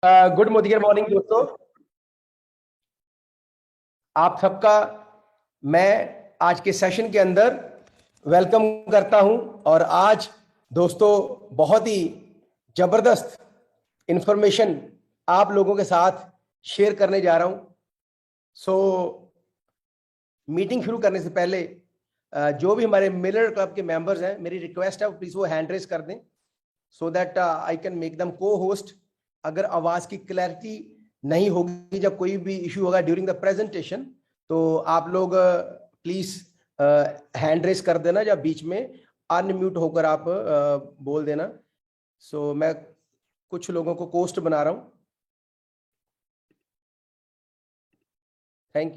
Good morning दोस्तों, आप सबका मैं आज के सेशन के अंदर वेलकम करता हूं। और आज दोस्तों बहुत ही जबरदस्त इंफॉर्मेशन आप लोगों के साथ शेयर करने जा रहा हूं। मीटिंग शुरू करने से पहले जो भी हमारे मिलर क्लब के मेंबर्स हैं, मेरी रिक्वेस्ट है प्लीज वो हैंड रेस कर दें so that I can make them को होस्ट। अगर आवाज की क्लैरिटी नहीं होगी, जब कोई भी इश्यू होगा ड्यूरिंग द प्रेजेंटेशन, तो आप लोग प्लीज हैंड रेस कर देना, या बीच में अनम्यूट होकर आप बोल देना। मैं कुछ लोगों को कोस्ट बना रहा हूं। Thank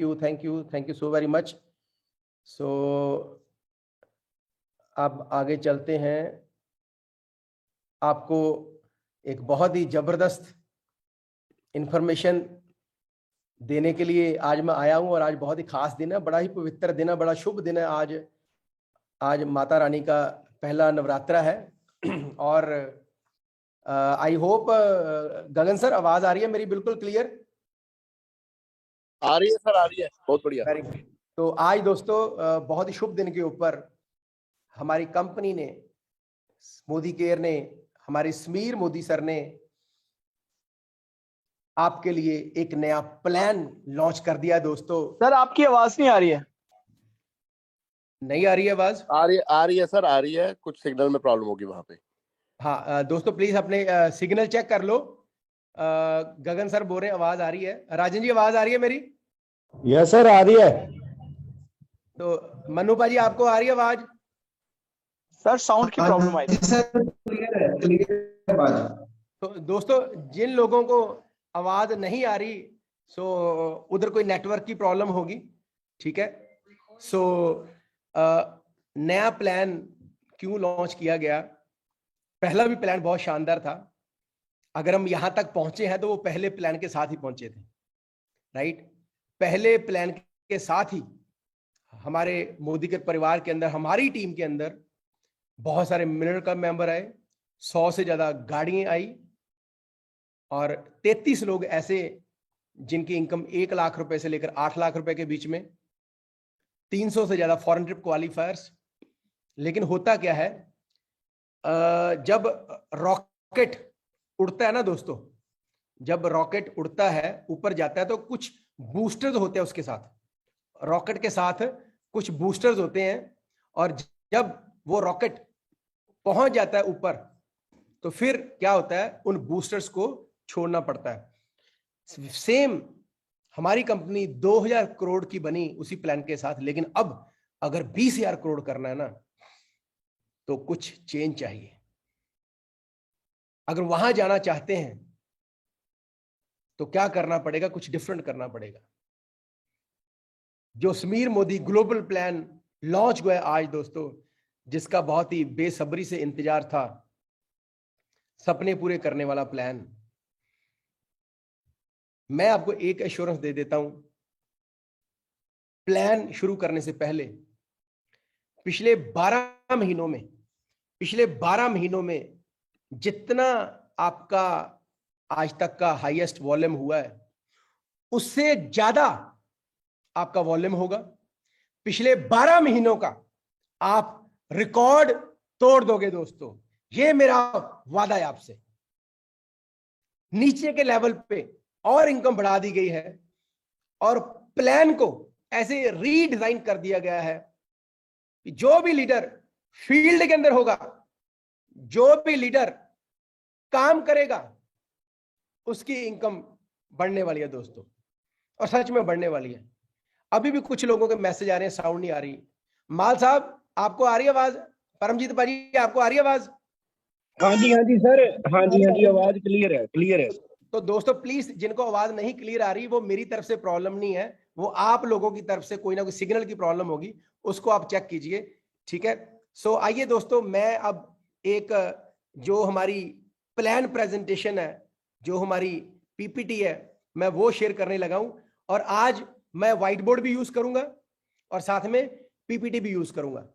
you so very much. अब आगे चलते हैं। आपको एक बहुत ही जबरदस्त इंफॉर्मेशन देने के लिए आज मैं आया हूं, और आज बहुत ही खास दिन है, बड़ा ही पवित्र दिन है, बड़ा शुभ दिन है। आज माता रानी का पहला नवरात्रा है। और आई होप गगन सर आवाज आ रही है मेरी बिल्कुल क्लियर? आ रही है सर, आ रही है, बहुत बढ़िया। Very good. तो आज दोस्तों बहुत ही शुभ दिन के ऊपर हमारी कंपनी ने, मोदी केयर ने, हमारे समीर मोदी सर ने आपके लिए एक नया प्लान लॉन्च कर दिया दोस्तों। सर आपकी आवाज नहीं आ रही है। नहीं आ रही है आवाज? आ रही है सर, आ रही है, कुछ सिग्नल में प्रॉब्लम होगी वहां पे। हाँ दोस्तों प्लीज अपने सिग्नल चेक कर लो। गगन सर बोल रहे हैं आवाज आ रही है। राजन जी आवाज आ रही है मेरी? यस सर आ रही है। तो मनु भाजी आपको आ रही है आवाज? सर साउंड की प्रॉब्लम आई थी। तो दोस्तों जिन लोगों को आवाज नहीं आ रही, उधर कोई नेटवर्क की प्रॉब्लम होगी, ठीक है। नया प्लान क्यों लॉन्च किया गया? पहला भी प्लान बहुत शानदार था। अगर हम यहां तक पहुंचे हैं तो वो पहले प्लान के साथ ही पहुंचे थे, राइट। पहले प्लान के साथ ही हमारे मोदी के परिवार के अंदर, हमारी टीम के अंदर बहुत सारे मिलर क्लब मेंबर आए, 100 से ज्यादा गाड़ियां आई, और 33 लोग ऐसे जिनकी इनकम 1 लाख रुपए से लेकर 8 लाख रुपए के बीच में, 300 से ज्यादा फॉरेन ट्रिप क्वालिफायर्स। लेकिन होता क्या है, जब रॉकेट उड़ता है ना दोस्तों, जब रॉकेट उड़ता है ऊपर जाता है तो कुछ बूस्टर्स होते हैं उसके साथ, रॉकेट के साथ कुछ बूस्टर्स होते हैं। और जब वो रॉकेट पहुंच जाता है ऊपर, तो फिर क्या होता है, उन बूस्टर्स को छोड़ना पड़ता है। सेम हमारी कंपनी 2000 करोड़ की बनी उसी प्लान के साथ, लेकिन अब अगर 20,000 करोड़ करना है ना, तो कुछ चेंज चाहिए। अगर वहां जाना चाहते हैं तो क्या करना पड़ेगा? कुछ डिफरेंट करना पड़ेगा। जो Sameer Modi global plan launch हुआ है आज दोस्तों, जिसका बहुत ही बेसब्री से इंतजार था, सपने पूरे करने वाला प्लान, मैं आपको एक एश्योरेंस दे देता हूं। प्लान शुरू करने से पहले पिछले 12 महीनों में जितना आपका आज तक का हाईएस्ट वॉल्यूम हुआ है, उससे ज्यादा आपका वॉल्यूम होगा। पिछले 12 महीनों का आप रिकॉर्ड तोड़ दोगे दोस्तों, ये मेरा वादा है आपसे। नीचे के लेवल पे और इनकम बढ़ा दी गई है, और प्लान को ऐसे रीडिजाइन कर दिया गया है कि जो भी लीडर फील्ड के अंदर होगा, जो भी लीडर काम करेगा, उसकी इनकम बढ़ने वाली है दोस्तों, और सच में बढ़ने वाली है। अभी भी कुछ लोगों के मैसेज आ रहे हैं, साउंड नहीं आ रही। माल साहब आपको आ रही है आवाज? परमजीत भाजी आपको आ रही है आवाज? हाँ जी सर, हाँ जी आवाज क्लियर है। तो दोस्तों प्लीज, जिनको आवाज नहीं क्लियर आ रही, वो मेरी तरफ से प्रॉब्लम नहीं है, वो आप लोगों की तरफ से कोई ना कोई सिग्नल की प्रॉब्लम होगी, उसको आप चेक कीजिए, ठीक है। आइए दोस्तों, मैं अब एक जो हमारी प्लान प्रेजेंटेशन है, जो हमारी पीपीटी है, मैं वो शेयर करने लगा हूं। और आज मैं व्हाइट बोर्ड भी यूज करूंगा और साथ में पीपीटी भी यूज करूंगा,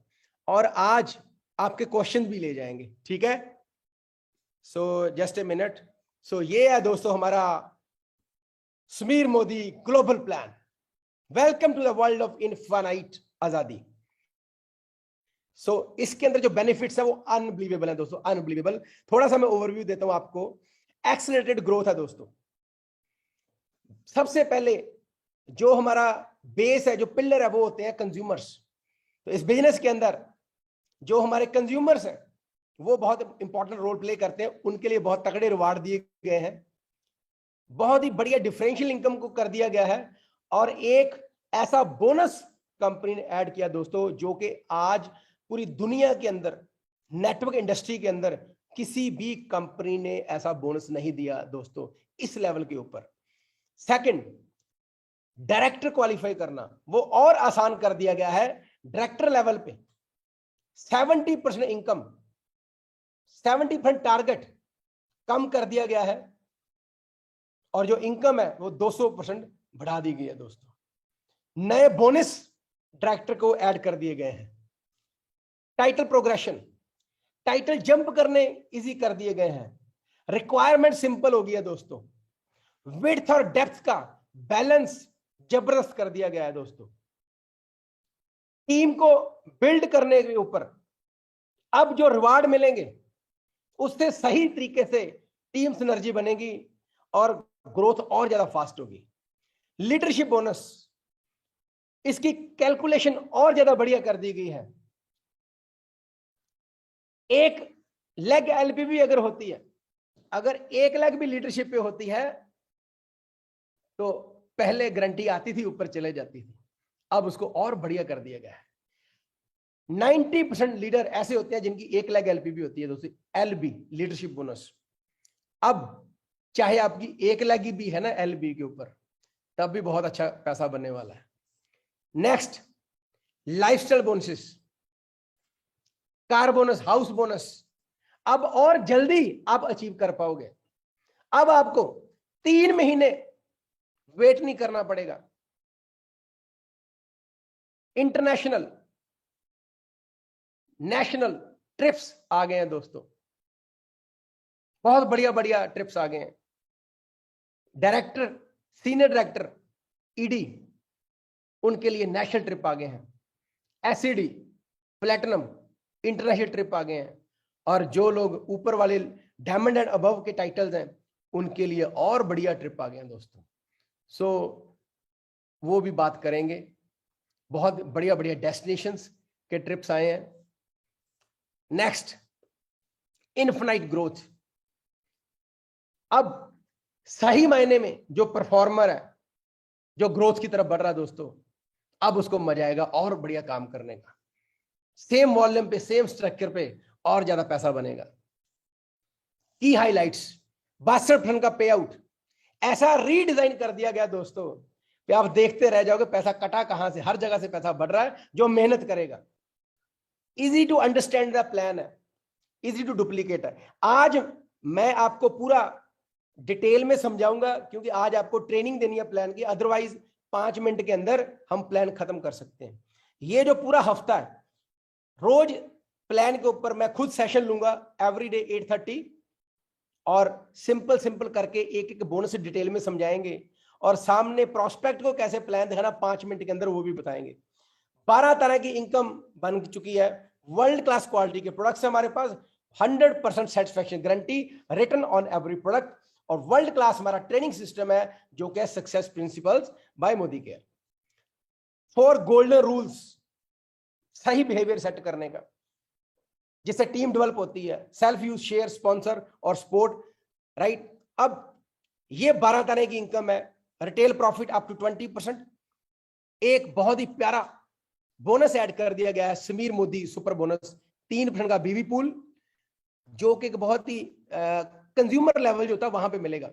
और आज आपके क्वेश्चन भी ले जाएंगे, ठीक है। जस्ट ए मिनट, सो ये है दोस्तों हमारा Sameer Modi global plan. Welcome to the world of infinite आजादी। सो इसके अंदर जो बेनिफिट्स है वो अनबिलीवेबल है दोस्तों, अनबिलीवेबल। थोड़ा सा मैं ओवरव्यू देता हूं आपको। एक्सेलरेटेड ग्रोथ है दोस्तों। सबसे पहले जो हमारा बेस है, जो पिलर है, वो होते हैं कंज्यूमर्स। तो इस बिजनेस के अंदर जो हमारे कंज्यूमर्स हैं वो बहुत इंपॉर्टेंट रोल प्ले करते हैं। उनके लिए बहुत तगड़े रिवार्ड दिए गए हैं, बहुत ही बढ़िया डिफरेंशियल इनकम को कर दिया गया है, और एक ऐसा बोनस कंपनी ने ऐड किया दोस्तों जो कि आज पूरी दुनिया के अंदर, नेटवर्क इंडस्ट्री के अंदर किसी भी कंपनी ने ऐसा बोनस नहीं दिया दोस्तों इस लेवल के ऊपर। सेकंड, डायरेक्टर क्वालिफाई करना वो और आसान कर दिया गया है। डायरेक्टर लेवल पे 70% इनकम, 70% टारगेट कम कर दिया गया है, और जो इनकम है वो 200% बढ़ा दी गई है दोस्तों। नए बोनस डायरेक्टर को ऐड कर दिए गए हैं। टाइटल प्रोग्रेशन, टाइटल जंप करने इजी कर दिए गए हैं। रिक्वायरमेंट सिंपल हो गई है दोस्तों। विड्थ और डेप्थ का बैलेंस जबरदस्त कर दिया गया है दोस्तों। टीम को बिल्ड करने के ऊपर अब जो रिवार्ड मिलेंगे उससे सही तरीके से टीम सिनर्जी बनेगी और ग्रोथ और ज्यादा फास्ट होगी। लीडरशिप बोनस, इसकी कैलकुलेशन और ज्यादा बढ़िया कर दी गई है। एक लेग एलपीवी अगर होती है, अगर एक लेग भी लीडरशिप पे होती है तो पहले गारंटी आती थी, ऊपर चले जाती थी, अब उसको और बढ़िया कर दिया गया है। 90% लीडर ऐसे होते हैं जिनकी एक लेग एलपीवी होती है दोस्तों, एलबी लीडरशिप बोनस। अब चाहे आपकी एक लेग भी है ना एलबी के ऊपर, तब भी बहुत अच्छा पैसा बनने वाला है। Next, lifestyle bonuses, car bonus, house bonus, अब और जल्दी आप अचीव कर पाओगे। अब आपको 3 महीने वेट नहीं करना पड़ेगा। इंटरनेशनल, नेशनल ट्रिप्स आ गए हैं दोस्तों, बहुत बढ़िया बढ़िया ट्रिप्स आ गए हैं। डायरेक्टर, सीनियर डायरेक्टर, ईडी, उनके लिए नेशनल ट्रिप आ गए हैं। एसईडी, प्लेटिनम, इंटरनेशनल ट्रिप आ गए हैं। और जो लोग ऊपर वाले डायमंड एंड अबव के टाइटल्स हैं उनके लिए और बढ़िया ट्रिप आ गए हैं दोस्तों। सो वो भी बात करेंगे। बहुत बढ़िया बढ़िया डेस्टिनेशंस के ट्रिप्स आए हैं। Next, infinite growth. अब सही मायने में जो परफॉर्मर है, जो ग्रोथ की तरफ बढ़ रहा है दोस्तों, अब उसको मजा आएगा और बढ़िया काम करने का। सेम वॉल्यूम पे, सेम स्ट्रक्चर पे और ज्यादा पैसा बनेगा। की हाइलाइट्स, 62% का पे आउट ऐसा रीडिजाइन कर दिया गया दोस्तों कि आप देखते रह जाओगे पैसा कटा कहां से, हर जगह से पैसा बढ़ रहा है जो मेहनत करेगा। Easy to understand the plan है, इजी टू डुप्लीकेट है। आज मैं आपको पूरा डिटेल में समझाऊंगा क्योंकि आज आपको ट्रेनिंग देनी है प्लान की, अदरवाइज 5 मिनट के अंदर हम प्लान खत्म कर सकते हैं। ये जो पूरा हफ्ता है, रोज प्लान के ऊपर मैं खुद सेशन लूंगा एवरीडे 8:30, और सिंपल सिंपल करके एक एक बोनस डिटेल में समझाएंगे, और सामने प्रोस्पेक्ट को कैसे प्लान दिखाना 5 मिनट के अंदर वो भी बताएंगे। 12 तरह की इनकम बन चुकी है। वर्ल्ड क्लास क्वालिटी के प्रोडक्ट्स हमारे पास, 100% satisfaction guarantee return on every product, और वर्ल्ड क्लास हमारा ट्रेनिंग सिस्टम है जो कि success principles by Modi care. 4 golden rules सही बिहेवियर सेट करने का, जिससे टीम डेवलप होती है। सेल्फ यूज, शेयर, स्पॉन्सर और सपोर्ट, राइट। अब ये 12 तरह की इनकम है। Retail profit up to 20%। एक बहुत ही प्यारा बोनस ऐड कर दिया गया है, समीर मोदी सुपर बोनस, 3% का बीवी पूल, जो कि बहुत ही कंज्यूमर लेवल जो होता है वहां पे मिलेगा।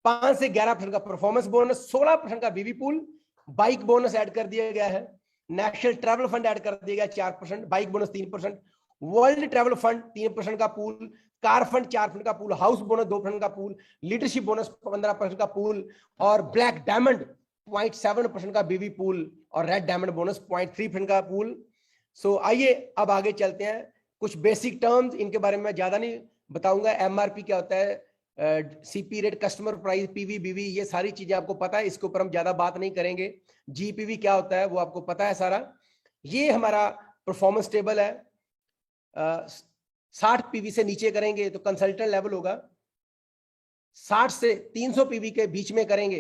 5 से 11% का परफॉर्मेंस बोनस, 16% का बीवी पूल, बाइक बोनस ऐड कर दिया गया है। नेशनल ट्रैवल फंड ऐड कर दिया गया 4%, bike bonus 3%, world travel fund 3% का पूल, कार फंड 4% का पूल, हाउस बोनस 2% का पूल, लीडरशिप बोनस 15% का पूल, और ब्लैक डायमंड 0.7% का बीवी पूल, और रेड डायमंड बोनस 0.3% का पूल। सो आइए अब आगे चलते हैं। कुछ बेसिक टर्म्स, इनके बारे में मैं ज्यादा नहीं बताऊंगा। एमआरपी क्या होता है, CP rate, customer price, PV, बीवी, ये सारी चीजें आपको पता है, इसके ऊपर हम ज्यादा बात नहीं करेंगे। जीपीवी क्या होता है वो आपको पता है सारा। ये हमारा परफॉर्मेंस टेबल है। 60 पीवी से नीचे करेंगे तो कंसल्टेंट लेवल होगा, 60 से 300 पीवी के बीच में करेंगे,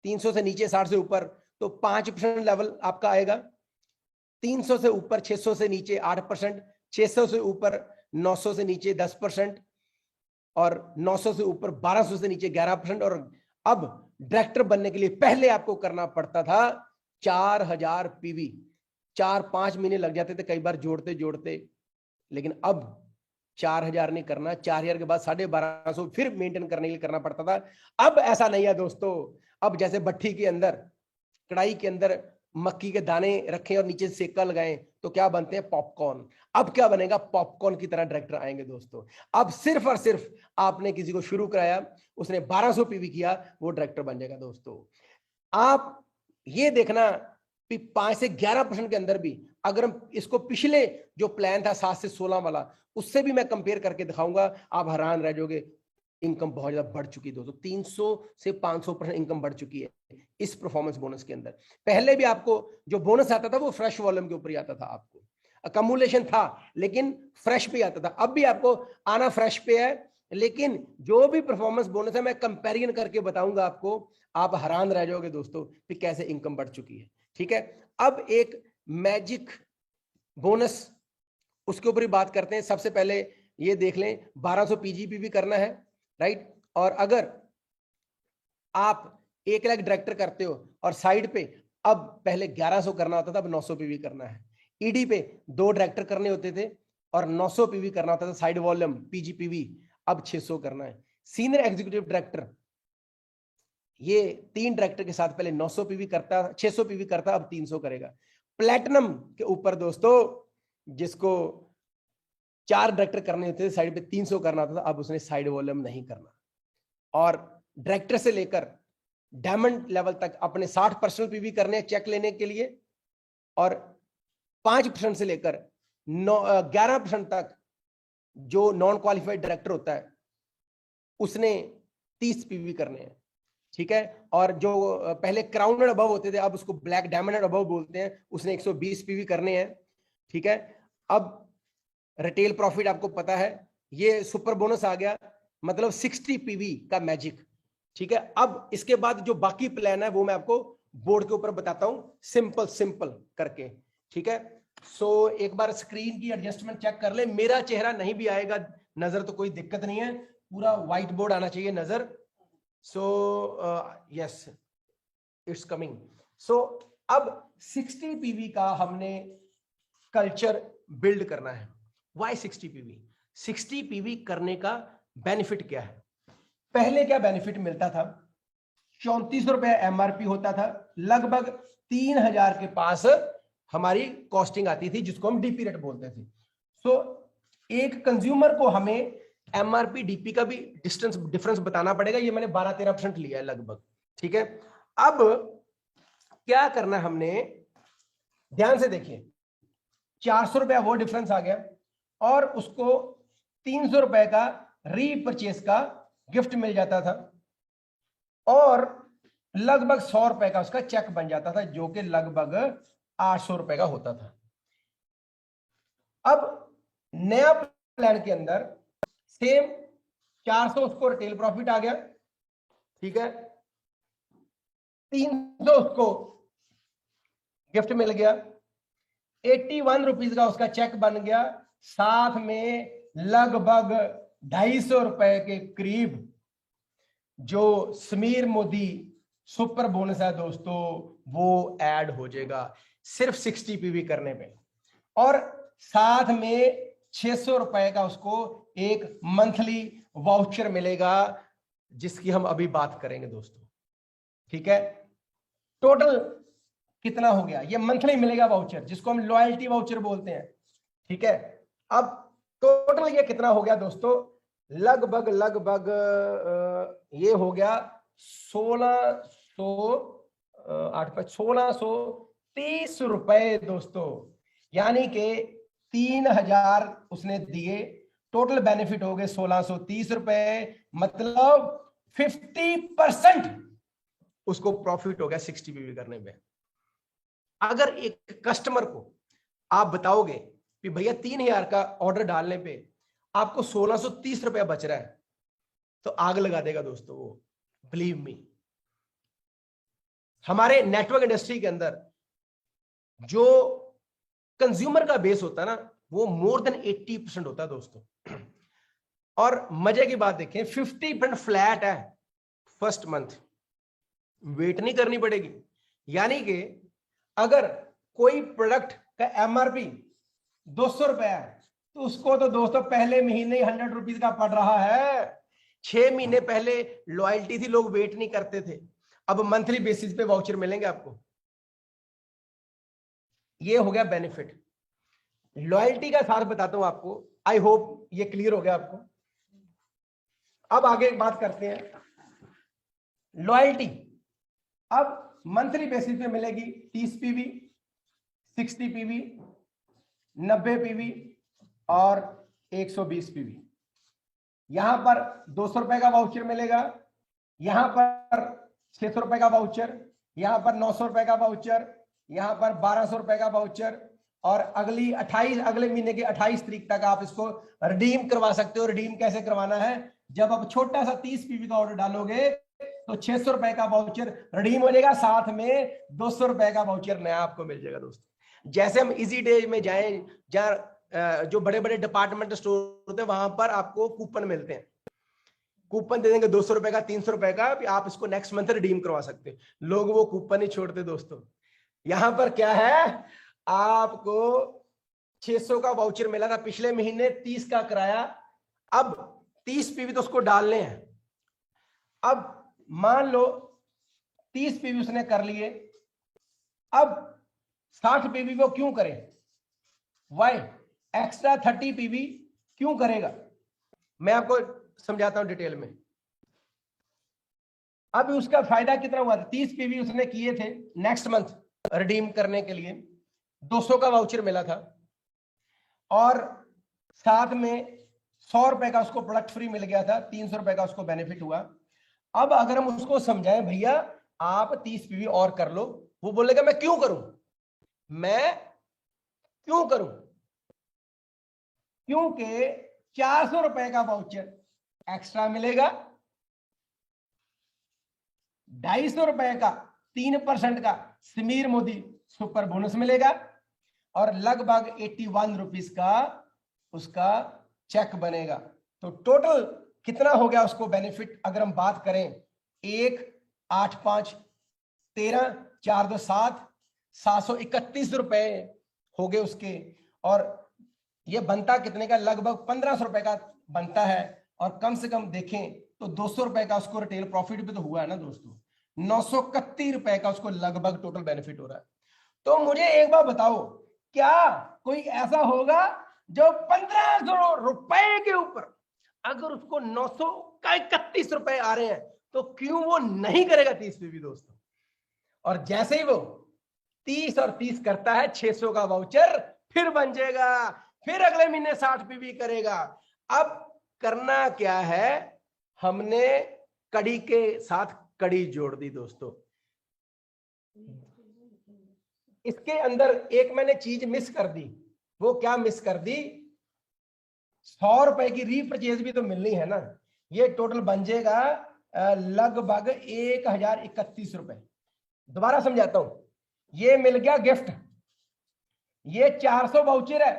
300 से नीचे 60 से ऊपर तो 5% लेवल आपका आएगा, 300 से ऊपर 600 से नीचे 8%, 600 से ऊपर 900 से नीचे 10%, और 900 से ऊपर 1200 से नीचे 11%। और अब डायरेक्टर बनने के लिए पहले आपको करना पड़ता था 4000 पीवी, 4-5 महीने लग जाते थे कई बार जोड़ते जोड़ते, लेकिन अब 4000 नहीं करना, 4000 के बाद 1250 फिर मेंटेन करने के लिए करना पड़ता था। अब ऐसा नहीं है दोस्तों, अब जैसे भट्टी के अंदर, कढ़ाई के अंदर मक्की के दाने रखें और नीचे सेका लगाएं तो क्या बनते हैं, पॉपकॉर्न। अब क्या बनेगा, पॉपकॉर्न की तरह डायरेक्टर आएंगे दोस्तों। अब सिर्फ और सिर्फ आपने किसी को शुरू कराया, उसने 1200 पीवी किया, वो डायरेक्टर बन जाएगा दोस्तों। आप ये देखना 5 से 11% के अंदर भी अगर हम इसको पिछले जो प्लान था 7 से 16 वाला, उससे भी मैं कंपेयर करके दिखाऊंगा, आप हैरान रह जाओगे। इनकम बहुत ज्यादा बढ़ चुकी है दोस्तों, 300 से 500% इनकम बढ़ चुकी है इस परफॉर्मेंस बोनस के अंदर। पहले भी आपको जो बोनस आता था वो फ्रेश वॉल्यूम के ऊपर ही आता था, आपको अकमुलेशन था लेकिन फ्रेश पे आता था। अब भी आपको आना फ्रेश पे है, लेकिन जो भी परफॉर्मेंस बोनस है मैं कंपैरिजन करके बताऊंगा आपको, आप हैरान रह जाओगे दोस्तों कि कैसे इनकम बढ़ चुकी है। ठीक है, अब एक मैजिक बोनस उसके ऊपर ही बात करते हैं। सबसे पहले ये देख लें, 1200 पीजीपी भी करना है, राइट। और अगर आप 1 लाख डायरेक्टर करते हो और साइड पे, अब पहले 1100 करना होता था, अब 900 पीवी करना है। ईडी पे 2 डायरेक्टर करने होते थे और 900 पीवी करना होता था साइड वॉल्यूम पीजीपीवी, अब 600 करना है। सीनियर एग्जीक्यूटिव डायरेक्टर, ये 3 डायरेक्टर के साथ पहले 900 पीवी करता, 600 पीवी करता, अब 300 करेगा। प्लेटिनम के ऊपर दोस्तों, जिसको 4 डायरेक्टर करने होते थे, साइड पे 300 करना होता था, अब उसने साइड वॉल्यूम नहीं करना। और डायरेक्टर से लेकर डायमंड लेवल तक अपने 60% पीवी करने चेक लेने के लिए, और 5% से लेकर 11% तक जो नॉन क्वालिफाइड डायरेक्टर होता है उसने 30 पीवी करने हैं। ठीक है, और जो पहले क्राउन एंड अबव होते थे, अब उसको ब्लैक डायमंड एंड अबव बोलते हैं, उसने 120 पीवी करने हैं। ठीक है, अब रिटेल प्रॉफिट आपको पता है, ये सुपर बोनस आ गया, मतलब 60 पीवी का मैजिक। ठीक है, अब इसके बाद जो बाकी प्लान है वो मैं आपको बोर्ड के ऊपर बताता हूं, सिंपल सिंपल करके। ठीक है, सो एक बार स्क्रीन की एडजस्टमेंट चेक कर ले। मेरा चेहरा नहीं भी आएगा नजर तो कोई दिक्कत नहीं है, पूरा व्हाइट बोर्ड आना चाहिए नजर। So yes, it's coming. So अब 60 पीवी का हमने कल्चर बिल्ड करना है। Y 60 PV? 60 पीवी करने का बेनिफिट क्या है? पहले क्या बेनिफिट मिलता था, 3400 रुपए एमआरपी होता था, लगभग 3000 के पास हमारी कॉस्टिंग आती थी, जिसको हम डीपी रेट बोलते थे। सो एक कंज्यूमर को हमें एमआरपी डीपी का भी डिफरेंस बताना पड़ेगा। ये मैंने 12-13% लिया है लगभग। ठीक है, अब क्या करना हमने, ध्यान से देखिए, 400 रुपया वो डिफरेंस आ गया और उसको 300 रुपए का रीपरचेस का गिफ्ट मिल जाता था, और लगभग 100 रुपए का उसका चेक बन जाता था, जो कि लगभग 800 रुपए का होता था। अब नया प्लान के अंदर सेम 400 उसको रिटेल प्रॉफिट आ गया। ठीक है, 300 उसको गिफ्ट मिल गया, 81 रुपीज का उसका चेक बन गया, साथ में लगभग 250 रुपए के करीब जो समीर मोदी सुपर बोनस है दोस्तों, वो ऐड हो जाएगा सिर्फ 60 पीवी करने पे, और साथ में 600 रुपए का उसको एक मंथली वाउचर मिलेगा, जिसकी हम अभी बात करेंगे दोस्तों। ठीक है, टोटल कितना हो गया, ये मंथली मिलेगा वाउचर, जिसको हम लॉयल्टी वाउचर बोलते हैं। ठीक है, अब टोटल ये कितना हो गया दोस्तों, लगभग ये हो गया 1630 रुपए दोस्तों, यानी कि 3000 उसने दिए, टोटल बेनिफिट हो गए 1630 रुपए, मतलब 50% उसको प्रॉफिट हो गया 60 पीवी करने में। अगर एक कस्टमर को आप बताओगे कि भैया 3000 का ऑर्डर डालने पे आपको 1630 रुपया बच रहा है, तो आग लगा देगा दोस्तों वो, बिलीव मी। हमारे नेटवर्क इंडस्ट्री के अंदर जो कंज्यूमर का बेस होता है ना, वो मोर देन 80% होता है दोस्तों। और मजे की बात देखें, 50% फ्लैट है फर्स्ट मंथ, वेट नहीं करनी पड़ेगी। यानी कि अगर कोई प्रोडक्ट का एमआरपी 200 रुपया है, तो उसको तो दोस्तों पहले महीने ही 100 रुपीज का पड़ रहा है। 6 महीने पहले लॉयल्टी थी, लोग वेट नहीं करते थे, अब मंथली बेसिस पे वाउचर मिलेंगे आपको। ये हो गया बेनिफिट। लॉयल्टी का साथ बताता हूं आपको, आई होप ये क्लियर हो गया आपको। अब आगे बात करते हैं लॉयल्टी। अब मंथली बेसिस पे मिलेगी 30 पीवी, 60 पीवी, 90 पीवी और 120 पीवी। यहां पर 200 रुपए का वाउचर मिलेगा, यहां पर 600 रुपए का वाउचर, यहां पर 900 रुपए का वाउचर, यहां पर 1200 रुपए का वाउचर, और अगले महीने की 28 तारीख तक आप इसको रिडीम करवा सकते हो। रिडीम कैसे करवाना है, जब आप छोटा सा 30 पीवी का ऑर्डर डालोगे तो 600 रुपए का वाउचर रिडीम हो जाएगा, साथ में 200 रुपए का वाउचर नया आपको मिल जाएगा दोस्तों। जैसे हम इजी डे में जाएं, जहां जो बड़े बड़े डिपार्टमेंट स्टोर होते हैं, वहां पर आपको कूपन मिलते हैं, कूपन दे देंगे 200 रुपए का, 300 रुपए का, आप इसको नेक्स्ट मंथ रिडीम करवा सकते हैं। लोग वो कूपन ही छोड़ते दोस्तों। यहां पर क्या है, आपको 600 का वाउचर मिला था पिछले महीने, 30 का कराया, अब 30 पीवी तो उसको डालने हैं। अब मान लो 30 पीवी उसने कर लिए, अब 60 पीवी वो क्यों करे, वाई एक्स्ट्रा 30 पीवी क्यों करेगा, मैं आपको समझाता हूं डिटेल में। अब उसका फायदा कितना हुआ था, 30 पीवी उसने किए थे, नेक्स्ट मंथ रिडीम करने के लिए 200 का वाउचर मिला था, और साथ में 100 रुपए का उसको प्रोडक्ट फ्री मिल गया था, 300 रुपए का उसको बेनिफिट हुआ। अब अगर हम उसको समझाएं भैया आप 30 पीवी और कर लो, वो बोलेगा मैं क्यों करूं, मैं क्यों करूं, क्योंकि 400 रुपए का वाउचर एक्स्ट्रा मिलेगा, 250 रुपए का 3% का समीर मोदी सुपर बोनस मिलेगा, और लगभग 81 रुपीज का उसका चेक बनेगा। तो टोटल कितना हो गया उसको बेनिफिट, अगर हम बात करें 1 8 5 13 4 2 7 731 रुपए हो गए उसके, और ये बनता कितने का, लगभग 1500 रुपए का बनता है। और कम से कम देखें तो 200 रुपए का उसको रिटेल प्रॉफिट भी तो हुआ है ना दोस्तों, 931 रुपए का उसको लगभग टोटल बेनिफिट हो रहा है। तो मुझे एक बार बताओ, क्या कोई ऐसा होगा जो 1500 रुपए के ऊपर अगर उसको 931 रुपए आ रहे हैं, तो क्यों वो नहीं करेगा 30 पीवी दोस्तों। और जैसे ही वो 30 और 30 करता है, 600 का वाउचर फिर बन जाएगा, फिर अगले महीने 60 पीवी करेगा। अब करना क्या है, हमने कड़ी के साथ कड़ी जोड़ दी दोस्तों। इसके अंदर एक मैंने चीज मिस कर दी, वो क्या मिस कर दी, 100 रुपए की रीपरचेज भी तो मिलनी है ना। ये टोटल बन जाएगा लगभग 1031 रुपए। दोबारा समझाता हूं, ये मिल गया गिफ्ट, ये 400 वाउचर है,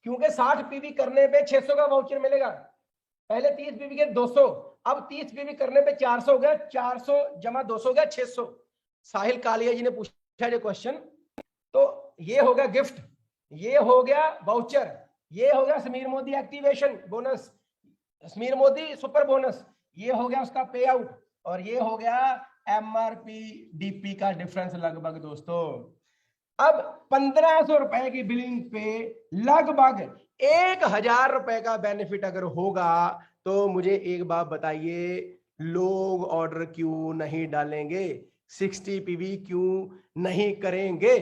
क्योंकि 60 पीवी करने पे 600 का वाउचर मिलेगा, पहले 30 पीवी के 200, अब 30 पीवी करने पे 400 हो गया, 400 जमा 200 हो गया 600। साहिल कालिया जी ने पूछा ये क्वेश्चन, तो ये हो गया गिफ्ट, ये हो गया वाउचर, ये हो गया Sameer Modi activation bonus, Sameer Modi super bonus, ये हो गया उसका पे आउट, और ये हो गया एमआरपी डीपी का डिफरेंस लगभग दोस्तों। अब 1500 रुपए की बिलिंग पे लगभग 1000 रुपए का बेनिफिट अगर होगा, तो मुझे एक बात बताइए, लोग ऑर्डर क्यों नहीं डालेंगे, 60 पीवी क्यों नहीं करेंगे।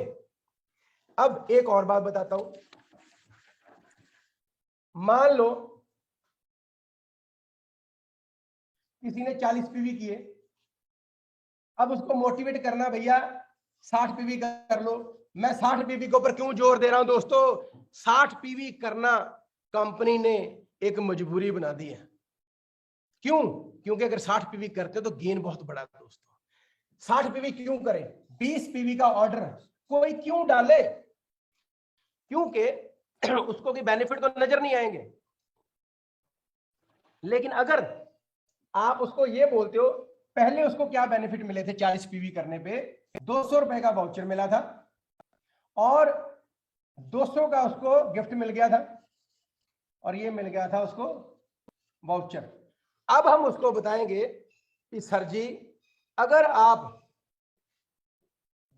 अब एक और बात बताता हूं, मान लो किसी ने 40 पीवी किए, अब उसको मोटिवेट करना भैया 60 पीवी कर लो। मैं 60 पीवी के ऊपर क्यों जोर दे रहा हूं दोस्तों? 60 पीवी करना कंपनी ने एक मजबूरी बना दी है। क्यों? क्योंकि अगर 60 पीवी करते तो गेन बहुत बड़ा है दोस्तों। 60 पीवी क्यों करें? 20 पीवी का ऑर्डर कोई क्यों डाले? क्योंकि उसको कोई बेनिफिट तो नजर नहीं आएंगे। लेकिन अगर आप उसको ये बोलते हो, पहले उसको क्या बेनिफिट मिले थे 40 पीवी करने पे? 200 रुपए का वाउचर मिला था और 200 का उसको गिफ्ट मिल गया था और ये मिल गया था उसको वाउचर। अब हम उसको बताएंगे कि सर जी अगर आप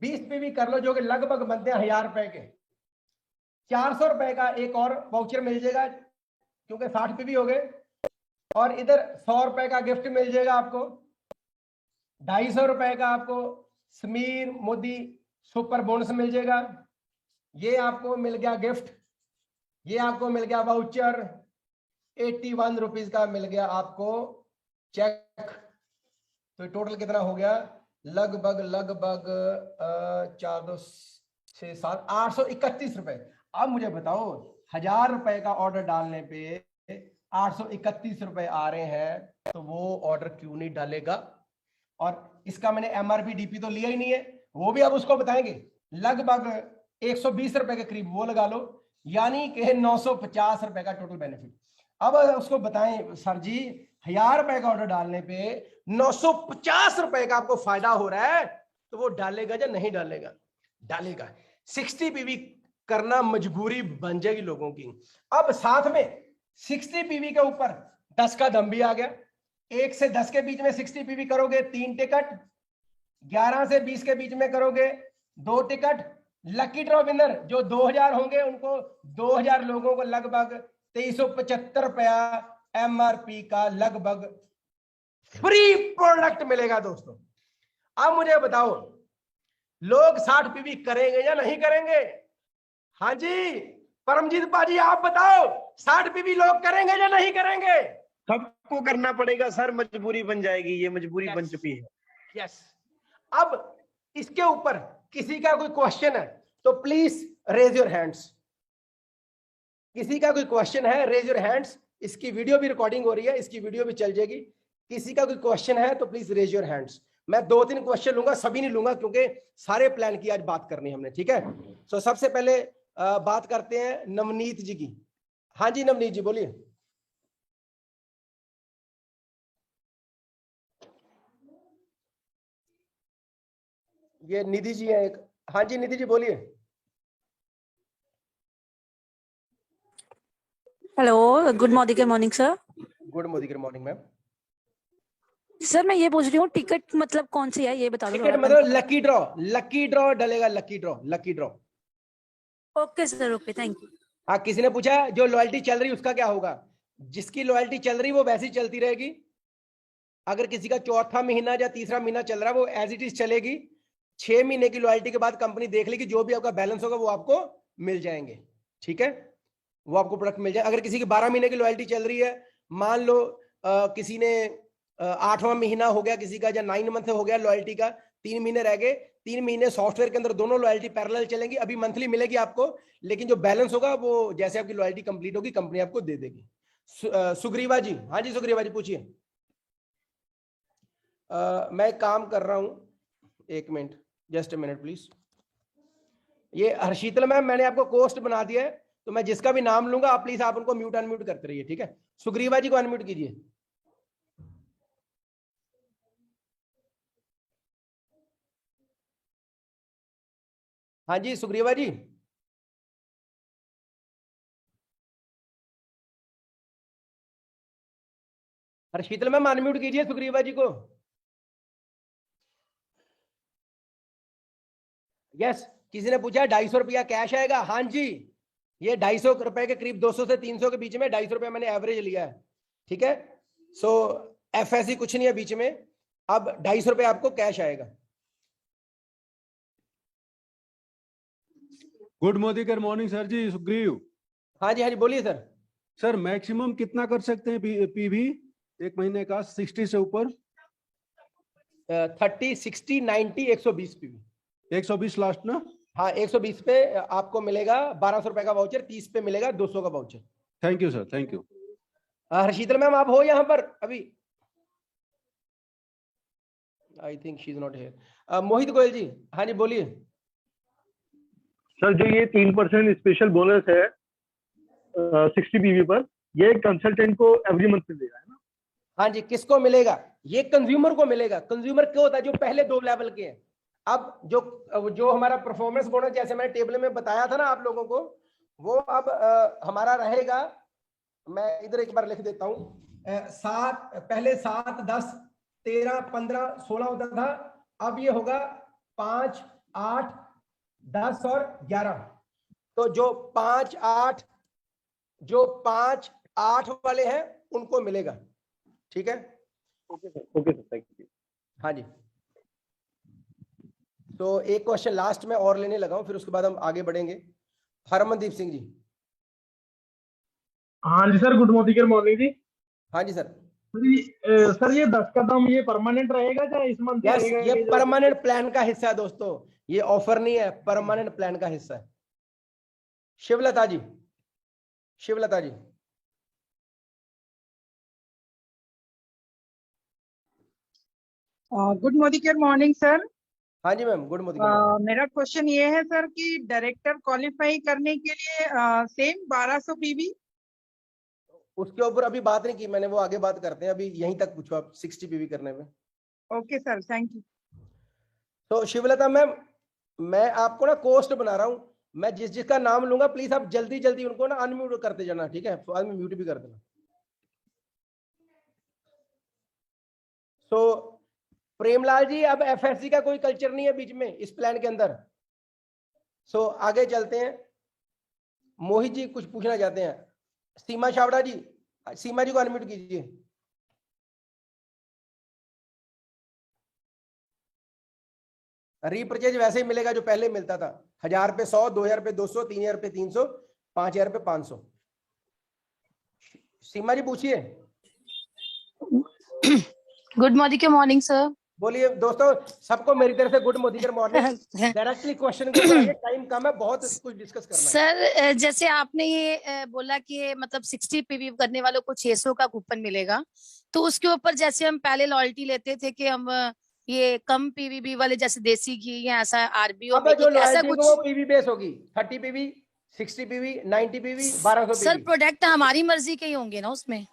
20 पीवी कर लो जो कि लगभग बनते हैं 1000 रुपए के, 400 रुपए का एक और वाउचर मिल जाएगा क्योंकि 60 पीवी हो गए, और इधर 100 रुपए का गिफ्ट मिल जाएगा आपको, 250 रुपए का आपको समीर मोदी सुपर बोनस मिल जाएगा, ये आपको मिल गया गिफ्ट, ये आपको मिल गया वाउचर, 81 रुपीज का मिल गया आपको चेक। तो टोटल कितना हो गया? लगभग 4 2 6 7 831 रुपए। अब मुझे बताओ 1000 रुपए का ऑर्डर डालने पे 831 रुपए आ रहे हैं, तो वो ऑर्डर क्यों नहीं डालेगा? और इसका मैंने एमआरपी डीपी तो लिया ही नहीं है, वो भी अब उसको बताएंगे। लगभग 120 रुपए के करीब वो लगा लो, यानी कि 950 रुपए का टोटल बेनिफिट। अब उसको बताएं सर जी 1000 रुपए का ऑर्डर डालने पे 950 रुपए का आपको फायदा हो रहा है, तो वो डालेगा या नहीं डालेगा? डालेगा। 60 पीवी करना मजबूरी बन जाएगी लोगों की। अब साथ में 60 पीवी के ऊपर 10 का दम भी आ गया। 1 से 10 के बीच में 60 पीवी करोगे 3 टिकट, 11 से 20 के बीच में करोगे 2 टिकट, लकी ड्रॉ विनर जो 2000 होंगे उनको 2000 लोगों को लगभग 2375 रुपया एमआरपी का लगभग फ्री प्रोडक्ट मिलेगा दोस्तों। अब मुझे बताओ लोग 60 पीवी करेंगे या नहीं करेंगे? हाँ जी परमजीत पाजी आप बताओ 60 पीवी लोग करेंगे या नहीं करेंगे? सबको करना पड़ेगा सर, मजबूरी बन जाएगी, ये मजबूरी बन चुकी है। यस। अब इसके ऊपर किसी का कोई क्वेश्चन है तो प्लीज रेज योर हैंड्स। किसी का कोई क्वेश्चन है रेज योर हैंड्स। इसकी वीडियो भी रिकॉर्डिंग हो रही है, इसकी वीडियो भी चल जाएगी। किसी का कोई क्वेश्चन है तो प्लीज रेज योर हैंड्स। मैं 2-3 क्वेश्चन लूंगा, सभी नहीं लूंगा क्योंकि सारे प्लान की आज बात करनी हमने, ठीक है। सो सबसे पहले बात करते हैं नवनीत जी की। हाँ जी नवनीत जी बोलिए। ये निधि जी है एक। हाँ जी निधि जी बोलिए। Hello good morning sir. Good morning ma'am. Sir मैं ये पूछ रही हूँ टिकट मतलब कौन सी है ये बता दो। टिकट मतलब लकी ड्रॉ डलेगा, lucky draw. Okay sir, okay thank you. हाँ किसी ने पूछा जो लॉयल्टी चल रही उसका क्या होगा? जिसकी लॉयल्टी चल रही वो वैसी चलती रहेगी। अगर किसी का चौथा महीना या तीसरा महीना चल रहा है वो एज इट इज चलेगी। 6 महीने की लॉयल्टी के बाद कंपनी देख लेगी, जो भी आपका बैलेंस होगा वो आपको मिल जाएंगे, ठीक है। वो आपको प्रोडक्ट मिल जाए। अगर किसी की 12 महीने की लॉयल्टी चल रही है, मान लो किसी ने 8वां महीना हो गया किसी का, या 9 मंथ हो गया लॉयल्टी का, 3 महीने रह गए, 3 महीने सॉफ्टवेयर के अंदर दोनों लॉयल्टी पैरेलल चलेंगी। अभी मंथली मिलेगी आपको, लेकिन जो बैलेंस होगा वो जैसे आपकी लॉयल्टी कंप्लीट होगी कंपनी आपको दे देगी। सुग्रीवा जी। हाँ जी सुग्रीवा जी पूछिए। मैं काम कर रहा हूं, 1 minute, just a minute please. ये हर्षीतल मैम मैंने आपको कोस्ट बना दिया है, तो मैं जिसका भी नाम लूंगा आप प्लीज आप उनको म्यूट अनम्यूट करते रहिए, ठीक है। सुग्रीवा जी को अनम्यूट कीजिए। हाँ जी सुग्रीवा जी। हर्षीतल मैम अनम्यूट कीजिए सुग्रीवा जी को। यस। किसी ने पूछा 250 रुपया कैश आएगा? हाँ जी, ये 250 रुपए के करीब, 200 से 300 के बीच में 250 रुपया मैंने एवरेज लिया है, ठीक है। सो एफएससी कुछ नहीं है बीच में। अब 250 रुपया आपको कैश आएगा। गुड मॉर्निंग सर जी, सुग्रीव। हाँ जी बोलिए सर। सर मैक्सिमम कितना कर सकते हैं पीवी? एक महीने का 60 से ऊपर 30, 60, 90, 120 पीवी। 120 लास्ट ना। हाँ, 120 पे आपको मिलेगा 1200 रुपए का वाउचर, 30 पे मिलेगा 200 का voucher. Thank you sir, thank you. Harshital ma'am आप हो यहाँ पर अभी? I think she is not here. Mohit Goyal ji, हाँ जी बोलिए। सर जो ये 3% स्पेशल बोनस है 60 पीवी पर, ये कंसल्टेंट को एवरी मंथ मिलेगा, है ना? हाँ जी, किसको मिलेगा? ये कंज्यूमर को मिलेगा। कंज्यूमर क्यों होता है? जो पहले 2 लेवल के हैं। अब जो हमारा परफॉर्मेंस बोनस, जैसे मैंने टेबल में बताया था ना आप लोगों को, वो अब हमारा रहेगा। मैं इधर एक बार लिख देता हूं। 7, पहले 7, 10, 13, 15, 16 होता था। अब ये होगा 5, 8, 10 और 11। तो जो 5, 8 वाले हैं उनको मिलेगा। ठीक है? Okay sir, thank you. हाँ जी। तो एक क्वेश्चन लास्ट में और लेने लगा हूं, फिर उसके बाद हम आगे बढ़ेंगे। हरमनदीप सिंह जी। हाँ जी सर, गुड मॉर्निंग जी। हाँ जी सर। सर ये 10 का दाम ये परमानेंट रहेगा क्या इस मंथ? यस, ये परमानेंट प्लान का हिस्सा है दोस्तों। ये ऑफर नहीं है, परमानेंट प्लान का हिस्सा है। Shivlata ji, Shivlata ji. Good morning sir. हाँ जी मैम, गुड मॉर्निंग। मेरा क्वेश्चन ये है सर कि डायरेक्टर क्वालिफाई करने के लिए सेम 1200 पीवी। उसके ऊपर अभी बात नहीं की मैंने, वो आगे बात करते हैं। अभी यहीं तक पूछो आप 60 पीवी करने में। Okay sir, thank you. तो शिवलता मैम, मैं आपको ना कोस्ट बना रहा हूं। मैं जिसका नाम लूंगा प्लीज आप जल्दी जल्दी उनको ना अनम्यूट करते जाना, ठीक है? बाद में म्यूट भी कर देना। सो प्रेमलाल जी, अब एफएससी का कोई कल्चर नहीं है बीच में इस प्लान के अंदर। सो आगे चलते हैं। मोहित जी कुछ पूछना चाहते हैं। सीमा छावड़ा जी, सीमा जी को अनम्यूट कीजिए। रीपरचेज वैसे ही मिलेगा जो पहले मिलता था। 1000 पे 100, 2000 पे 200, 3000 पे 300, 5000 पे 500। सीमा जी पूछिए। Good morning sir. बोलिए दोस्तों, सबको मेरी तरफ से गुड मॉर्निंग। डायरेक्टली क्वेश्चन के ऊपर आइए, टाइम कम है, बहुत कुछ डिस्कस करना है। सर जैसे आपने ये बोला कि ये मतलब 60 पीवी करने वालों को 600 का कूपन मिलेगा, तो उसके ऊपर जैसे हम पहले लॉयल्टी लेते थे कि हम ये कम पीवीबी वाले जैसे देसी घी या ऐसा आरबीओ में जो ऐसा कुछ कुछ वो पीवी बेस होगी। 30 PV, 60 PV, 90 PV, 1200 sir PV. Product हमारी मर्जी के ही होंगे ना उसमें?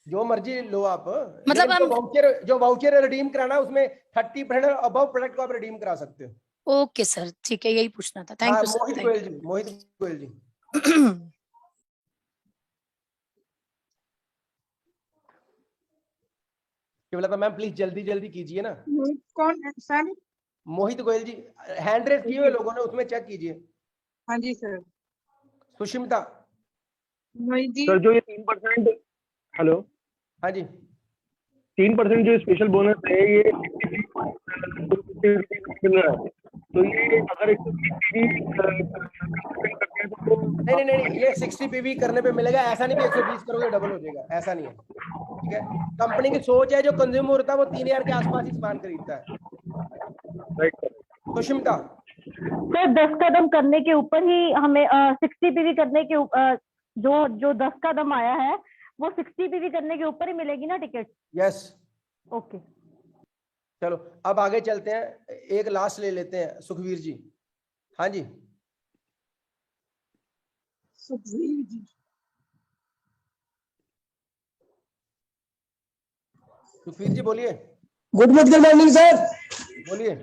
जो मर्जी लो आप। मतलब लेकिन हम जो वाउचर रिडीम कराना उसमें 30% अबव प्रोडक्ट को आप रिडीम करा सकते हो। ओके सर, ठीक है, यही पूछना था। थैंक हाँ, यू सर। मोहित गोयल जी, मोहित गोयल जी। केवल मैम प्लीज जल्दी जल्दी कीजिए ना। कौन है सर? मोहित गोयल जी, हैंड रेस किए हुए लोगों ने, उसमें चेक कीजिए। हाँ जी सर। सुष्मिता। मोहित जी। सर जो ये 3%, हेलो, हाँ जी, 3% जो स्पेशल बोनस है ये मिल रहा है, तो ये अगर 120 करते हैं तो नहीं, ये 60 पीवी करने पे मिलेगा। ऐसा नहीं कि 120 करोगे डबल हो जाएगा, ऐसा नहीं है। ठीक है, कंपनी की सोच है जो कंज्यूमर होता है वो 3000 के आसपास ही सामान खरीदता है। सुष्मिता। सर 10 कदम करने के ऊपर ही हमें 60 पीवी करने के जो 10 कदम आया है वो 60 पीवी करने के ऊपर ही मिलेगी ना टिकट? यस। ओके, चलो अब आगे चलते हैं। एक लास्ट ले लेते हैं, सुखवीर जी। हाँ जी, सुखवीर जी। सुखवीर जी बोलिए। Good morning sir. बोलिए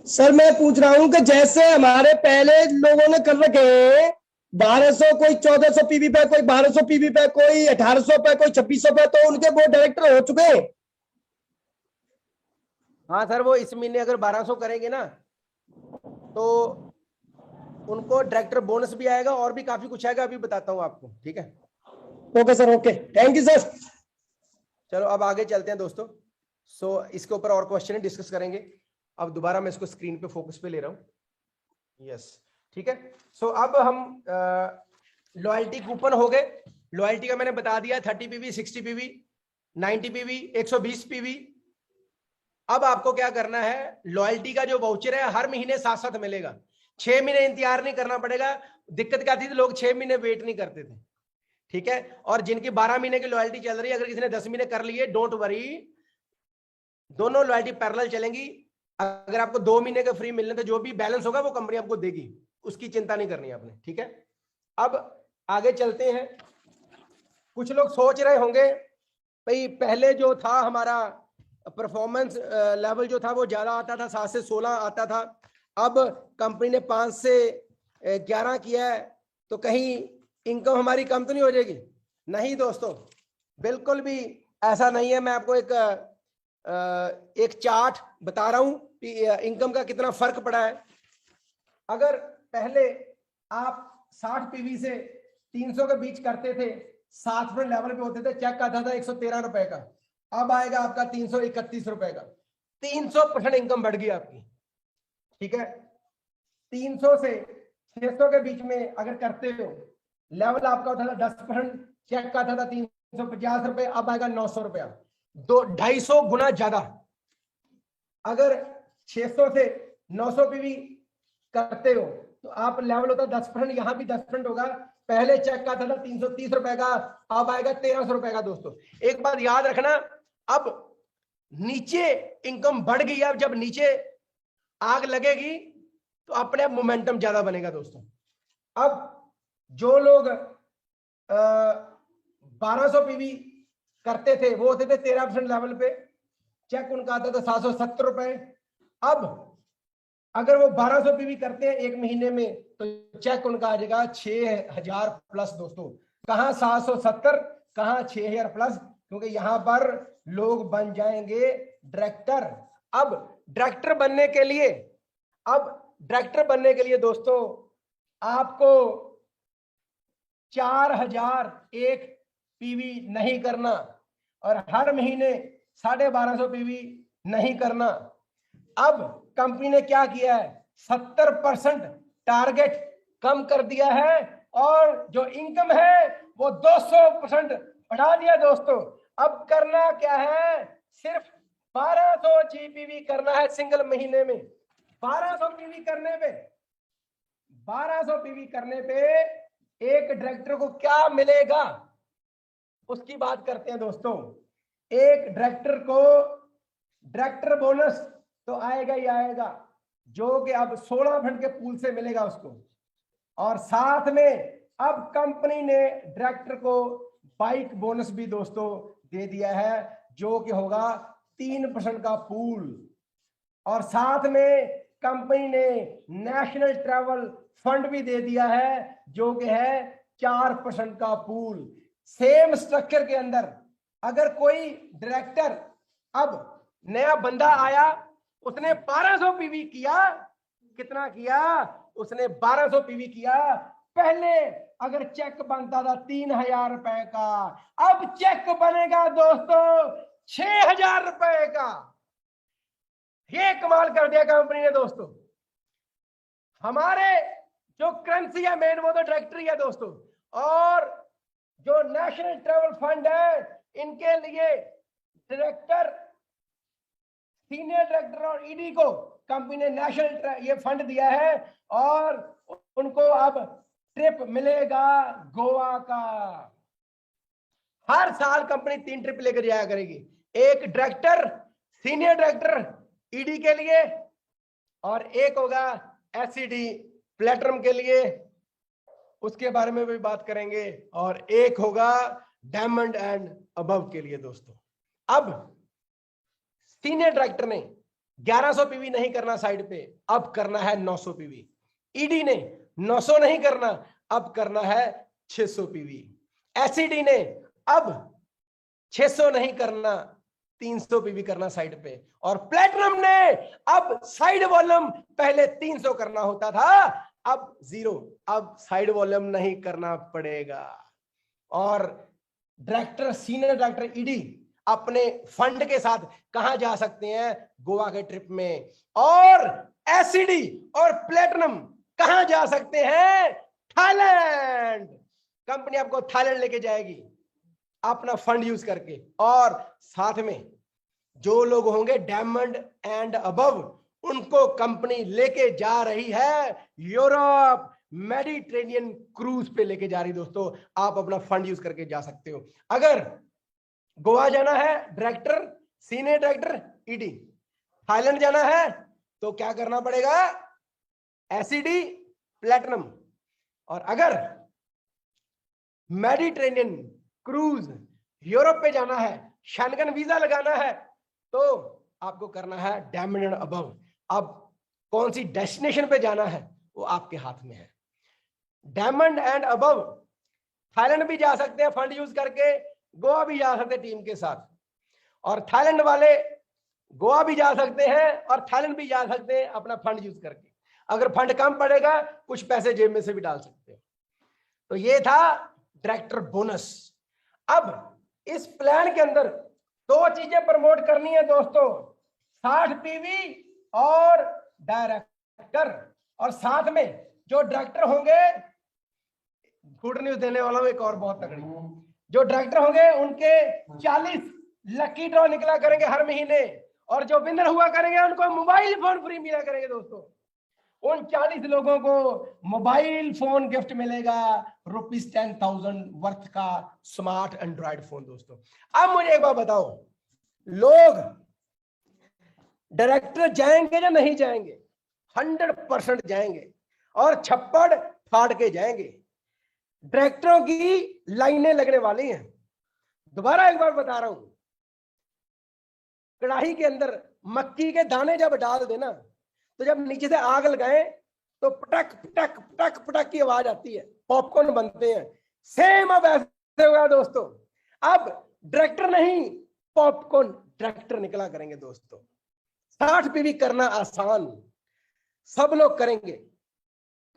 सर मैं पूछ रहा हूँ कि जैसे हमारे पहले लोगों ने कर रखे हैं 1200, कोई 1400 पीवी पे, कोई 1200 पीवी पे, कोई 1800 पे, कोई 2600 पे, तो उनके वो डायरेक्टर हो चुके हैं। हाँ सर, वो इस महीने अगर 1200 करेंगे ना तो उनको डायरेक्टर बोनस भी आएगा और भी काफी कुछ आएगा, अभी बताता हूँ आपको। ठीक है? Okay sir, okay, thank you sir. चलो अब आगे चलते हैं दोस्तों। सो इसके ऊपर और क्वेश्चन डिस्कस करेंगे। अब दोबारा मैं इसको स्क्रीन पे फोकस पे ले रहा हूँ। यस, ठीक है। सो अब हम लॉयल्टी कूपन हो गए। लॉयल्टी का मैंने बता दिया 30 पीवी, 60 पीवी, 90 पीवी, 120 पीवी। अब आपको क्या करना है, लॉयल्टी का जो वाउचर है हर महीने साथ साथ मिलेगा, 6 महीने इंतजार नहीं करना पड़ेगा। दिक्कत क्या थी, लोग 6 महीने वेट नहीं करते थे, ठीक है। और जिनकी 12 महीने की लॉयल्टी चल रही है, अगर किसी ने 10 महीने कर लिए, डोंट वरी, दोनों लॉयल्टी पैरेलल चलेंगी। अगर आपको 2 महीने का फ्री मिलने तो जो भी बैलेंस होगा वो कंपनी आपको देगी, उसकी चिंता नहीं करनी आपने, ठीक है। अब आगे चलते हैं। कुछ लोग सोच रहे होंगे भाई पहले जो था हमारा परफॉर्मेंस लेवल जो था वो ज्यादा आता था, 7 से 16 आता था, अब कंपनी ने 5 से 11 किया है, तो कहीं इनकम हमारी कम तो नहीं हो जाएगी? नहीं दोस्तों, बिल्कुल भी ऐसा नहीं है। मैं आपको एक चार्ट बता रहा हूं कि इनकम का कितना फर्क पड़ा है। अगर पहले आप 60 पीवी से 300 के बीच करते थे, 7% लेवल पे होते थे, चेक आता था 113 रुपए का, अब आएगा आपका 331 रुपए का। 300% इनकम बढ़ गई आपकी, ठीक है। 300 से 600 के बीच में अगर करते हो, लेवल आपका होता था 10%, चेक का था 350 रुपए, अब आएगा 900 रुपया, 250 गुना ज्यादा। अगर 600 से 900 पीवी करते हो तो आप लेवल होता 10%, यहां भी 10% होगा। पहले चेक का था 330 रुपए का, अब आएगा 1300 रुपए का। दोस्तों एक बात याद रखना, अब नीचे इनकम बढ़ गई, अब जब नीचे आग लगेगी तो अपने आप मोमेंटम ज्यादा बनेगा। दोस्तों अब जो लोग 1200 पीवी करते थे वो होते थे 13% लेवल पे, चेक उनका आता था 770 रुपए। अब अगर वो 1200 पीवी करते हैं एक महीने में तो चेक उनका आ जाएगा 6000 प्लस। दोस्तों कहां 770, कहां 6000 प्लस, क्योंकि यहां पर लोग बन जाएंगे डायरेक्टर। अब डायरेक्टर बनने के लिए दोस्तों आपको 4001 पीवी नहीं करना और हर महीने 1250 पीवी नहीं करना। अब कंपनी ने क्या किया है, 70% टारगेट कम कर दिया है और जो इनकम है वो 200% बढ़ा दिया। दोस्तों अब करना क्या है, सिर्फ 1200 जीपीवी करना है सिंगल महीने में। 1200 पीवी करने पे एक डायरेक्टर को क्या मिलेगा उसकी बात करते हैं। दोस्तों एक डायरेक्टर को डायरेक्टर बोनस तो आएगा ही आएगा, जो कि अब 16% के पूल से मिलेगा उसको, और साथ में अब कंपनी ने डायरेक्टर को बाइक बोनस भी दोस्तों दे दिया है, जो कि होगा 3% का पूल, और साथ में कंपनी ने नेशनल ट्रैवल फंड भी दे दिया है, जो कि है 4% का पूल। सेम स्ट्रक्चर के अंदर अगर कोई डायरेक्टर अब नया बंदा आया, उसने 1200 पीवी किया, कितना किया, उसने 1200 पीवी किया। पहले अगर चेक बनता था 3000 रुपए का, अब चेक बनेगा दोस्तों 6000 रुपए का। ये कमाल कर दिया कंपनी ने। दोस्तों हमारे जो करेंसी है मेन वो तो डायरेक्टर ही है दोस्तों, और जो नेशनल ट्रैवल फंड है इनके लिए डायरेक्टर, सीनियर डायरेक्टर और ईडी को कंपनी ने नेशनल ये फंड दिया है, और उनको अब ट्रिप मिलेगा गोवा का। हर साल कंपनी 3 ट्रिप लेकर जाया करेगी, एक डायरेक्टर, सीनियर डायरेक्टर, ईडी के लिए, और एक होगा एससीडी प्लेटिनम के लिए, उसके बारे में भी बात करेंगे, और एक होगा डायमंड एंड अबव के लिए। दोस्तों अब सीनियर डायरेक्टर ने 1100 पीवी नहीं करना साइड पे, अब करना है 900 पीवी। ईडी ने 900 नहीं करना, अब करना है 600 पीवी। एससीडी ने अब 600 नहीं करना, 300 पीवी करना साइड पे, और प्लेटिनम ने अब साइड वॉल्यूम पहले 300 करना होता था, अब 0, अब साइड वॉल्यूम नहीं करना पड़ेगा। और डायरेक्टर, सीनियर डायरेक्टर, ईडी अपने फंड के साथ कहां जा सकते हैं, गोवा के ट्रिप में, और एससीडी और प्लेटिनम कहां जा सकते हैं, थाईलैंड। कंपनी आपको थाईलैंड लेके जाएगी। अपना फंड यूज करके। और साथ में जो लोग होंगे डायमंड एंड अबव, उनको कंपनी लेके जा रही है यूरोप, मेडिटेरेनियन क्रूज पे लेके जा रही। दोस्तों आप अपना फंड यूज करके जा सकते हो। अगर गोवा जाना है director, senior director, ED, Thailand जाना है तो क्या करना पड़ेगा, एसईडी प्लैटिनम। और अगर मेडिटेरेनियन क्रूज यूरोप पे जाना है, शेंगन वीजा लगाना है, तो आपको करना है डायमंड एंड अबव। अब कौन सी डेस्टिनेशन पे जाना है वो आपके हाथ में है। डायमंड एंड अबव थाईलैंड भी जा सकते हैं फंड यूज करके, गोवा भी जा सकते हैं टीम के साथ, और थाईलैंड वाले गोवा भी जा सकते हैं और थाईलैंड भी जा सकते हैं अपना फंड यूज करके। अगर फंड कम पड़ेगा कुछ पैसे जेब में से भी डाल सकते हैं। तो ये था डायरेक्टर बोनस। अब इस प्लान के अंदर दो चीजें प्रमोट करनी है दोस्तों, 60 पीवी और डायरेक्टर। और साथ में जो डायरेक्टर होंगे, गुड न्यूज देने वाला हूं एक और बहुत तगड़ी, जो डायरेक्टर होंगे उनके 40 लकी ड्रॉ निकला करेंगे हर महीने, और जो विनर हुआ करेंगे उनको मोबाइल फोन फ्री मिला करेंगे। दोस्तों उन 40 लोगों को मोबाइल फोन गिफ्ट मिलेगा ₹10,000 वर्थ का स्मार्ट एंड्रॉइड फोन। दोस्तों अब मुझे एक बात बताओ, लोग डायरेक्टर जाएंगे या नहीं जाएंगे? 100% जाएंगे और छप्पड़ फाड़ के जाएंगे। डायरेक्टरों की लाइनें लगने वाली हैं। दोबारा एक बार बता रहा हूं, कढ़ाई के अंदर मक्की के दाने जब डाल देना तो जब नीचे से आग लगाए तो पटक पटक पटक पटक की आवाज आती है, पॉपकॉर्न बनते हैं। सेम अब ऐसे होगा दोस्तों, अब डायरेक्टर नहीं पॉपकॉर्न डायरेक्टर निकला करेंगे। दोस्तों 60 पीवी करना आसान, सब लोग करेंगे,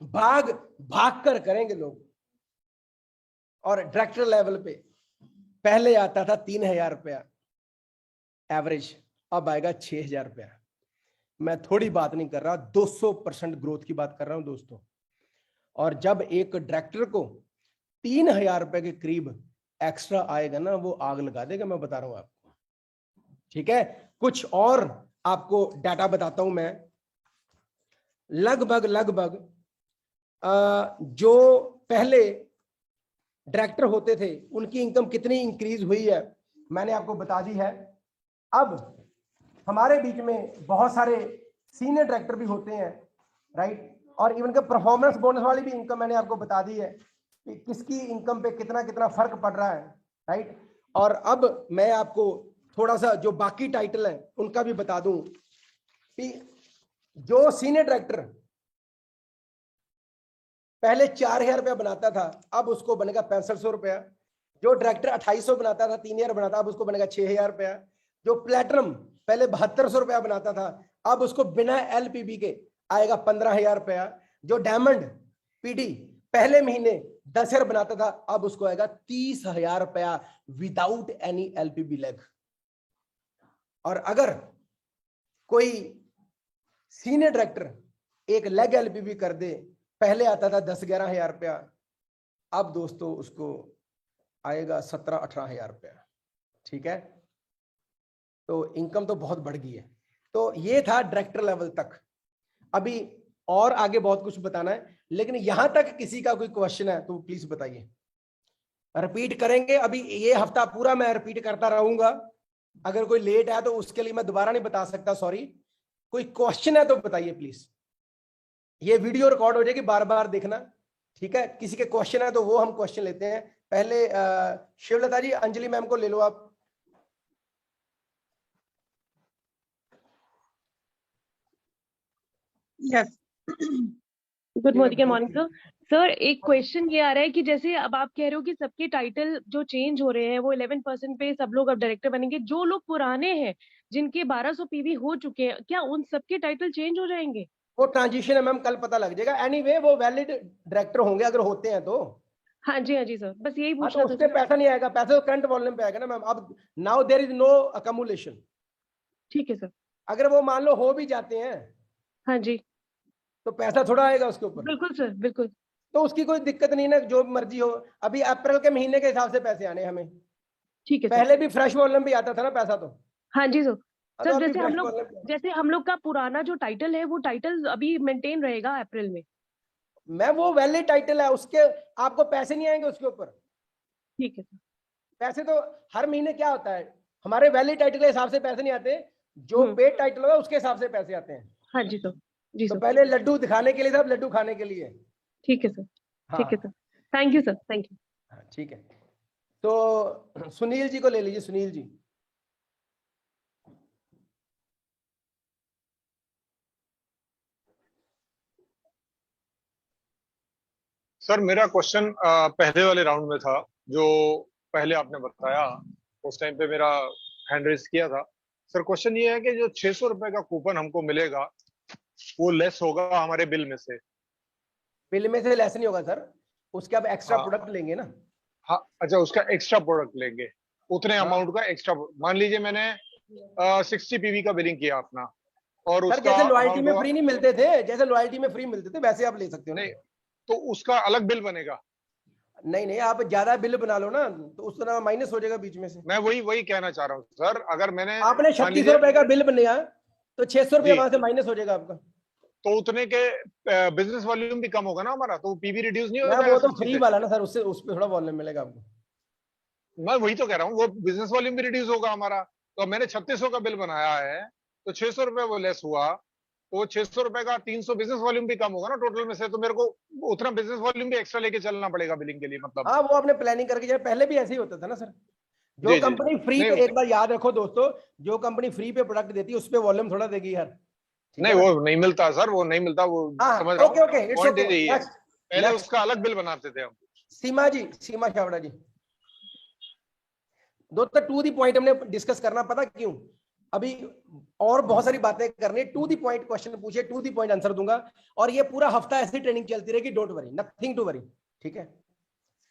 भाग भाग कर करेंगे लोग। और डायरेक्टर लेवल पे पहले आता था 3,000 रुपया एवरेज, अब आएगा 6,000 रुपया। मैं थोड़ी बात नहीं कर रहा, 200% ग्रोथ की बात कर रहा हूं दोस्तों। और जब एक डायरेक्टर को 3,000 रुपए के करीब एक्स्ट्रा आएगा ना, वो आग लगा देगा, मैं बता रहा हूं आपको। ठीक है, कुछ और आपको डाटा बताता हूं मैं। लगभग जो पहले डायरेक्टर होते थे उनकी इनकम कितनी इंक्रीज हुई है मैंने आपको बता दी है। अब हमारे बीच में बहुत सारे सीनियर डायरेक्टर भी होते हैं, राइट, और इवन का परफॉर्मेंस बोनस वाली भी इनकम मैंने आपको बता दी है कि किसकी इनकम पे कितना कितना फर्क पड़ रहा है, राइट। और अब मैं आपको थोड़ा सा जो बाकी टाइटल है उनका भी बता दूं कि जो सीनियर डायरेक्टर पहले 4,000 रुपया बनाता था, अब उसको बनेगा 6500 रुपया। जो डायरेक्टर 2800 बनाता था, 3,000 बनाता, अब उसको बनेगा 6,000 रुपया। जो प्लेटिनम पहले 7200 रुपया बनाता था, अब उसको बिना LPB के आएगा 15,000 रुपया। जो डायमंड PD पहले महीने 10,000 बनाता था, अब उसको आएगा 30,000 रुपया विदाउट एनी LPB लेग। और अगर कोई सीनियर डायरेक्टर एक लेग LPB कर दे, पहले आता था 10-11,000 रुपया, अब दोस्तों उसको आएगा 17-18,000 रुपया। ठीक है, तो इनकम तो बहुत बढ़ गई है। तो ये था डायरेक्टर लेवल तक। अभी और आगे बहुत कुछ बताना है, लेकिन यहां तक किसी का कोई क्वेश्चन है तो प्लीज बताइए। रिपीट करेंगे, अभी ये हफ्ता पूरा मैं रिपीट करता रहूंगा। अगर कोई लेट है तो उसके लिए मैं दोबारा नहीं बता सकता, सॉरी। कोई क्वेश्चन है तो बताइए प्लीज। ये वीडियो रिकॉर्ड हो जाएगी, बार बार देखना, ठीक है। किसी के क्वेश्चन है तो वो हम क्वेश्चन लेते हैं। पहले शिवलता जी, अंजलि मैम को ले लो आप। Yes, good morning sir. Sir एक क्वेश्चन ये आ रहा है कि जैसे अब आप कह रहे हो कि सबके टाइटल जो चेंज हो रहे हैं वो 11% पे सब लोग अब डायरेक्टर बनेंगे। जो लोग पुराने हैं जिनके 1200 PV हो चुके हैं, क्या उन सबके टाइटल चेंज हो जाएंगे? वो ट्रांजिशन है मैम, कल पता लग जाएगा। एनीवे वो वैलिड डायरेक्टर होंगे अगर होते हैं तो। हाँ जी सर, बस यही तो पूछना उससे पैसा नहीं आएगा, पैसा तो करंट वॉल्यूम पे आएगा ना मैम। अब नाउ देयर इज नो अकमुलेशन। ठीक है सर। अगर वो मान लो हो भी जाते हैं, हाँ जी, तो पैसा थोड़ा आएगा उसके ऊपर। बिल्कुल सर, बिल्कुल। तो उसकी कोई दिक्कत नहीं ना, जो मर्जी हो। अभी अप्रैल के महीने के हिसाब से पैसे आने हमें, ठीक है सर। पहले भी फ्रेश वॉल्यूम भी आता था ना पैसा तो। हाँ जी सर। हाँ, सर तो अभी जैसे हम fresh लोग volume भी आता है। जैसे हम लोग का पुराना जो टाइटल है वो टाइटल अभी मेंटेन रहेगा अप्रैल में। मैं वो वैलिड टाइटल है, उसके आपको पैसे नहीं आएंगे उसके ऊपर। ठीक है सर। पैसे तो हर महीने क्या होता है, हमारे वैलिड टाइटल के हिसाब से पैसे नहीं आते, जो पेड टाइटल होगा उसके हिसाब से पैसे आते हैं। हाँ जी सर। जी तो सर। पहले लड्डू दिखाने के लिए था, अब लड्डू खाने के लिए। ठीक है सर। ठीक है हाँ sir. Thank you sir. Thank you. हाँ, ठीक है। तो सुनील जी को ले लीजिए, सुनील जी। सर मेरा क्वेश्चन पहले वाले राउंड में था, जो पहले आपने बताया उस टाइम पे मेरा हैंड रेज किया था। सर क्वेश्चन ये है कि जो 600 रुपए का कूपन हमको मिलेगा वो लेस होगा हमारे बिल में से? बिल में से लेस नहीं होगा सर, उसके आप एक्स्ट्रा हाँ। प्रोडक्ट लेंगे ना। हाँ अच्छा, उसका एक्स्ट्रा प्रोडक्ट लेंगे, उतने हाँ। अमाउंट का एक्स्ट्रा। मान लीजिए मैंने 60 पीवी का बिलिंग किया अपना, और सर उसका जैसे लॉयल्टी amount में हुआ- फ्री नहीं मिलते थे, जैसे लॉयल्टी में फ्री मिलते थे वैसे आप ले सकते हो ना। नहीं, तो उसका अलग बिल बनेगा? नहीं नहीं, आप ज्यादा बिल बना लो ना तो उस तरह माइनस हो जाएगा बीच में से। मैं वही कहना चाह रहा हूँ सर। अगर मैंने आपने मान 3600 लीजिए- रुपए का बिल बनाया तो 600 रुपए जी। वहां से माइनस हो जाएगा आपका। तो उतने के बिजनेस वॉल्यूम भी कम होगा ना हमारा, तो पीवी रिड्यूस नहीं हो मैं जाएगा? वो तो 60 फ्री से? वाला ना सर, उससे उस पे थोड़ा वॉल्यूम मिलेगा आपको। मैं वही तो कह रहा हूँ, वो बिजनेस वॉल्यूम भी रिड्यूस होगा हमारा। तो मैंने 3600 का बिल बनाया है, तो 600 रुपए वो लेस हुआ, तो वो 600 रुपए का 300 बिजनेस वॉल्यूम भी कम होगा ना टोटल में से। तो मेरे को उतना बिजनेस वॉल्यूम भी एक्स्ट्रा लेके चलना पड़ेगा बिलिंग के लिए, मतलब। हाँ वो आपने प्लानिंग करके जाए, पहले भी ऐसे ही होता था ना सर। जो जी, जी। कंपनी फ्री नहीं, पे, एक बार याद रखो दोस्तों, जो कंपनी फ्री पे प्रोडक्ट देती है उस पे वॉल्यूम थोड़ा देगी यार। ठीक नहीं है ना? वो नहीं मिलता सर, वो नहीं मिलता, वो हाँ समझ रहा ओके हूँ। Okay, it's point okay. यही है, नेक्स्ट पहले नेक्स्ट उसका अलग बिल बनाते थे हम। सीमा जी, सीमा छावड़ा जी। दोस्तों टू दी पॉइंट हमने डिस्कस करना, पता क्यों? अभी और बहुत सारी बातें करनी, टू दी पॉइंट क्वेश्चन पूछे, टू दी पॉइंट आंसर दूंगा, और ये पूरा हफ्ता ऐसी ट्रेनिंग चलती रहेगी, don't worry, nothing to worry. ठीक है।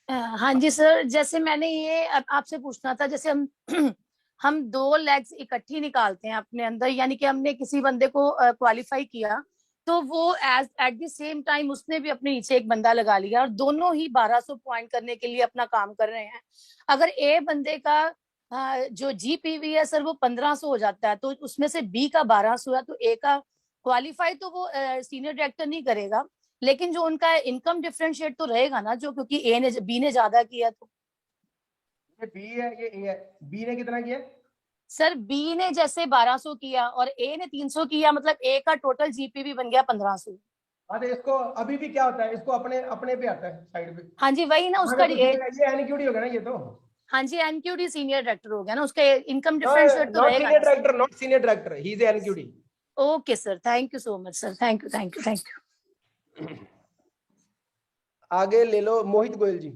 हाँ जी सर, जैसे मैंने ये आपसे पूछना था, जैसे हम 2 लेग्स इकट्ठी निकालते हैं अपने अंदर, यानी कि हमने किसी बंदे को क्वालिफाई किया, तो वो एट द सेम टाइम उसने भी अपने नीचे एक बंदा लगा लिया, और दोनों ही 1200 पॉइंट करने के लिए अपना काम कर रहे हैं। अगर ए बंदे का जो जीपीवी है सर वो 1500 हो जाता है, तो उसमें से बी का 1200 है, तो ए का क्वालिफाई तो वो सीनियर डायरेक्टर नहीं करेगा, लेकिन जो उनका इनकम डिफरेंशिएट तो रहेगा ना, जो क्योंकि ए ने बी ने ज्यादा किया। तो ये बी है, ये ए है। बी ने कितना किया? सर बी ने जैसे 1200 किया और ए ने 300 किया, मतलब ए का टोटल जीपीवी बन गया 1500। हाँ तो इसको अभी भी क्या होता है, इसको अपने अपने पे आता है साइड पे। हाँ जी वही ना उसका। ये एनक्यूडी होगा ना ये तो। हाँ जी एनक्यूडी सीनियर डायरेक्टर हो गया ना, उसका इनकम डिफरेंशिएट तो नॉट रहेगा। Senior director, not senior director, he is N Q D. Okay sir, thank you so much sir, thank you thank you thank you. आगे ले लो मोहित गोयल जी।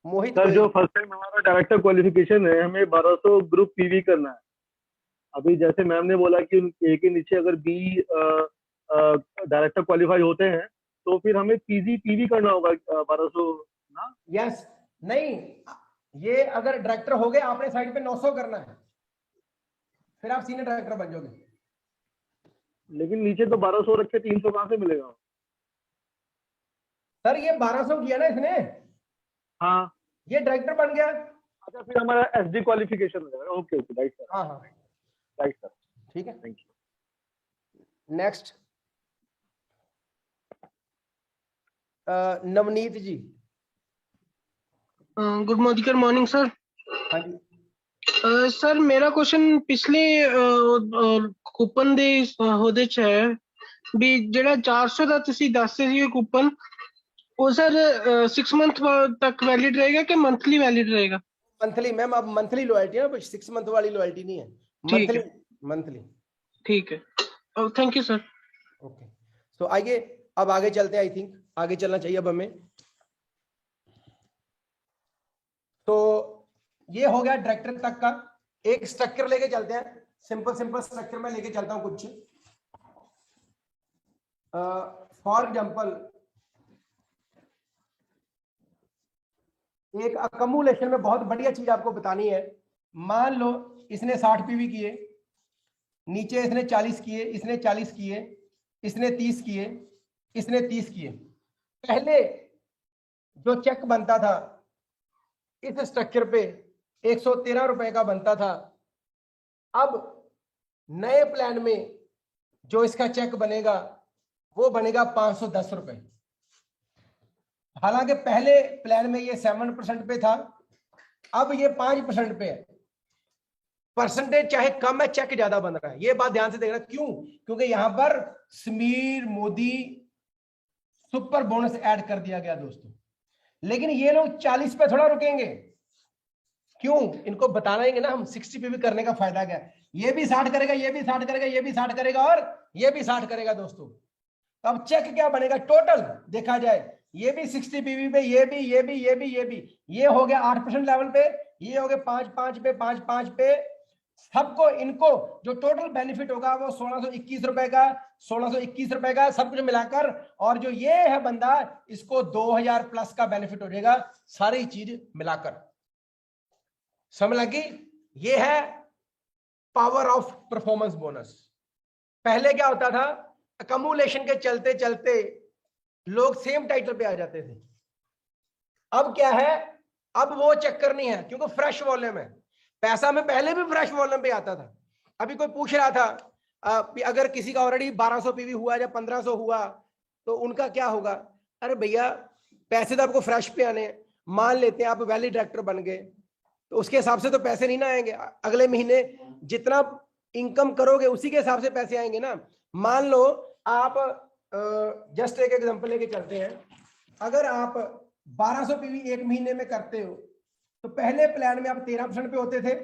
मोहित सर गोयल। जो फर्स्ट टाइम हमारा डायरेक्टर क्वालिफिकेशन है, हमें 1200 ग्रुप पीवी करना है। अभी जैसे मैम ने बोला कि ए के नीचे अगर बी डायरेक्टर क्वालिफाई होते हैं तो फिर हमें पीजी पीवी करना होगा 1200 ना। यस, नहीं ये अगर डायरेक्टर हो गए आपने साइड पे 900 करना है, फिर आप सीनियर डायरेक्टर बन जाओगे। लेकिन नीचे तो 1200 रखे, 300 कहाँ से मिलेगा? सर ये 1200 किया ना इसने, हाँ ये डायरेक्टर बन गया। अच्छा, फिर हमारा एसडी क्वालिफिकेशन हो जाएगा। Okay okay, right sir. हाँ हाँ राइट सर, ठीक है। Thank you. Next Navneet ji. Good morning sir. हाँ जी सर मेरा क्वेश्चन पिछले ਕੂਪਨ ਦੇ ਉਹਦੇ ਚ ਹੈ ਵੀ ਜਿਹੜਾ 400 ਦਾ ਤੁਸੀਂ ਦੱਸ ਰਹੇ ਸੀ ਕੂਪਨ, ਉਹ ਸਰ 6 ਮੰਥ ਤੱਕ ਵੈਲਿਡ रहेगा कि मंथली वैलिड रहेगा? मंथली मैम, अब मंथली लॉयल्टी है ना, 6 मंथ वाली लॉयल्टी नहीं है, मंथली मंथली। ठीक है, thank you sir. Okay so आइए अब आगे चलते हैं, आई थिंक आगे चलना चाहिए अब हमें। तो ये हो गया डायरेक्टर तक का। एक स्ट्रक्चर लेके चलते हैं, सिंपल सिंपल स्ट्रक्चर में लेके चलता हूं कुछ। फॉर एग्जांपल एक अकमुलेशन में बहुत बढ़िया चीज आपको बतानी है। मान लो इसने 60 पीवी किए, नीचे इसने 40 किए, इसने 40 किए, इसने 30 किए, इसने 30 किए। पहले जो चेक बनता था इस स्ट्रक्चर पे 113 रुपए का बनता था, अब नए प्लान में जो इसका चेक बनेगा वो बनेगा 510 रुपए। हालांकि पहले प्लान में ये 7% पे था, अब ये 5% पे है। परसेंटेज चाहे कम है, चेक ज्यादा बन रहा है। ये बात ध्यान से देखना। क्यों? क्योंकि यहां पर Sameer Modi super bonus add कर दिया गया दोस्तों। लेकिन ये लोग 40 पे थोड़ा रुकेंगे। क्यों? इनको बताना ही ना हम 60 पे भी करने का फायदा क्या है। ये भी 60 करेगा, ये भी 60 करेगा, ये भी 60 करेगा और ये भी 60 करेगा दोस्तों। अब चेक क्या बनेगा टोटल देखा जाए, ये भी 60 पीवी पे, ये भी, ये हो गया 8% लेवल पे, ये हो गया 5 पे, 5 पे। सबको इनको जो टोटल बेनिफिट होगा वो 1621 रुपए का, 1621 रुपए का सब कुछ मिलाकर। और जो ये है बंदा, इसको 2000 प्लस का बेनिफिट हो जाएगा सारी चीज मिलाकर। समझ लगी? ये है पावर ऑफ परफॉर्मेंस बोनस। पहले क्या होता था, अकमुलेशन के चलते चलते लोग सेम टाइटल पे आ जाते थे। अब क्या है, अब वो चक्कर नहीं है क्योंकि फ्रेश वॉल्यूम है। पैसा में पहले भी फ्रेश वॉल्यूम पे आता था। अभी कोई पूछ रहा था अगर किसी का ऑलरेडी 1200 पीवी हुआ या 1500 हुआ तो उनका क्या होगा। अरे भैया पैसे तो आपको फ्रेश पे आने हैं। मान लेते हैं आप वैलिड डायरेक्टर बन गए तो उसके हिसाब से तो पैसे नहीं ना आएंगे। अगले महीने जितना इनकम करोगे उसी के हिसाब से पैसे आएंगे ना। मान लो आप जस्ट एक एग्जांपल लेके चलते हैं, अगर आप 1200 पीवी एक महीने में करते हो तो पहले प्लान में आप 13% पे होते थे,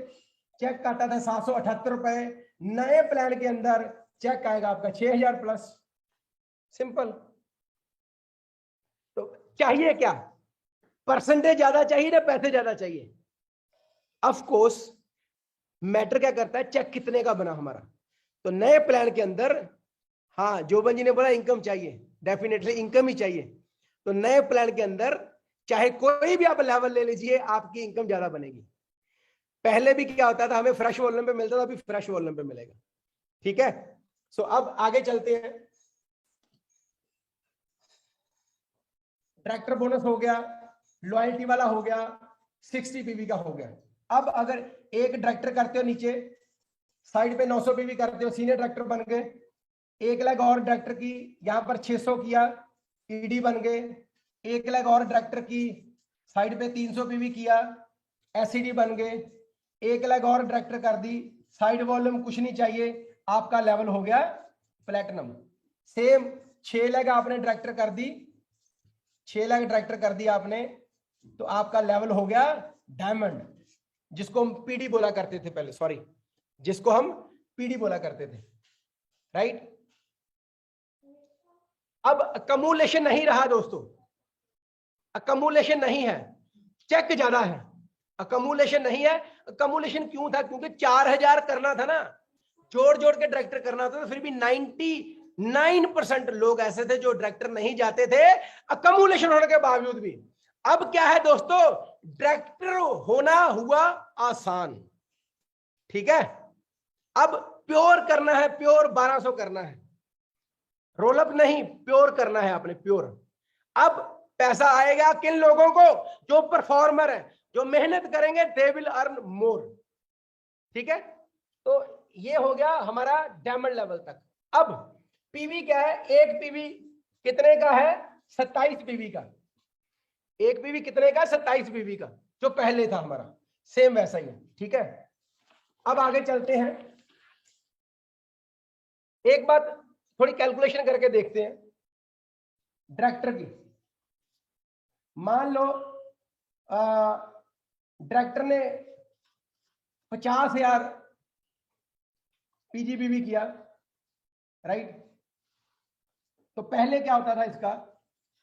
चेक काटा था 778 रुपए। नए प्लान के अंदर चेक आएगा आपका 6000 प्लस। सिंपल। तो चाहिए क्या, परसेंटेज ज्यादा चाहिए ना पैसे ज्यादा चाहिए? ऑफ कोर्स मैटर क्या करता है, चेक कितने का बना हमारा। तो नए प्लान के अंदर, हाँ जोबन जी ने बोला इनकम चाहिए, डेफिनेटली इनकम ही चाहिए। तो नए प्लान के अंदर चाहे कोई भी आप लेवल ले लीजिए, आपकी इनकम ज्यादा बनेगी। पहले भी क्या होता था, हमें फ्रेश वॉल्यूम पे मिलता था, अभी फ्रेश वॉल्यूम पे मिलेगा। ठीक है। सो अब आगे चलते हैं। डायरेक्टर बोनस हो गया, लॉयल्टी वाला हो गया, 60 पीवी का हो गया। अब अगर एक डायरेक्टर करते हो नीचे साइड पे 900 पीवी करते हो, सीनियर डायरेक्टर बन गए। एक लाख और डायरेक्टर की यहां पर 600 किया, ईडी बन गए। एक लाख और डायरेक्टर की साइड पे 300 पीवी किया, एसईडी बन गए। एक लाख और डायरेक्टर कर दी, साइड वॉल्यूम कुछ नहीं चाहिए, आपका लेवल हो गया प्लेटिनम। सेम 6 लाख आपने डायरेक्टर कर दी, 6 लाख डायरेक्टर कर दी आपने, तो आपका लेवल हो गया डायमंड, जिसको हम पीडी बोला करते थे पहले, सॉरी जिसको हम पीडी बोला करते थे। राइट। अब अकमुलेशन नहीं रहा दोस्तों, अकमुलेशन नहीं है, चेक ज्यादा है, अकमुलेशन नहीं है। अकमुलेशन क्यों था? क्योंकि 4000 करना था ना, जोड़ जोड़ के डायरेक्टर करना था। तो फिर भी 99% लोग ऐसे थे जो डायरेक्टर नहीं जाते थे अकमुलेशन होने के बावजूद भी। अब क्या है दोस्तों, डायरेक्टर होना हुआ आसान। ठीक है। अब प्योर करना है, प्योर 1200 करना है, रोलअप नहीं, प्योर करना है आपने, प्योर। अब पैसा आएगा किन लोगों को? जो परफॉर्मर है, जो मेहनत करेंगे, दे विल अर्न मोर। ठीक है। तो ये हो गया हमारा डायमंड लेवल तक। अब पीवी क्या है, एक पीवी कितने का है? 27 पीवी का। एक पीवी कितने का? 27 पीवी का, जो पहले था हमारा, सेम वैसा ही है। ठीक है। अब आगे चलते हैं, एक बात थोड़ी कैलकुलेशन करके देखते हैं डायरेक्टर की। मान लो डायरेक्टर ने 50,000 पीजीबीवी किया, राइट। तो पहले क्या होता था इसका,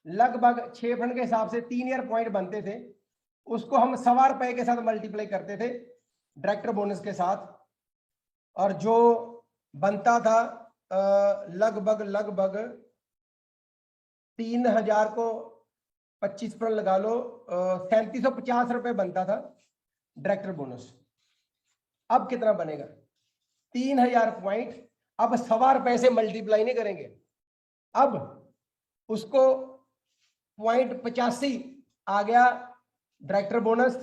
लगभग 6 फंड के हिसाब से 3 ईयर पॉइंट बनते थे, उसको हम ₹1.25 के साथ मल्टीप्लाई करते थे डायरेक्टर बोनस के साथ, और जो बनता था लगभग 3000 को 25% लगा लो, 3750 रुपए बनता था डायरेक्टर बोनस। अब कितना बनेगा? 3000 पॉइंट। अब ₹1.25 से मल्टीप्लाई नहीं करेंगे, अब उसको 0.85 आ गया डायरेक्टर बोनस,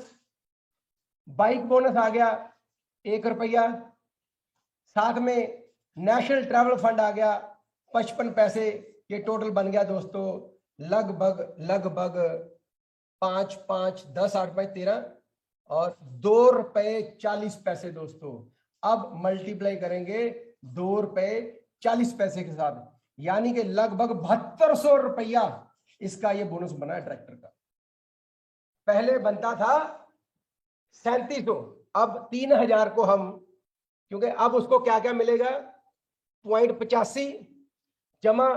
बाइक बोनस आ गया 1 रुपया, साथ में नेशनल ट्रैवल फंड आ गया 55 पैसे। ये टोटल बन गया दोस्तों लगभग 5 5 10 8 5 13 और 2 रुपए 40 पैसे दोस्तों। अब मल्टीप्लाई करेंगे 2 रुपए 40 पैसे के साथ, यानी कि लगभग 7200 रुपया इसका ये बोनस बना है डायरेक्टर का। पहले बनता था 3700, अब 3000 को हम, क्योंकि अब उसको क्या क्या मिलेगा 0.85 जमा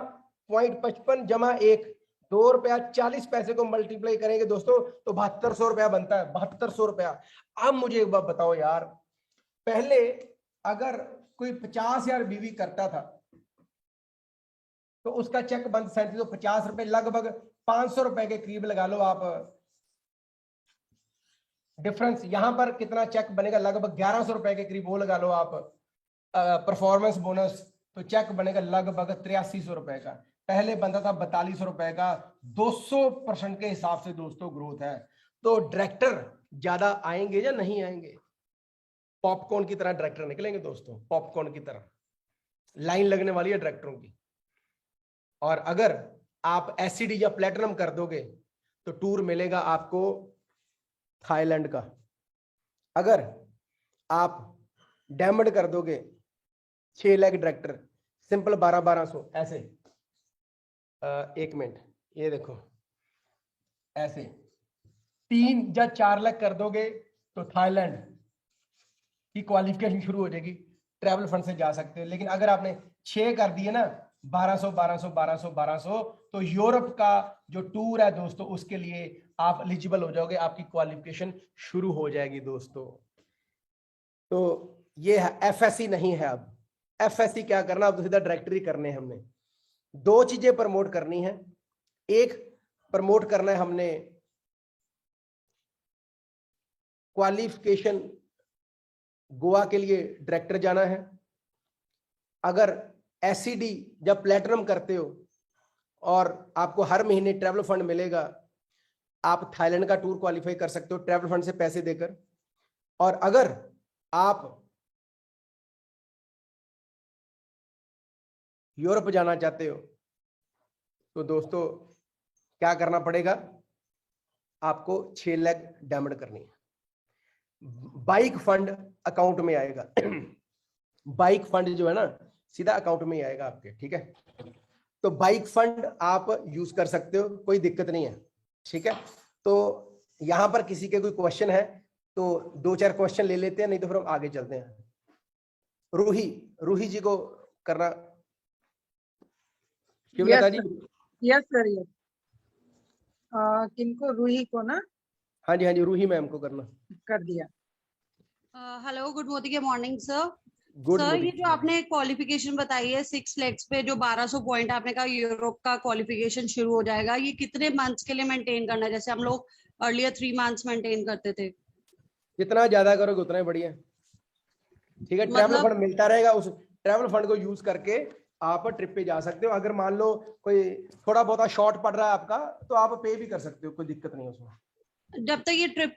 0.55 जमा 1, 2 रुपया 40 पैसे को मल्टीप्लाई करेंगे दोस्तों तो 7200 रुपया बनता है, 7200 रुपया। अब मुझे एक बात बताओ यार, पहले अगर कोई 50,000 बीवी करता था तो उसका चेक बंद 3750 रुपए, लगभग 500 रुपए के करीब लगा लो आप डिफरेंस। यहां पर कितना चेक बनेगा, लगभग 1100 रुपए के करीब वो लगा लो आप परफॉर्मेंस बोनस, तो चेक बनेगा लगभग 8300 रुपए का। पहले बनता था 4200 रुपए का। 200% के हिसाब से दोस्तों ग्रोथ है। तो डायरेक्टर ज्यादा आएंगे या नहीं आएंगे? पॉपकॉर्न की तरह डायरेक्टर निकलेंगे दोस्तों, पॉपकॉर्न की तरह लाइन लगने वाली है डायरेक्टरों की। और अगर आप एससीडी या प्लेटिनम कर दोगे तो टूर मिलेगा आपको थाईलैंड का। अगर आप डायमंड कर दोगे 6 लाख डायरेक्टर, सिंपल 1200 ऐसे, 1 मिनट ये देखो ऐसे 3 या 4 लाख कर दोगे तो थाईलैंड की क्वालिफिकेशन शुरू हो जाएगी, ट्रैवल फंड से जा सकते हो। लेकिन अगर आपने 6 कर दिए ना 1200 तो यूरोप का जो टूर है दोस्तों उसके लिए आप एलिजिबल हो जाओगे, आपकी क्वालिफिकेशन शुरू हो जाएगी दोस्तों। तो ये है, एफएससी नहीं है। अब एफएससी क्या करना, अब तो सीधा डायरेक्टरी करने हैं हमने। 2 चीजें प्रमोट करनी है। एक प्रमोट करना है हमने क्वालिफिकेशन, गोवा के लिए डायरेक्टर जाना है। अगर एससीडी जब प्लेटिनम करते हो और आपको हर महीने ट्रैवल फंड मिलेगा, आप थाईलैंड का टूर क्वालिफाई कर सकते हो ट्रैवल फंड से पैसे देकर। और अगर आप यूरोप जाना चाहते हो तो दोस्तों क्या करना पड़ेगा, आपको 6 लाख डायमंड करनी है। बाइक फंड अकाउंट में आएगा बाइक फंड जो है ना सीधा अकाउंट में ही आएगा आपके, ठीक है। तो बाइक फंड आप यूज कर सकते हो, कोई दिक्कत नहीं है, ठीक है। तो यहां पर किसी के कोई क्वेश्चन है तो 2-4 क्वेश्चन ले लेते हैं, नहीं तो फिर हम आगे चलते हैं। रूही जी को करना क्यों Lata ji? Yes sir, yes. किनको? रूही को ना? हाँ जी रूही मैम को करना। कर दिया। Hello, good morning sir. Good sir, ये मॉर्निंग। जो आपने क्वालिफिकेशन बताई है 6 लेग्स पे, जो 1200 पॉइंट आपने कहा यूरोप का क्वालिफिकेशन शुरू हो जाएगा, ये कितने मंथ्स के लिए मेंटेन करना है? जैसे हम लोग अर्लियर 3 मंथ्स मेंटेन करते थे। जितना ज्यादा करोगे उतना ही बढ़िया, ठीक है। ट्रैवल फंड मिलता रहेगा, उस ट्रैवल फंड को यूज करके आप ट्रिप पे जा सकते हो। अगर मान लो कोई थोड़ा बहुत शॉर्ट पड़ रहा है आपका तो आप पे भी कर सकते हो, कोई दिक्कत नहीं है उसमें। जब तक ये ट्रिप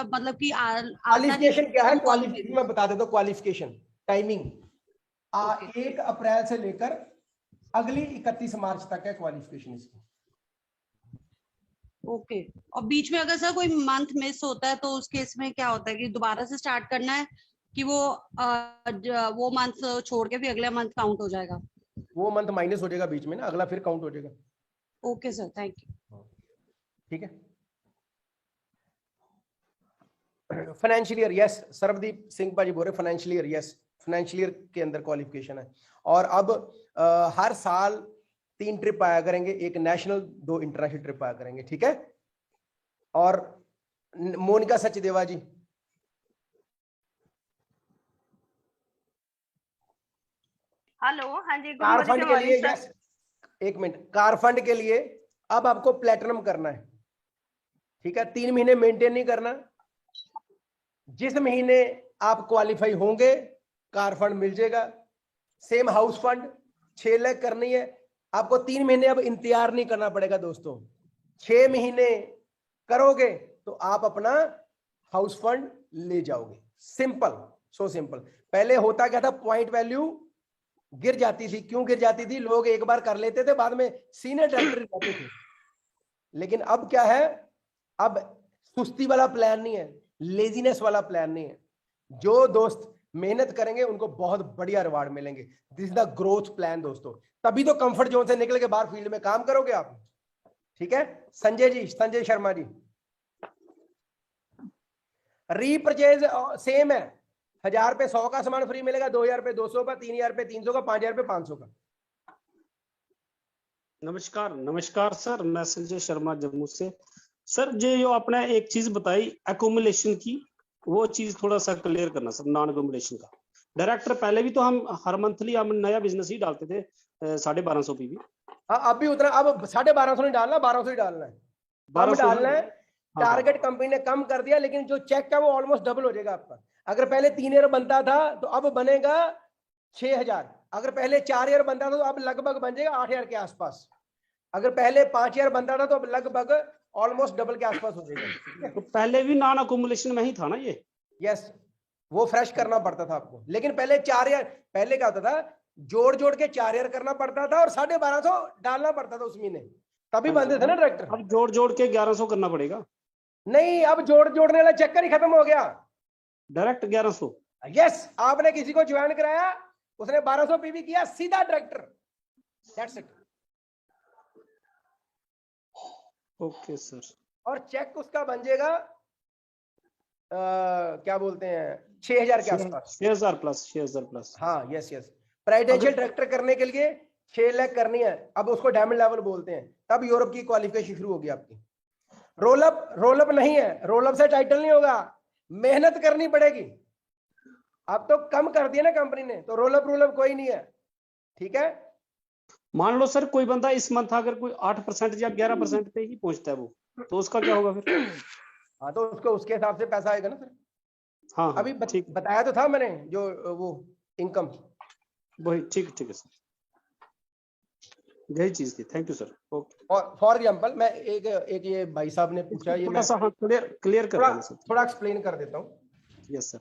मतलब कि क्वालिफिकेशन क्या है, क्वालिफिकेशन मैं बता देता हूँ। क्वालिफिकेशन टाइमिंग 1 अप्रैल से लेकर अगली 31 मार्च तक है क्वालिफिकेशन इसकी। ओके। और बीच में अगर सर कोई मंथ मिस होता है तो उस केस में क्या होता है कि दोबारा से स्टार्ट करना है कि वो मंथ छोड़ के भी अगला मंथ काउंट हो जाएगा? वो मंथ माइनस हो जाएगा बीच में ना, अगला फिर काउंट हो जाएगा। Okay sir, thank you. ठीक है। फाइनेंशियल ईयर, यस, सर्वदीप सिंह पाजी बोल रहे financial year, yes, financial year के अंदर क्वालिफिकेशन है। और अब हर साल 3 ट्रिप आया करेंगे, 1 नेशनल 2 इंटरनेशनल ट्रिप आया करेंगे, ठीक है। और मोनिका सचदेवा जी, हेलो, हाँ जी, कार फंड के लिए, यस, 1 मिनट, कार फंड के लिए अब आपको प्लेटिनम करना है, ठीक है। 3 महीने मेंटेन नहीं करना। जिस महीने आप क्वालिफाई होंगे कार फंड मिल जाएगा। सेम हाउस फंड 6 लाख करनी है, आपको 3 महीने अब इंतजार नहीं करना पड़ेगा दोस्तों। 6 महीने करोगे तो आप अपना हाउस फंड ले जाओगे। Simple, so simple. पहले होता क्या था, पॉइंट वैल्यू गिर जाती थी। क्यों गिर जाती थी? लोग एक बार कर लेते थे, बाद में सीनियर डायरेक्टर जाते थे। लेकिन अब क्या है, अब सुस्ती वाला प्लान नहीं है, लेजीनेस वाला प्लान नहीं है। जो दोस्त मेहनत करेंगे उनको बहुत बढ़िया रिवार्ड मिलेंगे। This is the growth plan दोस्तों। तभी तो कंफर्ट जोन से निकल के बाहर फील्ड में काम करोगे आप। ठीक है संजय जी, संजय शर्मा जी। रीपरचेज सेम है, 1000 पे 100 का सामान फ्री मिलेगा, 2000 पे 200 का, 3000 पे 300 का, 5000 पे 500 का। नमस्कार, नमस्कार सर, मैं संजय शर्मा जम्मू से। सर जो आपने एक चीज बताई एकोमुलेशन की, वो चीज थोड़ा सा क्लियर करना सर, नॉन एकोमुलेशन का। डायरेक्टर पहले भी तो हम हर मंथली हम नया बिजनेस ही डालते थे 1250 पीवी। हाँ अब भी उतना, अब 1250 नहीं डालना, 1200 ही डालना है, 1200 डालना है। टारगेट कंपनी ने कम कर दिया, लेकिन जो चेक है वो ऑलमोस्ट डबल हो जाएगा आपका। अगर पहले 3000 बनता था तो अब बनेगा 6000। अगर पहले 4000 बनता था तो अब लगभग बन जाएगा 8000 के आसपास। अगर पहले 5000 बनता था तो अब लगभग ऑलमोस्ट डबल के आसपास हो जाएगा। तो पहले भी नॉन अकोमुलेशन में ही था ना ये? यस, वो फ्रेश करना पड़ता था आपको। लेकिन पहले 4000, पहले क्या होता था, जोड़ जोड़ के 4000 करना पड़ता था और 1250 डालना पड़ता था उस महीने, तभी बनते थे ना डायरेक्टर। अब जोड़ जोड़ के 1100 करना पड़ेगा? नहीं, अब जोड़ने वाला चक्कर ही खत्म हो गया, डायरेक्ट 1100। यस, आपने किसी को ज्वाइन कराया, उसने 1200 पीवी किया, सीधा director, that's it. Okay sir. और चेक उसका बन जाएगा क्या बोलते हैं 6000 के आसपास, 6000 प्लस, 6000 प्लस। हाँ यस यस। प्राइडेंशियल डायरेक्टर करने के लिए 6 लाख करनी है, अब उसको डायमंड लेवल बोलते हैं। तब यूरोप की क्वालिफिकेशन शुरू होगी आपकी। रोल अप नहीं है, रोल अप से टाइटल नहीं होगा, मेहनत करनी पड़ेगी। अब तो कम कर दिया ना कंपनी ने, तो रोल अप कोई नहीं है। ठीक है, मान लो सर कोई बंदा इस मंथ अगर कोई 8% या 11% पे ही पहुंचता है वो, तो उसका क्या होगा फिर? हाँ तो उसको उसके हिसाब से पैसा आएगा ना सर। हाँ अभी बताया तो था मैंने, जो वो इनकम वही। ठीक है सर, यही चीज थी। Thank you sir. ओके। और फॉर एग्जांपल मैं एक ये भाई साहब ने पूछा, ये थोड़ा सा क्लियर कर देना सर, थोड़ा एक्सप्लेन कर देता हूँ। Yes sir.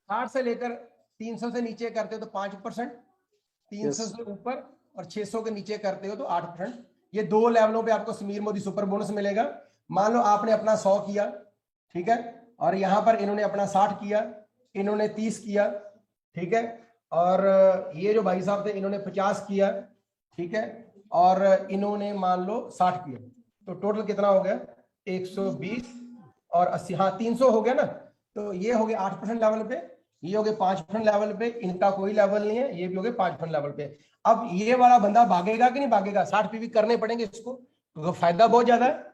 साठ से लेकर 300 से नीचे करते हो तो 5%, 300 से ऊपर और 600 के नीचे करते हो तो 8%। ये 2 लेवलों पे आपको समीर मोदी सुपर बोनस मिलेगा। मान लो आपने अपना 100 किया, ठीक है, और यहां पर इन्होंने अपना 60 किया, इन्होंने 30 किया, ठीक है, और ये जो भाई साहब थे इन्होंने 50 किया, ठीक है, और इन्होंने मान लो 60 किया, तो टोटल कितना हो गया 120 और 80, हाँ 300 हो गया ना। तो ये हो गया 8% लेवल पे, ये हो गए 5% लेवल पे, इनका कोई लेवल नहीं है, ये भी हो गए 5% लेवल पे। अब ये वाला बंदा भागेगा कि नहीं भागेगा? 60 पीवी करने पड़ेंगे इसको, क्योंकि फायदा बहुत ज्यादा है,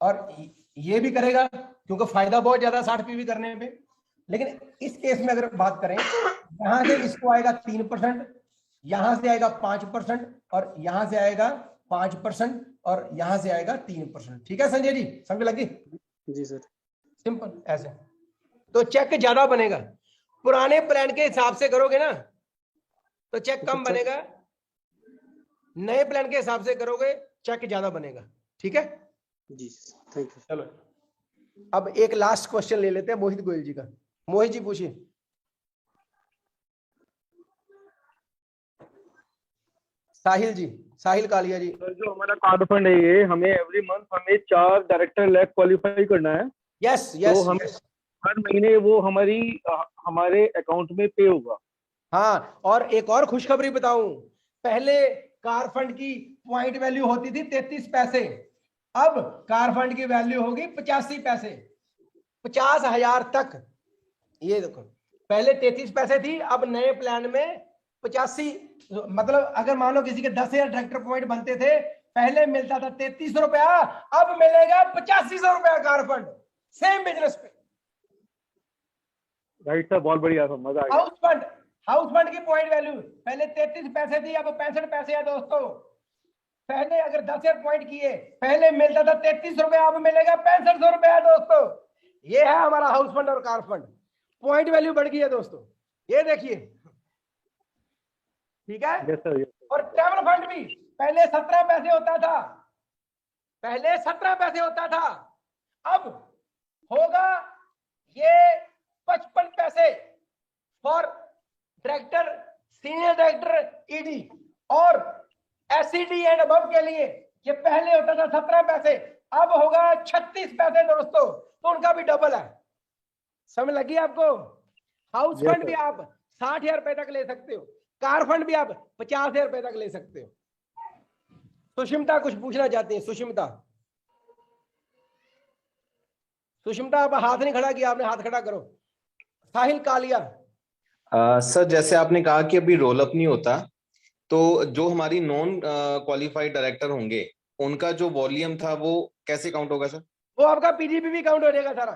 और ये भी करेगा क्योंकि फायदा बहुत ज्यादा है 60 पीवी करने पे। लेकिन इस केस में अगर बात करें, यहां से इसको आएगा 3%, यहां से आएगा 5%, और यहां से आएगा 5%, और यहां से आएगा 3%। ठीक है संजय जी, समझ लगी? जी सर। सिंपल ऐसे, तो चेक ज्यादा बनेगा। पुराने प्लान के हिसाब से करोगे ना तो चेक कम बनेगा, नए प्लान के हिसाब से करोगे चेक ज्यादा बनेगा। ठीक है जी, थैंक यू। चलो अब एक लास्ट क्वेश्चन ले लेते हैं मोहित गोयल जी का। मोहित जी पूछिए। साहिल जी, साहिल कालिया जी। सर जो हमारा कार्ड फंड है ये, हमें एवरी मंथ हमें 4 डायरेक्टर लैक क्वालिफाई करना है। यस तो हमें हर महीने वो हमारे अकाउंट में पे होगा। हाँ, और एक और खुशखबरी बताऊं, पहले कार फंड की पॉइंट वैल्यू होती थी 33 पैसे, अब कार फंड की वैल्यू होगी 85 पैसे, 50,000 तक। ये देखो, पहले 33 पैसे थी, अब नए प्लान में 85, मतलब अगर मान लो किसी के 10,000 डायरेक्टर पॉइंट बनते थे, पहले मिलता था 3300 रुपया, अब मिलेगा 8500 रुपया कार फंड, सेम बिजनेस पे। राइट सर, बहुत बढ़िया सर, मजा आ गया। हाउस फंड की पॉइंट वैल्यू पहले 33 पैसे थी, अब 65 पैसे है दोस्तों। पहले अगर 10,000 पॉइंट किए पहले मिलता था 33 रुपए, अब मिलेगा 6500 रुपया दोस्तों। ये है हमारा हाउस फंड और कार फंड, पॉइंट वैल्यू बढ़ गई है दोस्तों, ये देखिए, ठीक है। Yes sir. और ट्रैवल फंड भी पहले 17 पैसे होता था, पहले 17 पैसे होता था, अब होगा ये 55 पैसे for director, senior director, ED और एसईडी एंड अबव के लिए। ये पहले होता था 17 पैसे, अब होगा 36 पैसे दोस्तों, तो उनका भी डबल है। समझ लगी आपको? हाउस Yes, फंड भी sir. आप 60,000 रुपए तक ले सकते हो, कार फंड भी आप 50,000 रुपए तक ले सकते हो। सुष्मिता कुछ पूछना चाहती है? सुष्मिता, सुष्मिता आप हाथ नहीं खड़ा किया आपने, हाथ खड़ा करो। साहिल कालिया। सर जैसे आपने कहा कि अभी रोल अप नहीं होता, तो जो हमारी नॉन क्वालिफाइड डायरेक्टर होंगे उनका जो वॉल्यूम था वो कैसे काउंट होगा सर? वो आपका पीजीपी भी काउंट हो जाएगा सारा।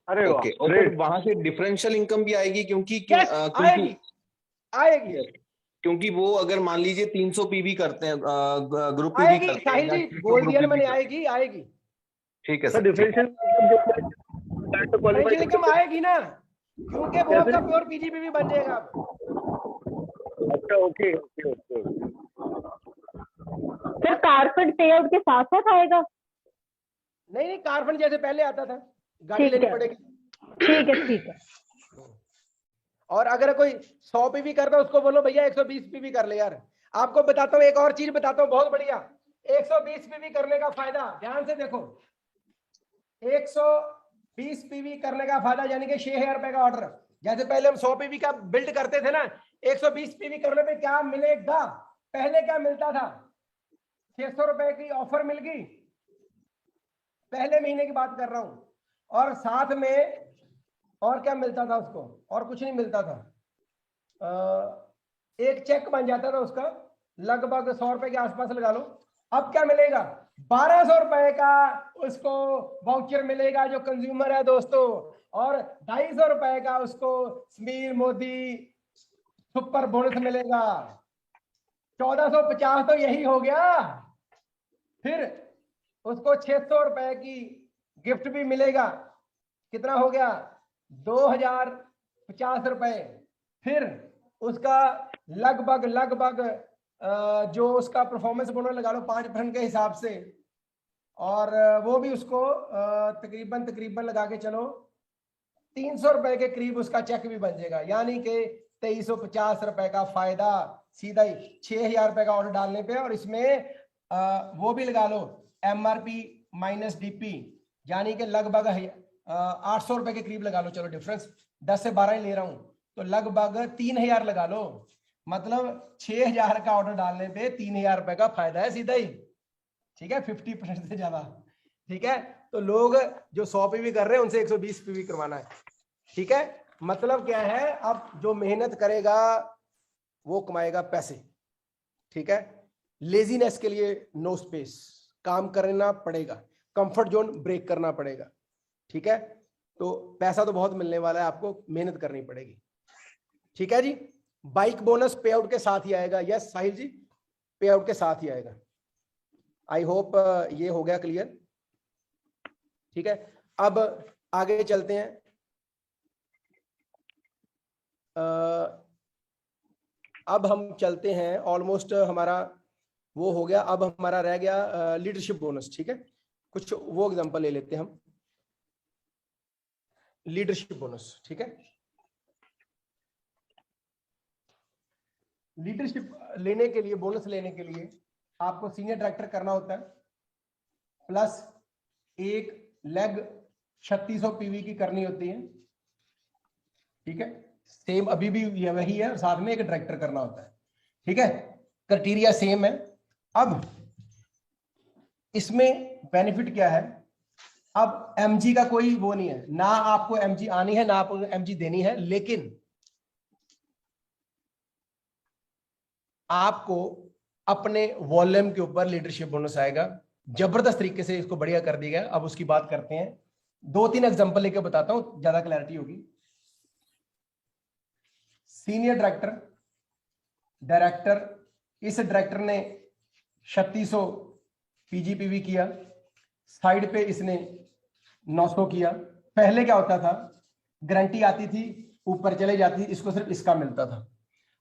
अरे वाह, ओके, और फिर वहां से डिफरेंशियल इनकम भी आएगी क्योंकि आएगी, आएगी, क्योंकि वो अगर मान लीजिए 300 पीवी करते हैं, ग्रुप पीवी आएगी। करते हैं, साहिल जी बोल दिया ना मैंने, आएगी, आएगी। ठीक है sir sir. Differential differential income आएगी ना, क्योंकि वो आपका प्योर पीजीपी भी बन जाएगा अब। अच्छा, ओके ओके ओके। सर कारफंड पे आउट के साथ साथ आएगा? नहीं नहीं, कार फंड जैसे पहले आता था, गाड़ी लेनी पड़ेगी। ठीक है ठीक है। और अगर कोई 100 पीवी करता है उसको बोलो भैया 120 पीवी कर ले यार। आपको बताता हूँ एक और चीज बताता हूँ बहुत बढ़िया, 120 पीवी करने का फायदा ध्यान से देखो। 120 पीवी करने का फायदा यानी कि 6,000 रुपए का ऑर्डर, जैसे पहले हम 100 पीवी का बिल्ड करते थे ना, 120 पीवी करने पे क्या मिलेगा? पहले क्या मिलता था? 600 रुपए की ऑफर मिल गई, पहले महीने की बात कर रहा हूं, और साथ में और क्या मिलता था उसको? और कुछ नहीं मिलता था, एक चेक बन जाता था उसका, लगभग 100 रुपए के आसपास लगा लो। अब क्या मिलेगा? 1200 रुपए का उसको वाउचर मिलेगा जो कंज्यूमर है दोस्तों, और 250 रुपए का उसको समीर मोदी सुपर बोनस मिलेगा। 1450 तो यही हो गया। फिर उसको 600 रुपए की गिफ्ट भी मिलेगा, कितना हो गया? 2050 रुपए। फिर उसका लगभग जो उसका परफॉर्मेंस बोनस लगा लो 5% के हिसाब से, और वो भी उसको तकरीबन लगा के चलो 300 रुपए के करीब उसका चेक भी बन जाएगा, यानी कि 2350 रुपए का फायदा सीधा ही 6,000 रुपए का ऑर्डर डालने पे। और इसमें वो भी लगा लो MRP माइनस DP, यानी कि लगभग 800 रुपए के करीब लगा लो, चलो डिफरेंस 10 से 12 ही ले रहा हूं, तो लगभग 3,000 लगा लो, मतलब 6,000 का ऑर्डर डालने पे 3,000 रुपए का फायदा है सीधा ही। ठीक है, 50% से ज्यादा। ठीक है, तो लोग जो 100 पीवी कर रहे हैं उनसे 120 पीवी करवाना है। ठीक है, मतलब क्या है, अब जो मेहनत करेगा वो कमाएगा पैसे। ठीक है, लेजीनेस के लिए नो स्पेस, काम करना पड़ेगा, कंफर्ट जोन ब्रेक करना पड़ेगा। ठीक है, तो पैसा तो बहुत मिलने वाला है, आपको मेहनत करनी पड़ेगी। ठीक है जी, बाइक बोनस पे आउट के साथ ही आएगा। यस साहिल जी, पे आउट के साथ ही आएगा। आई होप ये हो गया क्लियर। ठीक है, अब आगे चलते हैं। अब हम चलते हैं, ऑलमोस्ट हमारा वो हो गया, अब हमारा रह गया लीडरशिप बोनस। ठीक है, कुछ वो एग्जांपल ले लेते हैं हम, लीडरशिप बोनस। ठीक है, लीडरशिप लेने के लिए, बोनस लेने के लिए आपको सीनियर डायरेक्टर करना होता है, प्लस एक लेग 3600 पीवी की करनी होती है। ठीक है, सेम अभी भी वही है, और साथ में एक डायरेक्टर करना होता है। ठीक है, क्राइटेरिया सेम है। अब इसमें बेनिफिट क्या है? अब एमजी का कोई वो नहीं है, ना आपको एमजी आनी है ना आपको एमजी देनी है, लेकिन आपको अपने वॉल्यूम के ऊपर लीडरशिप बोनस आएगा। जबरदस्त तरीके से इसको बढ़िया कर दिया गया। अब उसकी बात करते हैं, 2-3 एग्जांपल लेके बताता हूं, ज्यादा क्लैरिटी होगी। सीनियर डायरेक्टर, इस डायरेक्टर ने 3600 पीजीपीवी किया, साइड पे इसने 900 किया। पहले क्या होता था, गारंटी आती थी ऊपर चले जाती थी, इसको सिर्फ इसका मिलता था।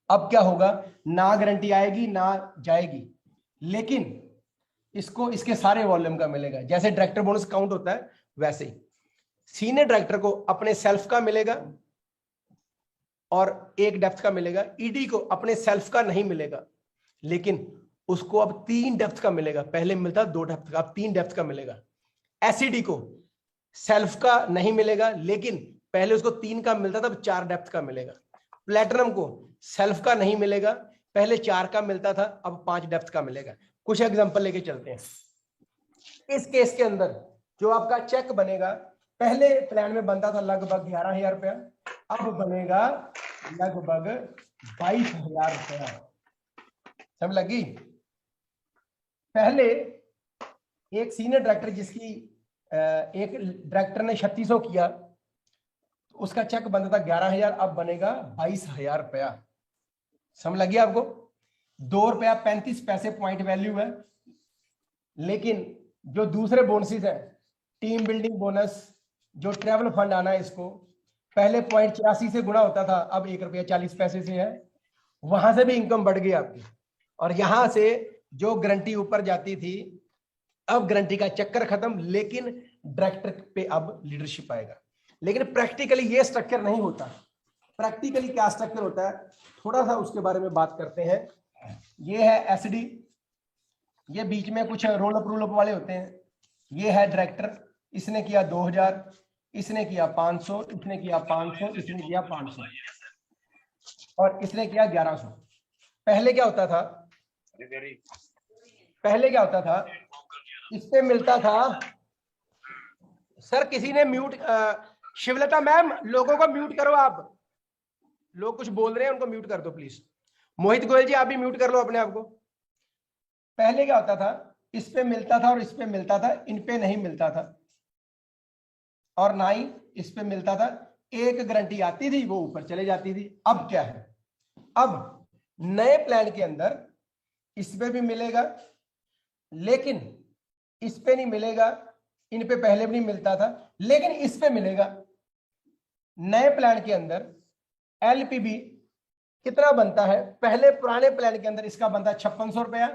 अब क्या होगा, ना गारंटी आएगी ना जाएगी, लेकिन इसको इसके सारे वॉल्यूम का मिलेगा। जैसे डायरेक्टर बोनस काउंट होता है वैसे ही सीनियर डायरेक्टर को अपने सेल्फ का मिलेगा और एक डेप्थ का मिलेगा। ईडी को अपने सेल्फ का नहीं मिलेगा, लेकिन उसको अब 3 डेप्थ का मिलेगा। पहले मिलता 2 डेप्थ का, अब 3 डेप्थ का मिलेगा। एसईडी को सेल्फ का नहीं मिलेगा, लेकिन पहले उसको 3 का मिलता था, अब 4 डेप्थ का मिलेगा। प्लेटिनम को सेल्फ का नहीं मिलेगा, पहले 4 का मिलता था, अब 5 डेप्थ का मिलेगा। कुछ एग्जांपल लेके चलते हैं। इस केस के अंदर जो आपका चेक बनेगा, पहले प्लान में बनता था लगभग 11,000 रुपया, अब बनेगा लगभग 22,000 रुपया। समझ लगी? पहले एक सीनियर डायरेक्टर जिसकी एक डायरेक्टर ने 3600 किया, उसका चेक बनता था 11,000, अब बनेगा 22,000 रुपया। समझ लगी आपको? 2 रुपया 35 पैसे पॉइंट वैल्यू है, लेकिन जो दूसरे बोनसेस है, टीम बिल्डिंग बोनस, जो ट्रेवल फंड आना है, इसको पहले 0.84 से गुणा होता था, अब 1 रुपया 40 पैसे से है। वहां से भी इनकम बढ़ गई आपकी। और यहां से जो गारंटी ऊपर जाती थी, अब गारंटी का चक्कर खत्म, लेकिन डायरेक्टर पे अब लीडरशिप आएगा। लेकिन प्रैक्टिकली ये स्ट्रक्चर नहीं होता। प्रैक्टिकली क्या स्ट्रक्चर होता है, थोड़ा सा उसके बारे में बात करते हैं। ये है एसडी, ये बीच में कुछ रोल अप वाले होते हैं। ये है डायरेक्टर, इसने किया 2000, इसने किया 500, इसने किया 500, इसने किया 500 और इसने किया 1100। पहले क्या होता था, इस पे मिलता था, सर किसी ने म्यूट, शिवलता मैम लोगों को म्यूट करो, आप लोग कुछ बोल रहे हैं उनको म्यूट कर दो प्लीज। मोहित गोयल जी आप भी म्यूट कर लो अपने आप को। पहले क्या होता था, इस पे मिलता था और इस पे मिलता था, इन पे नहीं मिलता था और ना ही इस पे मिलता था। एक गारंटी आती थी, वो ऊपर चले जाती थी। अब क्या है, अब नए प्लान के अंदर इस पे भी मिलेगा, लेकिन इस पे नहीं मिलेगा, इन पे पहले भी नहीं मिलता था, लेकिन इस पे मिलेगा। नए प्लान के अंदर एलपीबी कितना बनता है, पहले पुराने प्लान के अंदर इसका बनता है 5600 रुपया,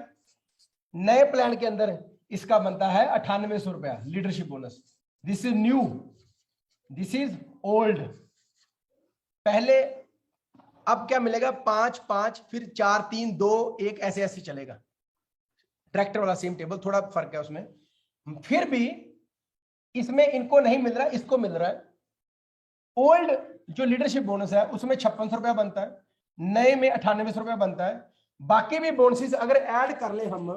नए प्लान के अंदर इसका बनता है 9800 रुपया leadership bonus. This is new, this is old. पहले अब क्या मिलेगा, 5 5 फिर 4 3 2 1 ऐसे ऐसे चलेगा। डायरेक्टर वाला सेम टेबल, थोड़ा फर्क है उसमें। फिर भी इसमें इनको नहीं मिल रहा, इसको मिल रहा है। ओल्ड जो लीडरशिप बोनस है उसमें 5600 रुपया बनता है, नए में 9800 रुपया बनता है। बाकी भी बोनसेस अगर ऐड कर ले हम,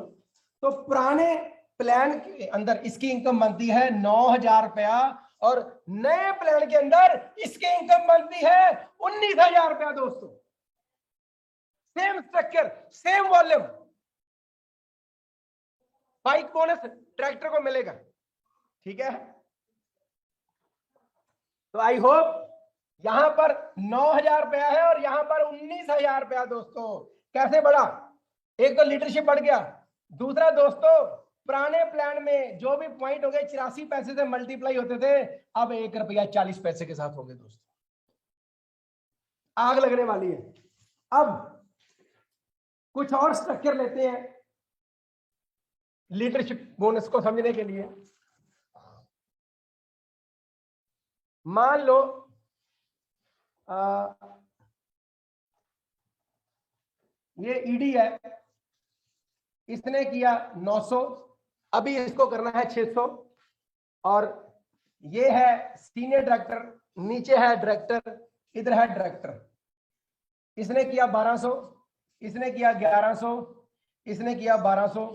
तो पुराने प्लान के अंदर इसकी इनकम बनती है 9000 रुपया और नए प्लान के अंदर इसकी इनकम बनती है 19,000 रुपया। दोस्तों same structure, same volume, bike bonus tractor को मिलेगा। ठीक है, तो आई होप यहां पर 9,000 रुपया है और यहां पर 19,000 रुपया। दोस्तों कैसे बढ़ा, एक तो लीडरशिप बढ़ गया, दूसरा दोस्तों पुराने प्लान में जो भी पॉइंट हो गए 84 पैसे से मल्टीप्लाई होते थे, अब 1 रुपया 40 पैसे के साथ हो गए। दोस्तों आग लगने वाली है। अब कुछ और स्ट्रक्चर लेते हैं लीडरशिप बोनस को समझने के लिए। मान लो ये ईडी है, इसने किया 900, अभी इसको करना है 600। और ये है सीनियर डायरेक्टर, नीचे है डायरेक्टर, इधर है डायरेक्टर। इसने किया 1200, इसने किया 1100, इसने किया 1200।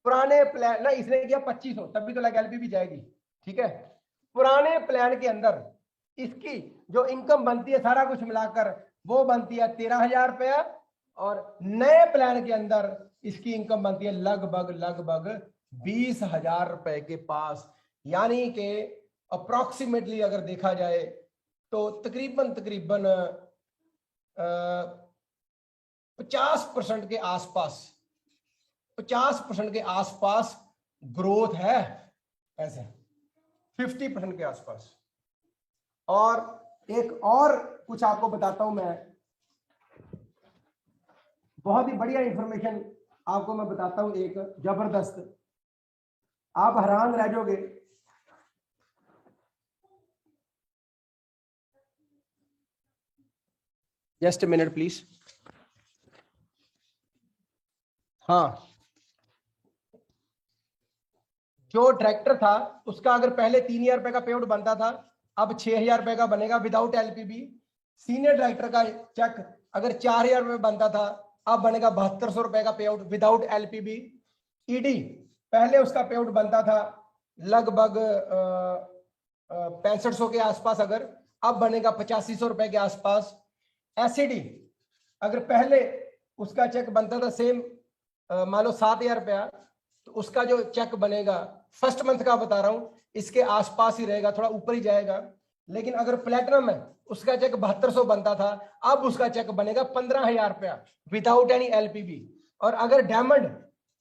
पुराने प्लान ना, इसने किया 2500, तभी तो एलपी भी जाएगी। ठीक है, पुराने प्लान के अंदर इसकी जो इनकम बनती है सारा कुछ मिलाकर वो बनती है 13,000 रुपया और नए प्लान के अंदर इसकी इनकम बनती है लगभग 20,000 रुपए के पास। यानी कि अप्रोक्सीमेटली अगर देखा जाए तो तकरीबन 50% के आसपास 50% के आसपास ग्रोथ है, ऐसे 50% के आसपास। और एक और कुछ आपको बताता हूं मैं, बहुत ही बढ़िया इंफॉर्मेशन आपको मैं बताता हूं, एक जबरदस्त, आप हैरान रह जाओगे। Just a minute please. हाँ, जो डायरेक्टर था उसका अगर पहले 3,000 रुपए का पे आउट बनता था, अब 6,000 रुपए का बनेगा विदाउट एलपीबी। सीनियर डायरेक्टर का चेक अगर 4,000 रुपए बनता था, अब बनेगा 7200 रुपए का पे आउट विदाउट एलपीबी। ईडी पहले उसका पे आउट बनता था लगभग 6500 के आसपास, अगर अब बनेगा 8500 रुपए के आसपास। एसईडी अगर पहले उसका चेक बनता था सेम मान लो 7,000 रुपया, तो उसका जो चेक बनेगा फर्स्ट मंथ का बता रहा हूं, इसके आसपास ही रहेगा, थोड़ा ऊपर ही जाएगा। लेकिन अगर प्लेटिनम है उसका चेक 7200 बनता था, अब उसका चेक बनेगा 15,000 रुपया विदाउट एनी एलपीबी। और अगर डायमंड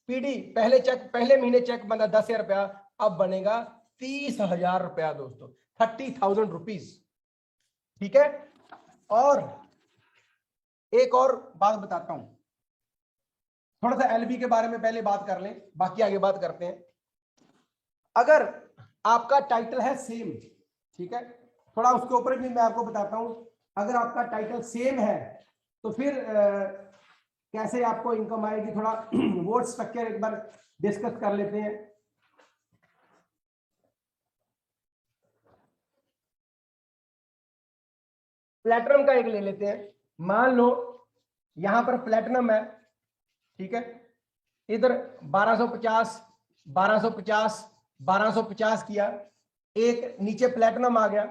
पीडी पहले महीने चेक बना 10,000 रुपया, अब बनेगा 30,000 रुपया दोस्तों, 30,000 रुपीज। ठीक है। और एक और बात बताता हूं, थोड़ा सा एलबी के बारे में पहले बात कर लें, बाकी आगे बात करते हैं। अगर आपका टाइटल है सेम, ठीक है, थोड़ा उसके ऊपर भी मैं आपको बताता हूं। अगर आपका टाइटल सेम है तो फिर कैसे आपको इनकम आएगी, थोड़ा वोट स्ट्रक्चर एक बार डिस्कस कर लेते हैं। प्लेटिनम का एक ले लेते हैं। मान लो यहां पर प्लेटिनम है, ठीक है, इधर 1250 1250 1250 किया, एक नीचे प्लेटिनम आ गया,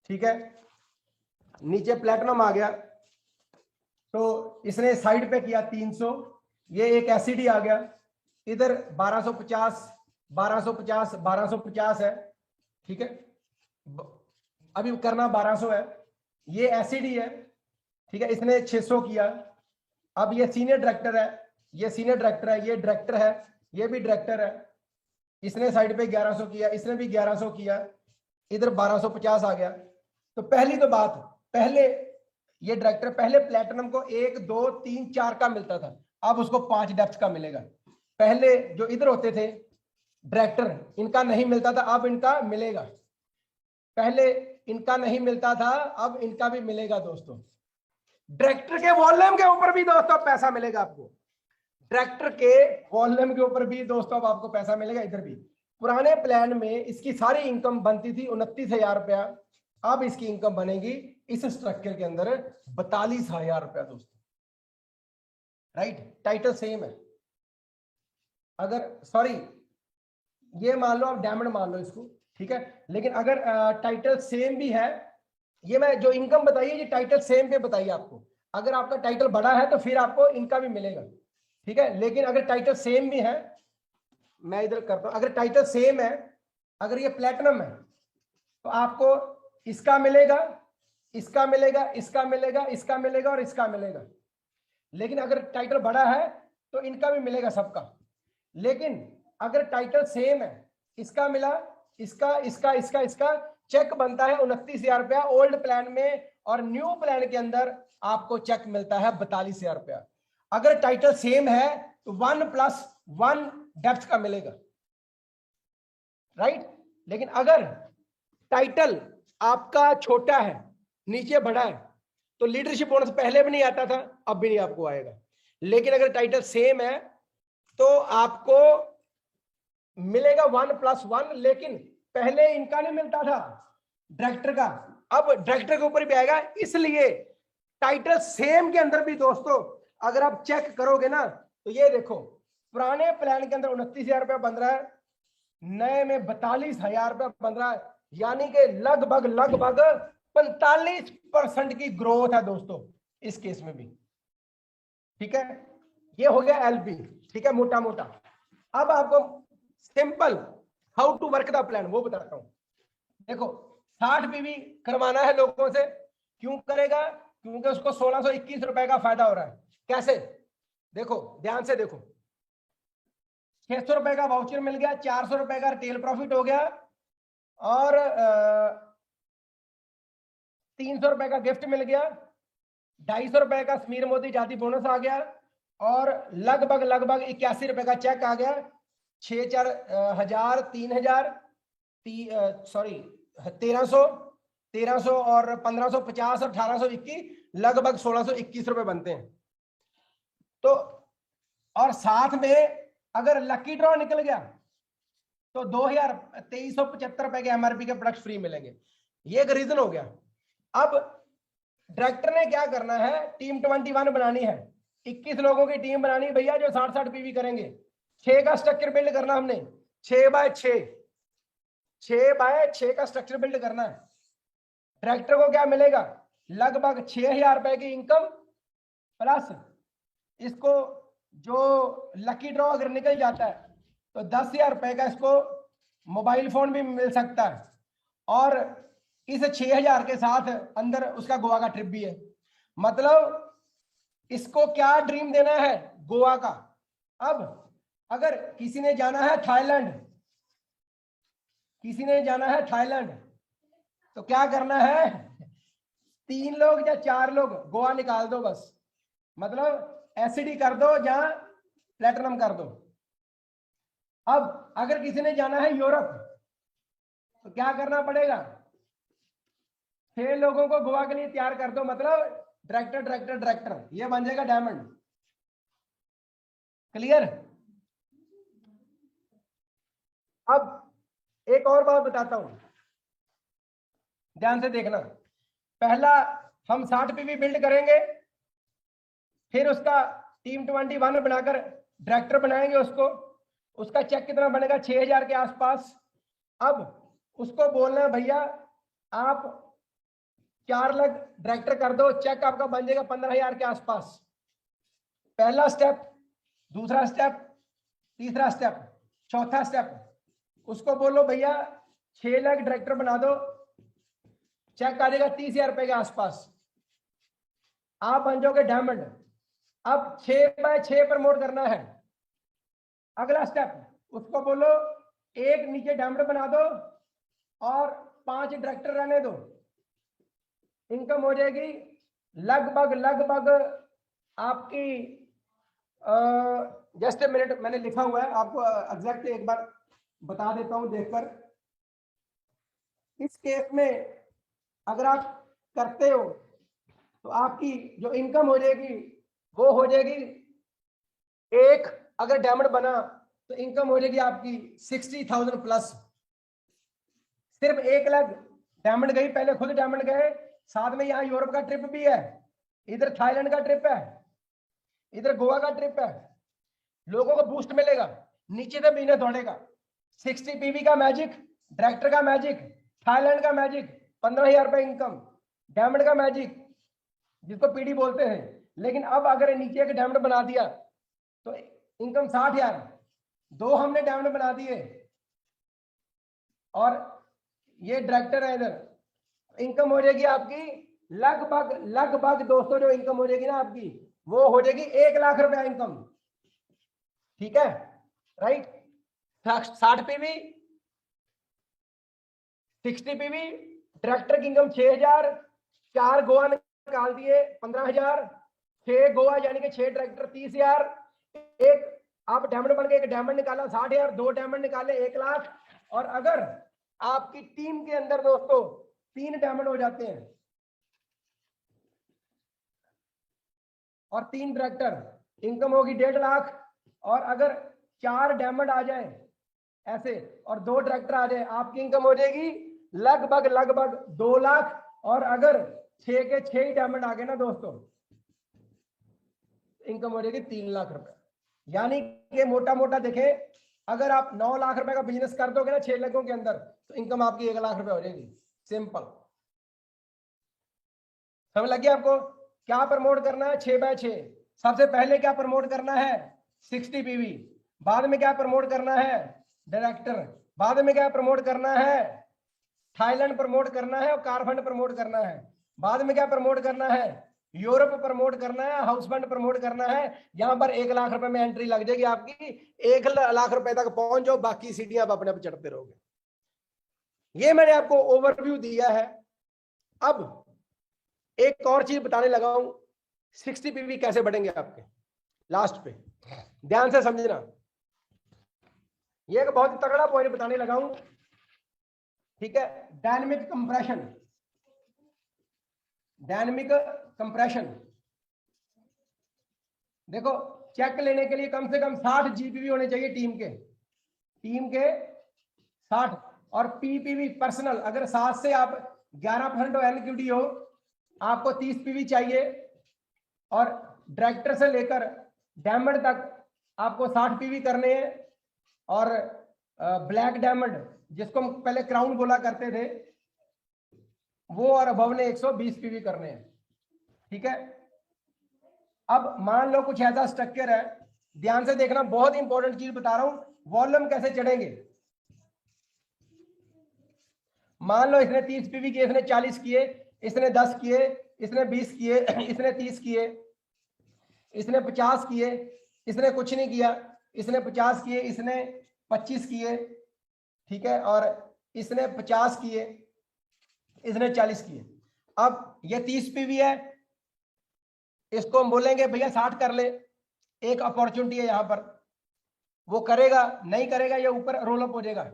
ठीक है, नीचे प्लेटिनम आ गया, तो इसने साइड पे किया 300, ये एक एसिडी आ गया, इधर 1250 1250 1250 है, ठीक है, अभी करना 1200 है, ये एसिडी है, ठीक है, इसने 600 किया। अब ये सीनियर डायरेक्टर है, ये सीनियर डायरेक्टर है, ये डायरेक्टर है, ये भी डायरेक्टर है, इसने साइड पे 1100 किया, इसने भी 1100 किया, इधर 1250 आ गया। तो पहली तो बात, पहले ये डायरेक्टर पहले प्लेटिनम को 1 2 3 4 का मिलता था, अब उसको 5 डेप्थ का मिलेगा। पहले जो इधर होते थे डायरेक्टर, इनका नहीं मिलता था, अब इनका मिलेगा। पहले इनका नहीं मिलता था, अब इनका भी मिलेगा दोस्तों। डायरेक्टर के वॉल्यूम के ऊपर भी दोस्तों पैसा मिलेगा आपको, डायरेक्टर के वॉल्यूम के ऊपर भी दोस्तों अब आपको पैसा मिलेगा। इधर भी पुराने प्लान में इसकी सारी इनकम बनती थी 29,000 रुपया, अब इसकी इनकम बनेगी इस स्ट्रक्चर के अंदर 42,000 रुपया दोस्तों, राइट। टाइटल सेम है, अगर सॉरी ये मान लो आप डायमंड मान लो इसको, ठीक है, लेकिन अगर टाइटल सेम भी है, ये मैं जो इनकम बताइए ये टाइटल सेम पे बताइए आपको। अगर आपका टाइटल बड़ा है तो फिर आपको इनका भी मिलेगा, ठीक है, लेकिन अगर टाइटल सेम भी है, मैं इधर करता हूं, अगर टाइटल सेम है, अगर ये प्लेटिनम है तो आपको इसका मिलेगा, इसका मिलेगा, इसका मिलेगा, इसका मिलेगा और इसका मिलेगा। लेकिन अगर टाइटल बड़ा है तो इनका भी मिलेगा सबका। लेकिन अगर टाइटल सेम है, इसका मिला, इसका इसका इसका इसका चेक बनता है 29,000 रुपया ओल्ड प्लान में, और न्यू प्लान के अंदर आपको चेक मिलता है 42,000 रुपया। अगर टाइटल सेम है तो 1+1 डेप्थ का मिलेगा, राइट। लेकिन अगर टाइटल आपका छोटा है, नीचे बड़ा है, तो लीडरशिप बोनस पहले भी नहीं आता था, अब भी नहीं आपको आएगा। लेकिन अगर टाइटल सेम है तो आपको मिलेगा 1+1, लेकिन पहले इनका नहीं मिलता था डायरेक्टर का, अब डायरेक्टर के ऊपर भी आएगा। इसलिए टाइटल सेम के अंदर भी दोस्तों अगर आप चेक करोगे ना, तो ये देखो पुराने प्लान के अंदर 29,000 रुपया बन रहा है, नए में 42,000 रुपया बन रहा है, यानी कि लगभग 45% की ग्रोथ है दोस्तों इस केस में भी, ठीक है। ये हो गया एलपी, ठीक है, मोटा मोटा। अब आपको simple how to work the plan वो बताता हूं। देखो 60 पीवी करवाना है लोगों से, क्यों करेगा? क्योंकि उसको 1621 रुपए का फायदा हो रहा है। कैसे? देखो ध्यान से देखो, 600 रुपए का वाउचर मिल गया, 400 रुपए का रिटेल प्रॉफिट हो गया, और 300 रुपए का गिफ्ट मिल गया, 250 रुपए का समीर मोदी जाति बोनस आ गया, और लगभग 81 रुपए का चेक आ गया। 6,4,000 3,000 सॉरी 1300 और 1550 और 1821, लगभग 1621 रुपए बनते हैं। तो और साथ में अगर लकी ड्रॉ निकल गया तो 2,2375 रुपए के एमआरपी के प्रोडक्ट फ्री मिलेंगे। ये एक रीजन हो गया। अब डायरेक्टर ने क्या करना है, टीम 21 बनानी है, 21 लोगों की टीम बनानी है भैया, जो 60-60 पीवी करेंगे। 6 का स्ट्रक्चर बिल्ड करना हमने, 6 बाय 6 का स्ट्रक्चर बिल्ड करना है। डायरेक्टर को क्या मिलेगा, लगभग 6,000 रुपए की इनकम प्लस इसको जो लकी ड्रॉ अगर निकल जाता है तो 10,000 रुपए का इसको मोबाइल फोन भी मिल सकता है, और इस 6,000 के साथ अंदर उसका गोवा का ट्रिप भी है। मतलब इसको क्या ड्रीम देना है, गोवा का। अब अगर किसी ने जाना है थाईलैंड, तो क्या करना है, 3 लोग या 4 लोग गोवा निकाल दो बस, मतलब एसिडी कर दो या प्लेटिनम कर दो। अब अगर किसी ने जाना है यूरोप, तो क्या करना पड़ेगा, 6 लोगों को गोवा के लिए तैयार कर दो, मतलब डायरेक्टर, ये बन जाएगा डायमंड। क्लियर। अब एक और बात बताता हूं, ध्यान से देखना। पहला हम 60 पीवी बिल्ड करेंगे, फिर उसका टीम 21 बनाकर डायरेक्टर बनाएंगे उसका चेक कितना बनेगा, 6,000 के आसपास। अब उसको बोलना है भैया आप 4 लाख डायरेक्टर कर दो, चेक आपका बन जाएगा 15,000 के आसपास। पहला स्टेप, दूसरा स्टेप, तीसरा स्टेप, चौथा स्टेप, उसको बोलो भैया 6 लाख डायरेक्टर बना दो, चेक आ जाएगा 30,000 रुपए के आसपास, आप बन जाओगे डायमंड। अब 6 बाय 6 प्रमोट करना है। अगला स्टेप, उसको बोलो 1 नीचे डायमंड बना दो और 5 डायरेक्टर रहने दो, इनकम हो जाएगी लगभग आपकी जस्ट मिनट, मैंने लिखा हुआ है आपको एग्जैक्ट एक बार बता देता हूं देखकर। इस केस में अगर आप करते हो तो आपकी जो इनकम हो जाएगी वो हो जाएगी, एक अगर डायमंड बना तो इनकम हो जाएगी आपकी 60,000 प्लस। सिर्फ 1 लाख डायमंड गई, पहले खुद डायमंड गए, साथ में यहाँ यूरोप का ट्रिप भी है, इधर थाईलैंड का ट्रिप है, इधर गोवा का ट्रिप है, लोगों को बूस्ट मिलेगा, नीचे से बिजनेस दौड़ेगा। 60 पीवी का मैजिक, डायरेक्टर का मैजिक, थाईलैंड का मैजिक, 15,000 रुपए इनकम, डायमंड का मैजिक जिसको पीडी बोलते हैं। लेकिन अब अगर नीचे एक डायमंड बना दिया तो इनकम 60,000, 2 हमने डायमंड बना दिए और ये डायरेक्टर है इधर, इनकम हो जाएगी आपकी लगभग दोस्तों, जो इनकम हो जाएगी ना आपकी वो हो जाएगी 1 लाख रुपया इनकम। ठीक है, राइट। 60 पीवी, 60 पीवी, डायरेक्टर की इनकम 6,000, 4 गोवा निकाल दिए 15,000, 6 गोवा यानी कि 6 डायरेक्टर 30,000, एक आप डायमंड बन के एक डायमंड निकाला 60,000, 2 डायमंड निकाले 1 लाख। और अगर आपकी टीम के अंदर दोस्तों 3 डायमंड हो जाते हैं और 3 डायरेक्टर, इनकम होगी 1.5 लाख। और अगर 4 डायमंड आ जाए ऐसे और 2 डायरेक्टर आ जाए, आपकी इनकम हो जाएगी लगभग 2 लाख। और अगर 6 के 6 ही डायमंड आ गए ना दोस्तों, इनकम हो जाएगी 3 लाख रुपए। यानी कि मोटा मोटा देखें, अगर आप 9 लाख रुपए का बिजनेस कर दोगे ना 6 लाखों के अंदर, तो इनकम आपकी 1 लाख रुपए हो जाएगी। सिंपल, समझ लग गया आपको? क्या प्रमोट करना है? 6 बाय 6। सबसे पहले क्या प्रमोट करना है? 60 पीवी। बाद में क्या प्रमोट करना है? डायरेक्टर। बाद में क्या प्रमोट करना है? थाईलैंड प्रमोट करना है और कारफंड प्रमोट करना है। बाद में क्या प्रमोट करना है? यूरोप प्रमोट करना है, हाउसबैंड प्रमोट करना है, यहाँ पर 1 लाख रुपए में एंट्री लग जाएगी आपकी, 1 लाख रुपए तक पहुंच जाओ, बाकी सीढ़ियां आप अपने आप चढ़ते रहोगे। ये मैंने आपको ओवरव्यू दिया है। अब एक और चीज बताने लगा हूं, 60 पीवी कैसे बढ़ेंगे आपके, लास्ट पे ध्यान से समझना। ये एक बहुत तगड़ा पॉइंट बताने लगा हूं, ठीक है। डायनेमिक कंप्रेशन, डायनेमिक कंप्रेशन, देखो चेक लेने के लिए कम से कम 60 जीपीवी होने चाहिए टीम के 60, और पीपीवी पर्सनल अगर 7 से आप 11% एनक्यूडी हो, आपको 30 पीवी चाहिए, और डायरेक्टर से लेकर डायमंड तक आपको 60 पीवी करने हैं, और ब्लैक डायमंड जिसको हम पहले क्राउन बोला करते थे वो, और अबव ने 120 पीवी करने हैं, ठीक है। अब मान लो कुछ ऐसा स्ट्रक्चर है, ध्यान से देखना, बहुत इंपॉर्टेंट चीज बता रहा हूं, वॉल्यूम कैसे चढ़ेंगे। मान लो इसने 30 पीवी किए, इसने 40 किए, इसने 10 किए, इसने 20 किए, इसने 30 किए, इसने 50 किए, इसने कुछ नहीं किया, इसने 50 किए, इसने 25 किए, ठीक है, और इसने 50 किए, इसने 40 किए। अब ये 30 पीवी है, इसको हम बोलेंगे भैया 60 कर ले, एक अपॉर्चुनिटी है यहां पर, वो करेगा, नहीं करेगा ये ऊपर रोल अप हो जाएगा।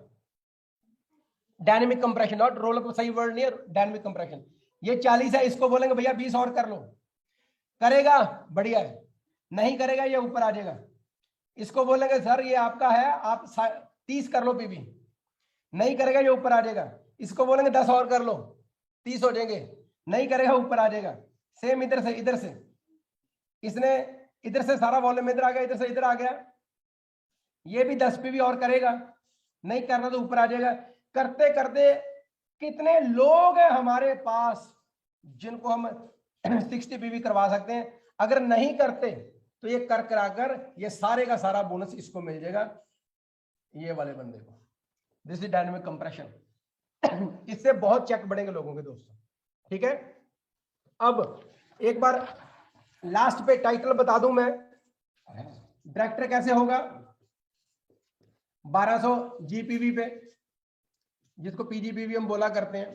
Dynamic compression, not roll up, सही वर्ड नहीं है, डायनेमिक कंप्रेशन। ये 40 है, इसको बोलेंगे भैया 20 और कर लो, करेगा बढ़िया है, नहीं करेगा ये ऊपर आ जाएगा। इसको बोलेंगे सर ये आपका है, आप 30 कर लो पीवी, नहीं करेगा ये ऊपर आ जाएगा। इसको बोलेंगे 10 और कर लो, 30 हो जाएंगे, नहीं करेगा ऊपर आ जाएगा। सेम इधर से इसने इधर से सारा वॉल्यूम इधर आ गया, इधर से इधर आ गया, ये भी 10 पीवी और करेगा, नहीं करना तो ऊपर आ जाएगा। करते करते कितने लोग हैं हमारे पास जिनको हम 60 पीवी करवा सकते हैं। अगर नहीं करते तो ये कर कराकर ये सारे का सारा बोनस इसको मिल जाएगा, ये वाले बंदे को। This is dynamic compression. इससे बहुत चेक बढ़ेंगे लोगों के दोस्तों, ठीक है। अब एक बार लास्ट पे टाइटल बता दूं मैं, डायरेक्टर कैसे होगा 1200 जीपीवी पे, जिसको पीजीपीवी हम बोला करते हैं।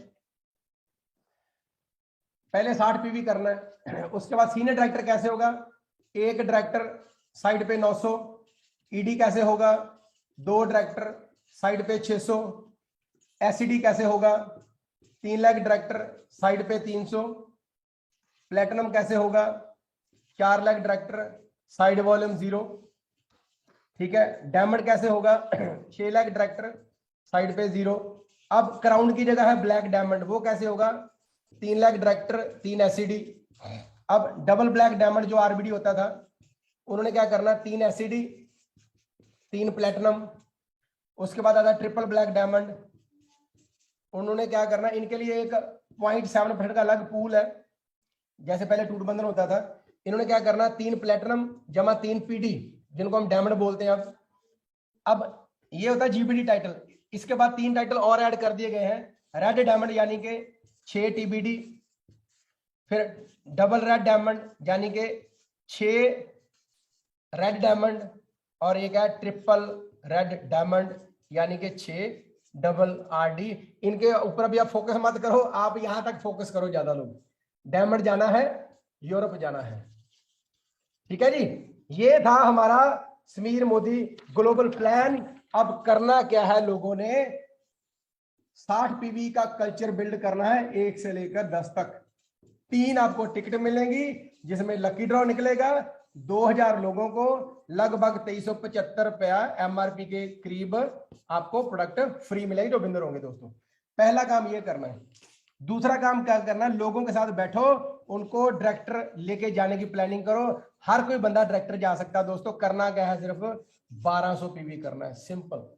पहले 60 पीवी करना है, उसके बाद सीनियर डायरेक्टर कैसे होगा, एक डायरेक्टर साइड पे 900, ईडी कैसे होगा 2 डायरेक्टर साइड पे 600, एसईडी कैसे होगा 3 लाख डायरेक्टर साइड पे 300, प्लेटिनम कैसे होगा 4 लाख डायरेक्टर साइड वॉल्यूम 0, ठीक है। डायमंड कैसे होगा 6 लाख डायरेक्टर साइड पे 0। अब क्राउन की जगह है ब्लैक डायमंड, वो कैसे होगा 3 लाख डायरेक्टर 3 एसईडी। अब डबल ब्लैक डायमंड जो आरबीडी होता था, उन्होंने क्या करना 3 एसईडी 3 प्लेटिनम। उसके बाद आता ट्रिपल ब्लैक डायमंड, उन्होंने क्या करना, इनके लिए एक 0.7% का अलग पूल है, जैसे पहले टूट बंधन होता था। इन्होंने क्या करना 3 प्लेटिनम जमा 3 पीडी, जिनको हम डायमंड बोलते हैं। अब ये होता है जीबीडी टाइटल। इसके बाद 3 टाइटल और ऐड कर दिए गए हैं, रेड डायमंड यानी कि 6 टीबीडी, फिर डबल रेड डायमंड यानी कि 6 रेड डायमंड, और एक है ट्रिपल रेड डायमंड यानी कि 6 डबल आरडी। इनके ऊपर अभी आप फोकस मत करो, आप यहां तक फोकस करो। ज्यादा लोग डायमंड जाना है, यूरोप जाना है, ठीक है जी। ये था हमारा समीर मोदी ग्लोबल प्लान। अब करना क्या है, लोगों ने 60 पीवी का कल्चर बिल्ड करना है 1 से लेकर 10 तक। 3 आपको टिकट मिलेंगी, जिसमें लकी ड्रॉ निकलेगा। 2000 लोगों को लगभग 2375 रुपया एमआरपी के करीब आपको प्रोडक्ट फ्री मिलेगी, जो विनर होंगे दोस्तों। पहला काम ये करना है। दूसरा काम क्या करना है, लोगों के साथ बैठो, उनको डायरेक्टर लेके जाने की प्लानिंग करो। हर कोई बंदा डायरेक्टर जा सकता है दोस्तों। करना क्या है, सिर्फ 1200 पीवी करना है, सिंपल।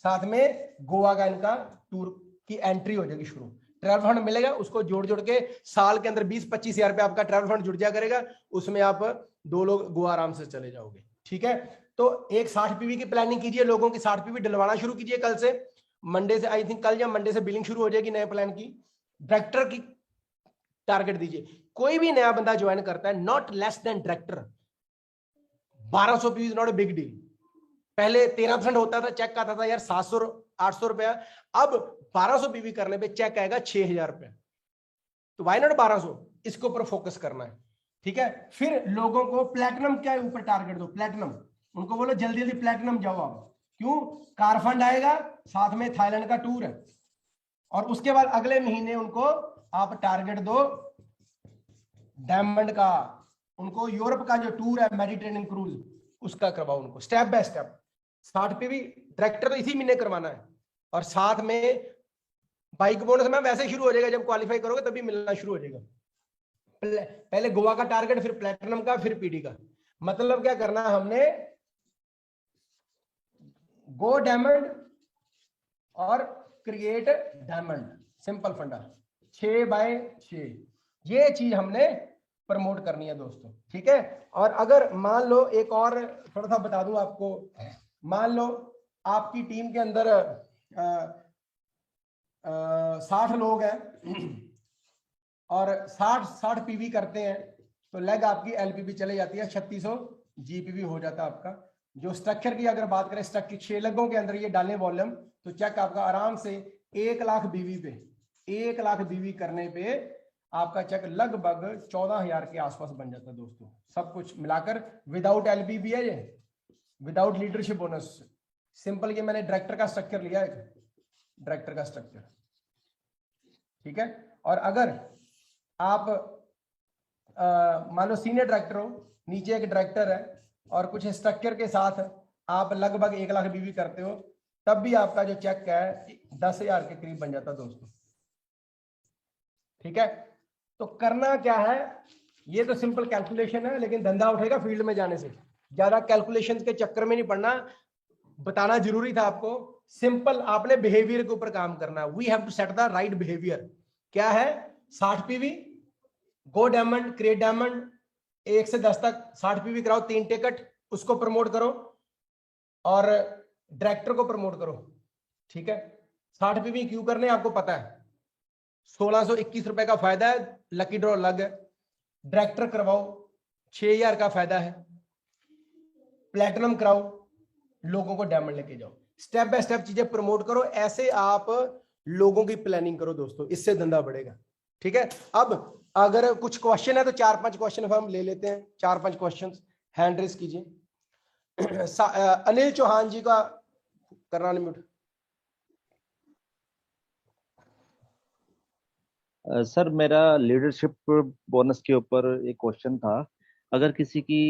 साथ में गोवा का इनका टूर की एंट्री हो जाएगी शुरू। ट्रैवल फंड मिलेगा, उसको जोड़ जोड़ के साल के अंदर 20-25 हजार रुपया आपका ट्रैवल फंड जुड़ जाया करेगा। उसमें आप 2 लोग गोवा आराम से चले जाओगे, ठीक है। तो एक 60 पीवी की प्लानिंग कीजिए, लोगों की 60 पीवी डलवाना शुरू कीजिए कल से। मंडे से, आई थिंक कल या मंडे से बिलिंग शुरू हो जाएगी नए प्लान की। डायरेक्टर की टारगेट दीजिए। कोई भी नया बंदा ज्वाइन करता है, not less than director 1200 PV is not a big deal. पहले 13% होता था, चेक आता था यार 700-800 रुपया, अब 1200 पीवी करने पे चेक आएगा 6000 रुपया। तो वाई नॉट 1200, इसके ऊपर फोकस करना है, ठीक है। फिर लोगों को प्लैटिनम क्या ऊपर टारगेट दो, प्लैटिनम, उनको बोलो जल्दी जल्दी प्लैटिनम जाओ आप। क्यों? कार फंड आएगा, साथ में थाईलैंड का टूर है, और उसके बाद अगले महीने उनको आप टारगेट दो डायमंड का, उनको यूरोप का जो टूर है मेडिटेरेनियन क्रूज, उसका करवाओ उनको स्टेप बाय स्टेप। 60 पे भी डायरेक्टर तो इसी महीने करवाना है, और साथ में बाइक बोनस में वैसे शुरू हो जाएगा, जब क्वालिफाई करोगे तभी मिलना शुरू हो जाएगा। पहले गोवा का टारगेट, फिर प्लेटिनम का, फिर पीडी का। मतलब क्या करना है हमने, गो डायमंड और क्रिएट डायमंड, सिंपल फंडा, 6x6, ये चीज हमने प्रमोट करनी है दोस्तों, ठीक है। और अगर मान लो एक और थोड़ा सा बता दूं आपको, मान लो आपकी टीम के अंदर 60 लोग हैं और 60 पीवी करते हैं, तो लेग आपकी एलपीवी चले जाती है 3600 जीपीवी हो जाता है आपका। जो स्ट्रक्चर की अगर बात करें, स्ट्रक्चर 6 लगों के अंदर ये डालें वॉल्यूम, तो चेक आपका आराम से 1 लाख बीवी पे, 1 लाख बीवी करने पे आपका चेक लगभग 14,000 के आसपास बन जाता है दोस्तों, सब कुछ मिलाकर। विदाउट एलपीवी है ये, विदाउट लीडरशिप बोनस, सिंपल। ये मैंने डायरेक्टर का स्ट्रक्चर लिया है, डायरेक्टर का स्ट्रक्चर, ठीक है। और अगर आप मान लो सीनियर डायरेक्टर हो, नीचे एक डायरेक्टर है और कुछ स्ट्रक्चर के साथ आप लगभग 1 लाख बीवी करते हो, तब भी आपका जो चेक है 10,000 के करीब बन जाता है दोस्तों, ठीक है। तो करना क्या है, ये तो सिंपल कैलकुलेशन है, लेकिन धंधा उठेगा फील्ड में जाने से। ज्यादा कैलकुलेशंस के चक्कर में नहीं पड़ना, बताना जरूरी था आपको। सिंपल आपने बिहेवियर के ऊपर काम करना है। We have to set the right behaviour. क्या है? 60 PV, go diamond, create diamond, 1 से 10 तक 60 पीवी कराओ, 3 टिकट, उसको प्रमोट करो और डायरेक्टर को प्रमोट करो, ठीक है। 60 पीवी क्यों करने आपको पता है, 1621 रुपए का फायदा है, लकी ड्रॉ अलग है। डायरेक्टर करवाओ, 6000 का फायदा है। प्लेटिनम कराओ, लोगों को डायमंड लेके जाओ। स्टेप बाय स्टेप चीजें प्रमोट करो, ऐसे आप लोगों की प्लानिंग करो दोस्तों, इससे धंधा बढ़ेगा, ठीक है। अब अगर कुछ क्वेश्चन है तो 4-5 क्वेश्चन हम ले लेते हैं, 4-5 क्वेश्चन हैंड रेज कीजिए। अनिल चौहान जी का करना अनम्यूट। सर मेरा लीडरशिप बोनस के ऊपर एक क्वेश्चन था। अगर किसी की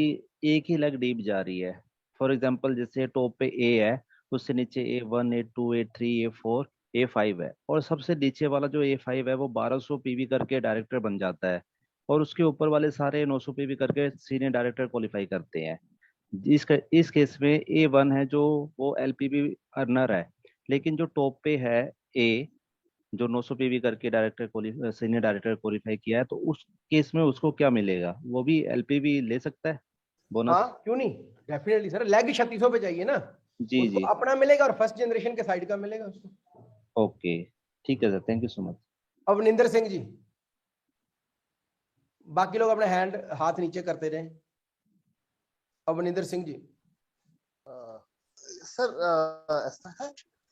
एक ही लेग डीप जा रही है, फॉर एग्जांपल जैसे टॉप पे ए है, उससे नीचे A1, A2, A3, A4, A5 है, और सबसे नीचे वाला जो A5 है वो 1200 पीवी करके डायरेक्टर बन जाता है, और उसके ऊपर वाले सारे 900 पीवी करके सीनियर डायरेक्टर क्वालिफाई करते हैं। इस केस में A1 है जो वो LPB अर्नर है, लेकिन जो टॉप पे है A जो 900 पीवी करके डायरेक्टर सीनियर डायरेक्टर क्वालिफाई किया है, तो उस केस में उसको क्या मिलेगा? वो भी LPB ले सकता है बोनस? हाँ क्यों नहीं, डेफिनेटली सर। लेग 3600 पे चाहिए ना जी जी, अपना मिलेगा और फर्स्ट जनरेशन के साइड का मिलेगा उसको। ओके ठीक है sir, thank you so much. Avninder Singh ji, बाकी लोग अपने हैंड हाथ नीचे करते रहे। अवनिंदर सिंह जी। सर ऐसा है,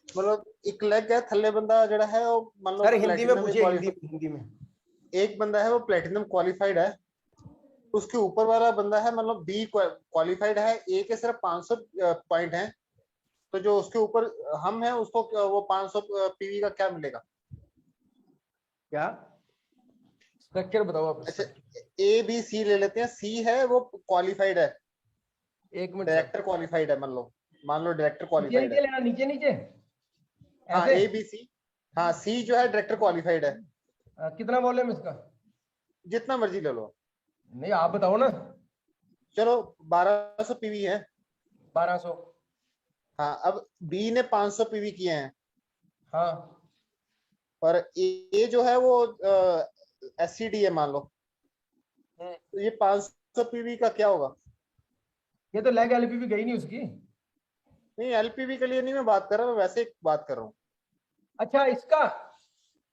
मतलब एक लेग है, थल्ले बंदा जड़ा है वो मान लो सर हिंदी में पूछिए, हिंदी में। एक बंदा है वो प्लेटिनम क्वालिफाइड है, उसके ऊपर वाला बंदा है मतलब बी क्वालिफाइड है, ए के सिर्फ 500 पॉइंट हैं, तो जो उसके ऊपर हम हैं उसको वो 500 पीवी का क्या मिलेगा? क्या स्ट्रक्चर बताओ आप। अच्छा ए बी सी ले लेते हैं। सी है वो क्वालिफाइड है, एक मिनट, डायरेक्टर क्वालिफाइड है, मान लो डायरेक्टर क्वालिफाइड है। लेना नीचे नीचे, हाँ ए बी सी, हाँ सी जो है डायरेक्टर क्वालिफाइड है। कितना वॉल्यूम इसका? जितना मर्जी ले लो। नहीं आप बताओ ना। चलो 1200 पीवी है। 1200। हाँ अब बी ने 500 पीवी किए हैं। हाँ। और ए जो है वो एससीडी है मान लो, तो ये 500 पीवी का क्या होगा? ये तो लेग एलपीवी गई नहीं उसकी। नहीं एलपीवी के लिए नहीं मैं बात कर रहा, मैं वैसे बात कर रहा हूँ। अच्छा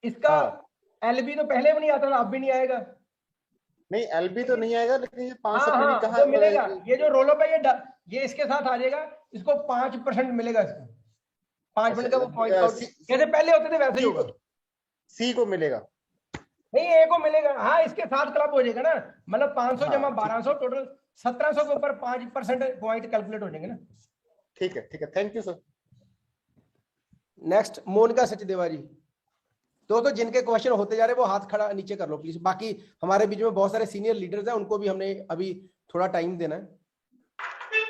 इसका एलबी तो पहले भी नहीं आता था, अब भी नहीं आएगा। नहीं एलबी तो नहीं आएगा, लेकिन ये 500 हाँ पीवी हाँ कहाँ वो मिलेगा, ये जो रोलअप है ये इसके साथ आ जाएगा, इसको 5% मिलेगा, इसको 5% का वो पॉइंट आउट जैसे पहले होते थे वैसे ही होगा। सी को मिलेगा नहीं ए को मिलेगा, हाँ इसके साथ क्लब हो जाएगा ना, मतलब 500 जमा 1200 टोटल 1700 के ऊपर 5% पॉइंट कैलकुलेट हो जाएंगे ना। ठीक है, thank you sir. Next Monica Sachdeva ji. दोस्तों जिनके क्वेश्चन होते जा रहे हैं वो हाथ खड़ा नीचे कर लो प्लीज। बाकी हमारे बीच में बहुत सारे सीनियर लीडर्स हैं, उनको भी हमने अभी थोड़ा टाइम देना है।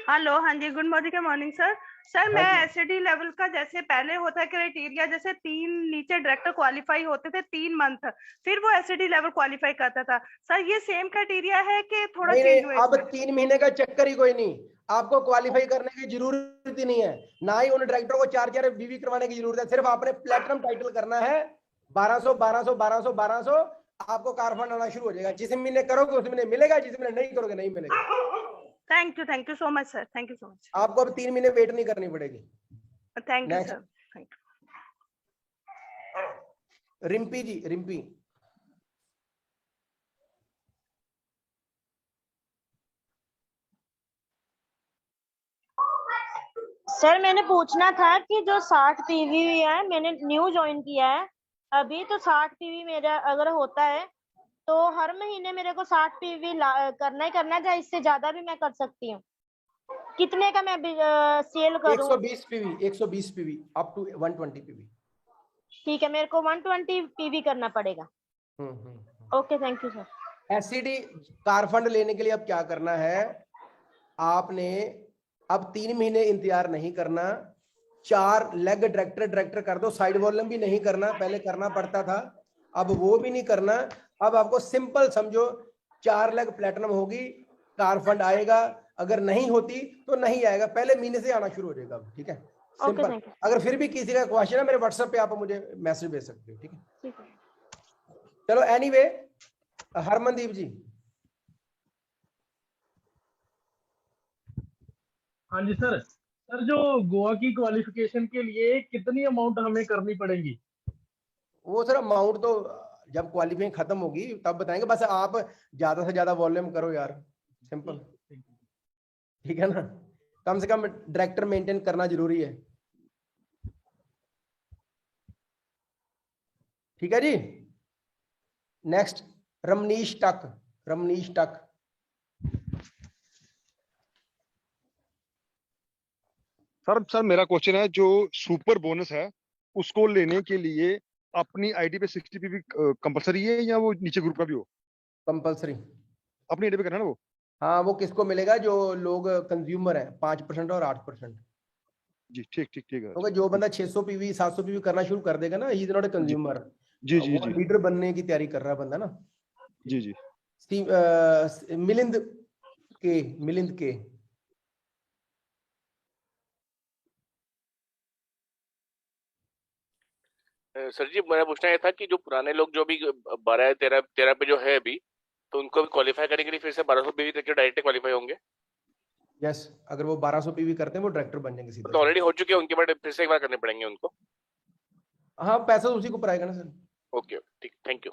हेलो, हाँ जी, गुड मॉर्निंग सर। सर मैं एसडी लेवल का जैसे पहले होता है क्राइटेरिया, जैसे 3 नीचे डायरेक्टर क्वालिफाई होते थे 3 मंथ, फिर वो एसडी लेवल क्वालिफाई करता था। सर ये सेम क्राइटेरिया है कि थोड़ा चेंज हुआ? अब 3 महीने का चक्कर ही कोई नहीं, आपको क्वालिफाई करने की जरूरत ही नहीं है, ना ही उन डायरेक्टर को 4 बीवी करवाने की जरूरत है। सिर्फ आपने प्लेटिनम टाइटल करना है, 1200 आपको कार फंड आना शुरू हो जाएगा। जिस महीने करोगे उस महीने मिलेगा, जिस महीने नहीं करोगे नहीं मिलेगा। Thank you so much sir, thank you so much. आपको अब 3 महीने वेट नहीं करनी पड़ेगी। Thank you sir, thank you. Rimpy ji, Rimpy. Sir मैंने पूछना था कि जो 60 पीवी है, मैंने न्यू ज्वाइन किया है अभी, तो 60 पीवी मेरा अगर होता है तो हर महीने मेरे को 60 पीवी करना ही करना है, या इससे ज्यादा भी मैं कर सकती हूँ? कितने का मैं सेल करूँ? 120 पीवी अप टू 120 पीवी। ठीक है, मेरे को 120 पीवी करना पड़ेगा। Okay, thank you sir. SCD car fund लेने के लिए अब क्या करना है, आपने अब 3 महीने इंतजार नहीं करना, 4 लेग डायरेक्टर कर दो, साइड वॉल्यूम भी नहीं करना, पहले करना पड़ता था, अब वो भी नहीं करना। अब आपको सिंपल समझो, 4 लेग प्लेटिनम होगी, कार फंड आएगा, अगर नहीं होती तो नहीं आएगा, पहले महीने से आना शुरू हो जाएगा। ठीक है, सिंपल। अगर फिर भी किसी का क्वेश्चन है मेरे व्हाट्सएप पे आप मुझे मैसेज भेज सकते हो। ठीक है, चलो एनीवे, हरमनदीप जी। हाँ जी सर। सर जो गोवा की क्वालिफिकेशन के लिए कितनी अमाउंट हमें करनी पड़ेगी? वो सर अमाउंट तो जब क्वालिफाइंग खत्म होगी तब बताएंगे, बस आप ज्यादा से ज्यादा वॉल्यूम करो यार, सिंपल। ठीक है ना, कम से कम डायरेक्टर मेंटेन करना जरूरी है। ठीक है जी। नेक्स्ट रमनीश टक। सर मेरा क्वेश्चन है, जो सुपर बोनस है उसको लेने के लिए अपनी आईडी पे 60 पीवी कंपलसरी है या वो नीचे ग्रुप का भी हो? कंपलसरी अपनी आईडी पे करना ना वो। हाँ, वो किसको मिलेगा? जो लोग कंज्यूमर हैं, 5% और 8%। जी ठीक है। तो जो बंदा 600 पीवी 700 पीवी करना शुरू कर देगा ना, he is not a consumer. जी लीडर बनने की तैयारी कर रहा है बंदा ना। जी मिलिंद के सर जी, मेरा पूछना ये था कि जो पुराने लोग जो भी 12 13 पे जो है अभी, तो उनको भी क्वालिफाई करने के लिए फिर से 1200 पीवी तक डायरेक्ट क्वालिफाई होंगे? यस, अगर वो 1200 पीवी करते हैं वो डायरेक्टर बन जाएंगे सीधे। तो ऑलरेडी हो चुके हैं उनके, बट फिर से एक बार करने पड़ेंगे उनको? हाँ, पैसा उसी को पड़ेगा ना सर। ओके, ठीक, थैंक यू।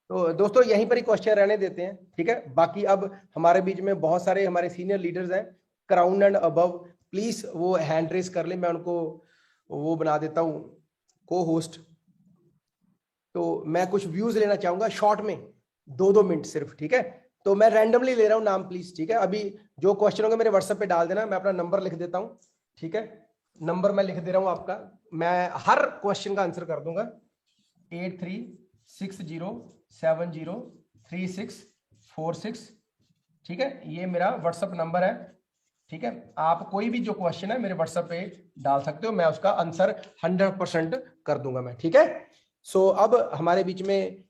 तो दोस्तों यहीं पर ही क्वेश्चन रहने देते हैं। ठीक है, बाकी अब हमारे बीच में बहुत सारे हमारे सीनियर लीडर्स हैं, क्राउन एंड अबव, प्लीज वो हैंड रेस कर ले, मैं उनको वो बना देता हूँ को होस्ट। तो मैं कुछ व्यूज लेना चाहूंगा शॉर्ट में, 2-2 मिनट सिर्फ। ठीक है, तो मैं रैंडमली ले रहा हूँ नाम प्लीज। ठीक है, अभी जो क्वेश्चन होंगे मेरे व्हाट्सएप पे डाल देना, मैं अपना नंबर लिख देता हूँ। ठीक है, नंबर मैं लिख दे रहा हूँ आपका, मैं हर क्वेश्चन का आंसर कर दूंगा। 8360703646। ठीक है, ये मेरा व्हाट्सएप नंबर है। ठीक है, आप कोई भी जो क्वेश्चन है मेरे व्हाट्सएप पे डाल सकते हो, मैं उसका आंसर 100% कर दूंगा मैं। ठीक है, सो अब हमारे बीच में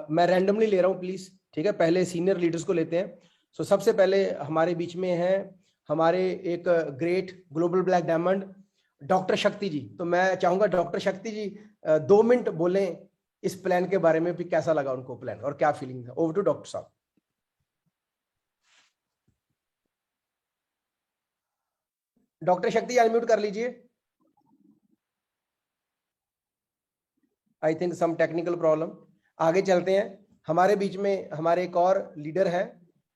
मैं रैंडमली ले रहा हूँ प्लीज। ठीक है, पहले सीनियर लीडर्स को लेते हैं। सो सबसे पहले हमारे बीच में है हमारे एक great global black diamond doctor शक्ति जी। तो मैं चाहूंगा डॉक्टर शक्ति जी 2 मिनट बोलें इस प्लान के बारे में, भी कैसा लगा उनको प्लान और क्या फीलिंग था। ओवर टू डॉक्टर साहब। डॉक्टर शक्ति अनम्यूट कर लीजिए। I think some technical problem. आगे चलते हैं। हमारे बीच में हमारे एक और लीडर है,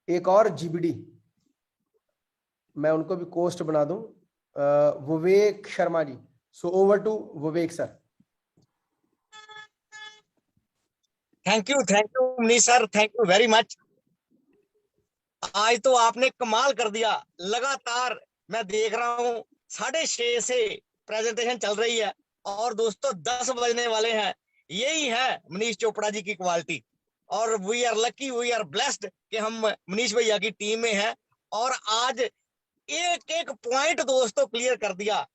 एक और जीबीडी, मैं उनको भी कोस्ट बना दूं, Vivek Sharma ji. So over to Vivek sir. Thank you Manish sir, thank you very much. आज तो आपने कमाल कर दिया। लगातार मैं देख रहा हूँ 6:30 से प्रेजेंटेशन चल रही है और दोस्तों 10 बजने वाले हैं। यही है मनीष चोपड़ा जी की क्वालिटी और we are lucky, we are blessed कि हम मनीष भैया की टीम में हैं। और आज एक एक पॉइंट दोस्तों क्लियर कर दिया।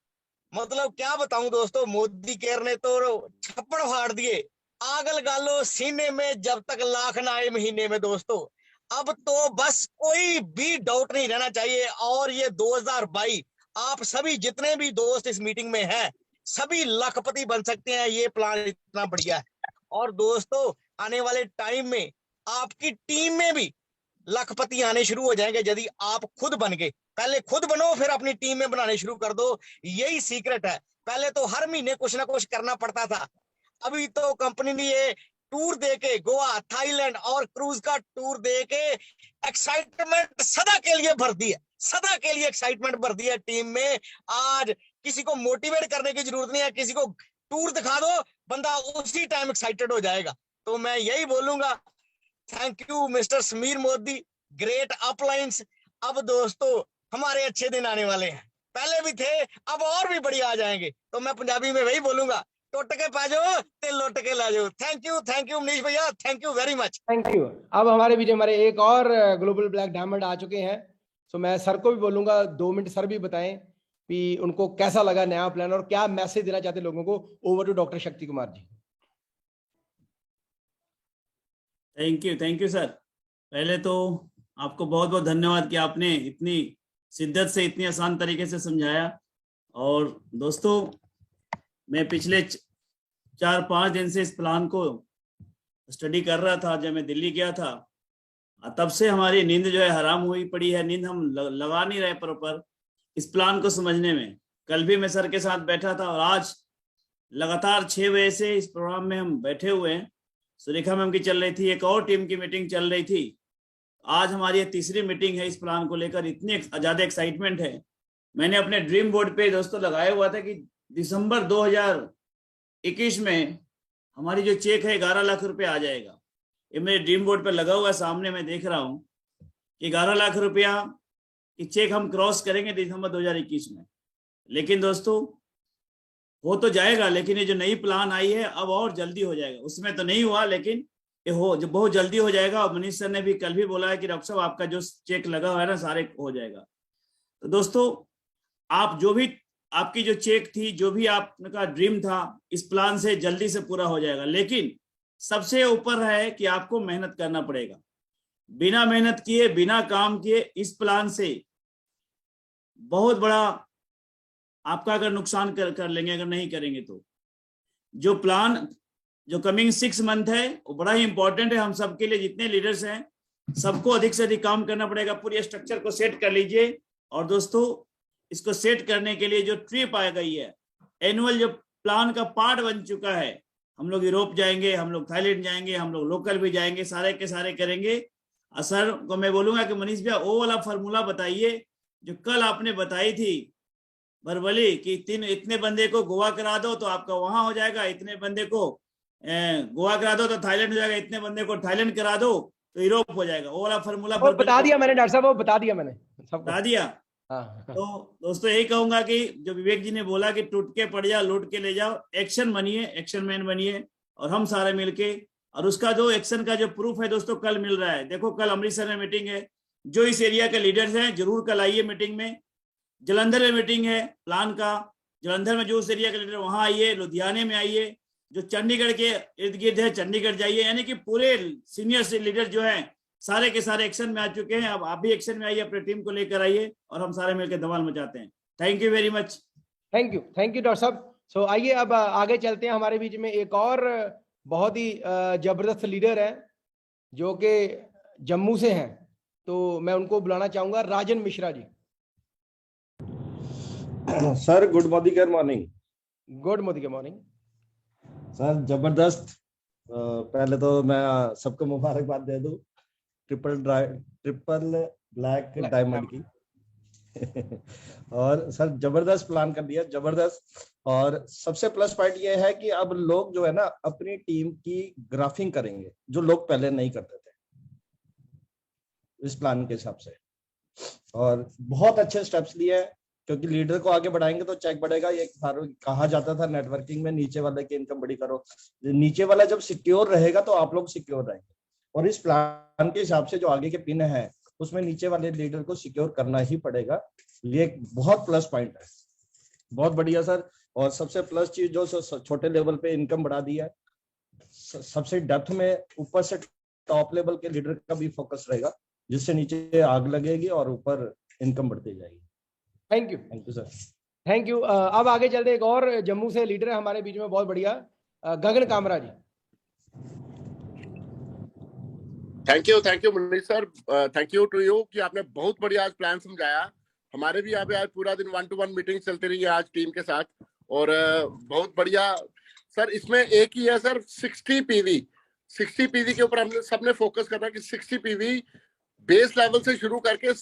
मतलब क्या बताऊं दोस्तों, मोदी केयर ने तो छप्पड़ फाड़ दिए। आगल गालो सीने में जब तक लाख ना आए महीने में। दोस्तों अब तो बस कोई भी डाउट नहीं रहना चाहिए। और ये 2022 आप सभी जितने भी दोस्त इस मीटिंग में हैं सभी लखपति बन सकते हैं। ये प्लान इतना बढ़िया है। और दोस्तों आने वाले टाइम में आपकी टीम में भी लखपति आने शुरू हो जाएंगे यदि आप खुद बन गए। पहले खुद बनो फिर अपनी टीम में बनाने शुरू कर दो। यही सीक्रेट है। पहले तो हर महीने कुछ ना कुछ करना पड़ता था। अभी तो कंपनी ने ये टूर देके गोवा, थाईलैंड और क्रूज का टूर देके एक्साइटमेंट सदा के लिए भर दी है। सदा के लिए एक्साइटमेंट भर दी है टीम में। आज किसी को मोटिवेट करने की जरूरत नहीं है। किसी को टूर दिखा दो, बंदा उसी टाइम एक्साइटेड हो जाएगा। तो मैं यही बोलूंगा, thank you mister Sameer Modi, great appliances. अब दोस्तों हमारे अच्छे दिन आने वाले हैं। पहले भी थे, अब और भी बढ़िया आ जाएंगे। तो मैं पंजाबी में वही बोलूंगा, टुट के पाजो ते लुट के लाजो। थैंक यू मनीष भैया, thank you very much. Thank you. अब हमारे बीच हमारे एक और ग्लोबल ब्लैक डायमंड आ चुके हैं। सो मैं सर को भी बोलूंगा 2 मिनट सर भी बताएं कि उनको कैसा लगा नया प्लान और क्या मैसेज देना चाहते लोगों को। Over to doctor Shakti Kumar ji. Thank you sir. पहले तो आपको बहुत बहुत धन्यवाद कि आपने इतनी शिद्दत से इतनी आसान तरीके से समझाया। और दोस्तों मैं पिछले 4-5 दिन से इस प्लान को स्टडी कर रहा था। जब मैं दिल्ली गया था तब से हमारी नींद जो है हराम हुई पड़ी है। नींद हम लगा नहीं रहे प्रॉपर इस प्लान को समझने में। कल भी मैं सर के साथ बैठा था और आज लगातार 6 बजे से इस प्रोग्राम में हम बैठे हुए हैं। सुरेखा मैम की चल रही थी, एक और टीम की मीटिंग चल रही थी। आज हमारी ये तीसरी मीटिंग है इस प्लान को लेकर। इतनी ज्यादा एक्साइटमेंट है। मैंने अपने ड्रीम बोर्ड पे दोस्तों लगाया हुआ था कि दिसंबर 2021 में हमारी जो चेक है 11 लाख रुपए आ जाएगा। ये मेरे ड्रीम बोर्ड पे लगा हुआ है, सामने मैं देख रहा हूँ कि 11 लाख रुपया की चेक हम क्रॉस करेंगे दिसंबर 2021 में। लेकिन दोस्तों हो तो जाएगा, लेकिन ये जो नई प्लान आई है अब और जल्दी हो जाएगा। उसमें तो नहीं हुआ लेकिन ये जो बहुत जल्दी हो जाएगा। और मनीष सर ने भी कल भी बोला है कि डॉक्टर साहब आपका जो चेक लगा हुआ है ना सारे हो जाएगा। तो दोस्तों आप जो भी आपकी जो चेक थी, जो भी आपका ड्रीम था, इस प्लान से जल्दी से पूरा हो जाएगा। लेकिन सबसे ऊपर है कि आपको मेहनत करना पड़ेगा। बिना मेहनत किए, बिना काम किए इस प्लान से बहुत बड़ा आपका अगर नुकसान कर लेंगे अगर नहीं करेंगे तो। जो प्लान जो कमिंग 6 मंथ है वो बड़ा ही इंपॉर्टेंट है हम सबके लिए। जितने लीडर्स हैं सबको अधिक से अधिक काम करना पड़ेगा। पूरी स्ट्रक्चर को सेट कर लीजिए। और दोस्तों इसको सेट करने के लिए जो ट्रिप आ गई है, एनुअल जो प्लान का पार्ट बन चुका है, हम लोग यूरोप जाएंगे, हम लोग थाईलैंड जाएंगे, हम लोग लोकल भी जाएंगे, सारे के सारे करेंगे। सर को मैं बोलूंगा कि मनीष भैया वो वाला फॉर्मूला बताइए जो कल आपने बताई थी बरबली कि इतने बंदे को गोवा करा दो तो आपका वहां हो जाएगा, इतने बंदे को गोवा करा दो तो थाईलैंड हो जाएगा, इतने बंदे को थाईलैंड करा दो तो यूरोप हो जाएगा। वो वाला फॉर्मूला बता दिया मैंने डॉक्टर साहब, वो बता दिया मैंने, सब बता दिया। तो दोस्तों यही कहूंगा कि जो विवेक जी ने बोला कि टूट के पड़ जाओ, लूट के ले जाओ, एक्शन बनिए, एक्शन मैन बनिए और हम सारे मिलके। और उसका जो एक्शन का जो प्रूफ है दोस्तों कल मिल रहा है। देखो कल अमृतसर में मीटिंग है, जो इस एरिया के लीडर्स हैं जरूर कल आइए मीटिंग में। जलंधर में मीटिंग है प्लान का, जलंधर में जो उस एरिया के लीडर वहां आइए, लुधियाने में आइए, जो चंडीगढ़ के इर्द गिर्द है चंडीगढ़ जाइए। यानी कि पूरे सीनियर से लीडर जो हैं सारे के सारे एक्शन में आ चुके हैं। अब आप भी एक्शन में आइए, अपनी टीम को लेकर आइए और हम सारे मिलकर धमाल मचाते हैं। Thank you very much. Thank you doctor साहब। सो आइए अब आगे चलते हैं। हमारे बीच में एक और बहुत ही जबरदस्त लीडर है जो कि जम्मू से हैं, तो मैं उनको बुलाना चाहूंगा, Rajan Mishra ji. Sir good morning. Good morning. Sir जबरदस्त पहले तो मैं सबको मुबारकबाद दे दूं ट्रिपल ब्लैक डायमंड की। और सर जबरदस्त प्लान कर दिया, जबरदस्त। और सबसे प्लस पॉइंट ये है कि अब लोग जो है ना अपनी टीम की ग्राफिंग करेंगे, जो लोग पहले नहीं करते थे इस प्लान के हिसाब से। और बहुत अच्छे स्टेप्स लिए हैं, क्योंकि लीडर को आगे बढ़ाएंगे तो चेक बढ़ेगा। ये कहा जाता था नेटवर्किंग में, नीचे वाले की इनकम बड़ी करो। नीचे वाला जब सिक्योर रहेगा तो आप लोग सिक्योर रहेंगे। और इस प्लान के हिसाब से जो आगे के पिन है उसमें नीचे वाले लीडर को सिक्योर करना ही पड़ेगा। ये एक बहुत प्लस पॉइंट है, बहुत बढ़िया सर। और सबसे प्लस चीज जो छोटे लेवल पे इनकम बढ़ा दिया है, सबसे डेप्थ में ऊपर से टॉप लेवल के लीडर का भी फोकस रहेगा, जिससे नीचे आग लगेगी और ऊपर इनकम बढ़ती जाएगी। Thank you sir, thank you. अब आगे चलते, एक और जम्मू से लीडर है हमारे बीच में, बहुत बढ़िया, Gagan Kamra ji. Thank you Manish sir, thank you to you कि आपने बहुत बढ़िया आज प्लान समझाया। हमारे भी यहाँ पे आज पूरा दिन 1-to-1 मीटिंग चलती रही है आज टीम के साथ, और बहुत बढ़िया सर। इसमें एक ही है सर, 60 पीवी के ऊपर हमने सबने फोकस करना है कि 60 पीवी बेस लेवल से शुरू करके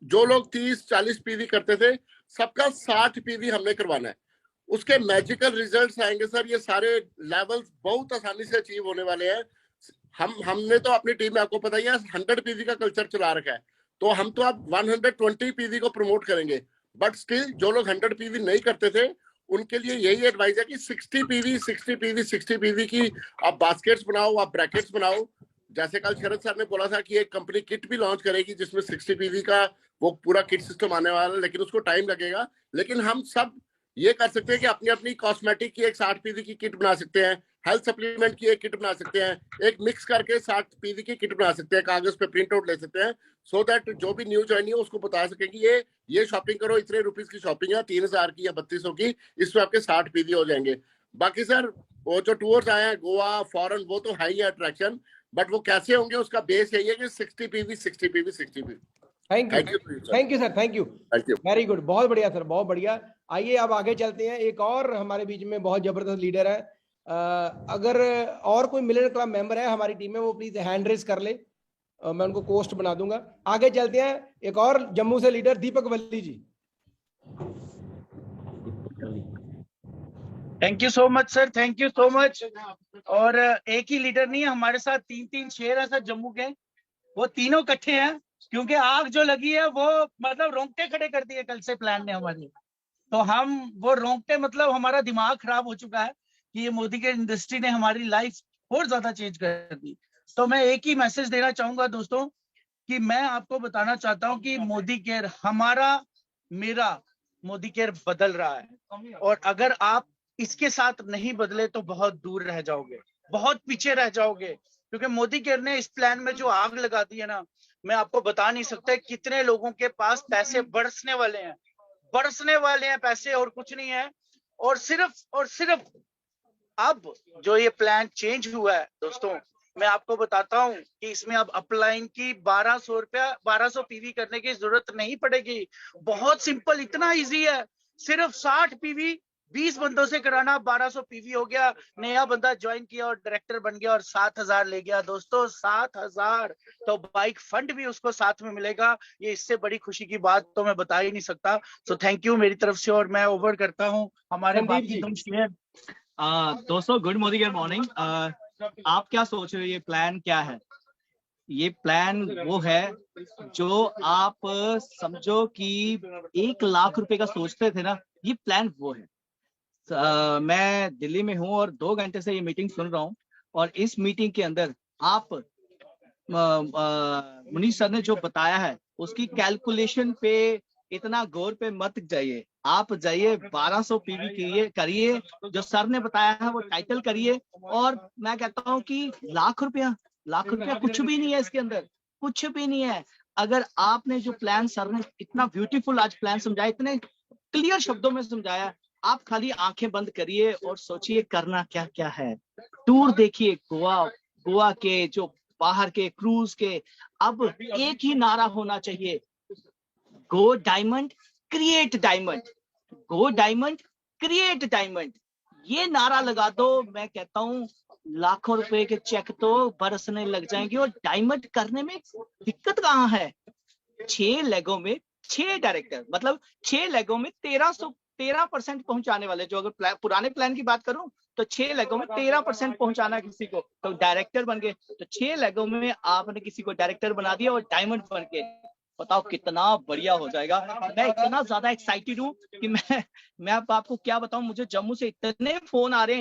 जो लोग 30-40 पीवी करते थे सबका 60 पीवी हमने करवाना है। उसके मैजिकल रिजल्ट्स आएंगे सर। ये सारे लेवल्स बहुत आसानी से अचीव होने वाले हैं। हमने तो अपनी टीम में, आपको पता ही है, 100 पीवी का कल्चर चला रखा है, तो हम तो अब 120 पीवी को प्रमोट करेंगे। बट स्टिल जो लोग 100 पीवी नहीं करते थे उनके लिए यही एडवाइस है कि 60 पीवी की आप बास्केट्स बनाओ, आप ब्रैकेट्स बनाओ। जैसे कल शरद सर ने बोला था कि एक कंपनी किट भी लॉन्च करेगी जिसमें 60 पीवी का वो पूरा किट सिस्टम आने वाला है, लेकिन उसको टाइम लगेगा। लेकिन हम सब ये कर सकते हैं कि अपनी अपनी कॉस्मेटिक की एक 60 पीवी की किट बना सकते हैं, हेल्थ सप्लीमेंट की एक किट बना सकते हैं, एक मिक्स करके 60 पीवी की किट बना सकते हैं, कागज पे प्रिंट आउट ले सकते हैं, सो दैट जो भी न्यू ज्वाइन है उसको बता सके कि ये शॉपिंग करो, इतने रुपीस की शॉपिंग है, 3000 की या 3200 की, इसमें आपके 60 पीवी हो जाएंगे। बाकी सर वो जो टूर्स आए हैं गोवा फॉरेन, वो तो है ही अट्रैक्शन, बट वो कैसे होंगे उसका बेस यही है कि 60 PV. Thank you sir, thank you, very good, बहुत बढ़िया सर, बहुत बढ़िया। आइए अब आगे चलते हैं, एक और हमारे बीच में बहुत जबरदस्त लीडर है। अगर और कोई मिलियन क्लब मेंबर है हमारी टीम में, वो प्लीज हैंड रेज कर ले, मैं उनको कोस्ट बना दूंगा। आगे चलते हैं, एक और जम्मू से leader Deepak Valli ji. Thank you so much sir, thank you so much. और एक ही लीडर नहीं है हमारे साथ, 3 शेर है सर जम्मू के, वो तीनों इकट्ठे हैं, क्योंकि आग जो लगी है वो मतलब रोंगटे खड़े कर दिए कल से प्लान ने हमारे। तो हम वो रोंगटे, मतलब हमारा दिमाग खराब हो चुका है कि ये मोदी के इंडस्ट्री ने हमारी लाइफ और ज्यादा चेंज कर दी। तो मैं एक ही मैसेज देना चाहूंगा दोस्तों, कि मैं आपको बताना चाहता हूं कि मोदी केयर, मेरा मोदी केयर बदल रहा है, और अगर आप इसके साथ नहीं बदले तो बहुत दूर रह जाओगे, बहुत पीछे रह जाओगे। क्योंकि मोदी केयर ने इस प्लान में जो आग लगा दी है ना, मैं आपको बता नहीं सकता कितने लोगों के पास पैसे बरसने वाले हैं पैसे, और कुछ नहीं है। और सिर्फ अब जो ये प्लान चेंज हुआ है दोस्तों, मैं आपको बताता हूं कि इसमें अब अपलाइन की 1200 पीवी करने की जरूरत नहीं पड़ेगी। बहुत सिंपल, इतना इजी है, सिर्फ 60 पीवी 20 बंदों से कराना, 1200 पीवी हो गया, नया बंदा ज्वाइन किया और डायरेक्टर बन गया और 7000 ले गया दोस्तों, 7000। तो बाइक फंड भी उसको साथ में मिलेगा। ये इससे बड़ी खुशी की बात तो मैं बता ही नहीं सकता। सो थैंक यू मेरी तरफ से, और मैं ओवर करता हूँ हमारे बाकी तुम शेयर। दोस्तों गुड मॉर्निंग। आप क्या सोच रहे हो, ये प्लान क्या है? ये प्लान वो है जो आप समझो कि 1 लाख रुपए का सोचते थे ना, ये प्लान वो है। मैं दिल्ली में हूँ और 2 घंटे से ये मीटिंग सुन रहा हूँ, और इस मीटिंग के अंदर आप मनीष सर ने जो बताया है उसकी कैलकुलेशन पे इतना गौर पे मत जाइए। आप जाइए 1200 पीवी करिए, जो सर ने बताया है वो टाइटल करिए। और मैं कहता हूँ कि लाख रुपया कुछ भी नहीं है इसके अंदर, कुछ भी नहीं है। अगर आपने जो प्लान सर ने इतना ब्यूटीफुल आज प्लान समझाया, इतने क्लियर शब्दों में समझाया, आप खाली आंखें बंद करिए और सोचिए करना क्या क्या है। टूर देखिए गोवा के, जो बाहर के क्रूज के। अब एक ही नारा होना चाहिए, गो डायमंड क्रिएट डायमंड, गो डायमंड क्रिएट डायमंड। ये नारा लगा दो, मैं कहता हूँ लाखों रुपए के चेक तो बरसने लग जाएंगे। और डायमंड करने में दिक्कत कहाँ है? 6 लेगों में 6 डायरेक्टर, मतलब 6 लेगों में 13% पहुंचाने वाले। जो अगर पुराने प्लान की बात करूं तो 6 लेगों में 13% पहुंचाना किसी को, तो डायरेक्टर बन गए। तो 6 लेगों में आपने किसी को डायरेक्टर बना दिया और डायमंड बन के, बताओ कितना बढ़िया हो जाएगा। मैं इतना ज्यादा एक्साइटेड हूँ कि मैं अब आपको क्या बताऊं। मुझे जम्मू से इतने फोन आ रहे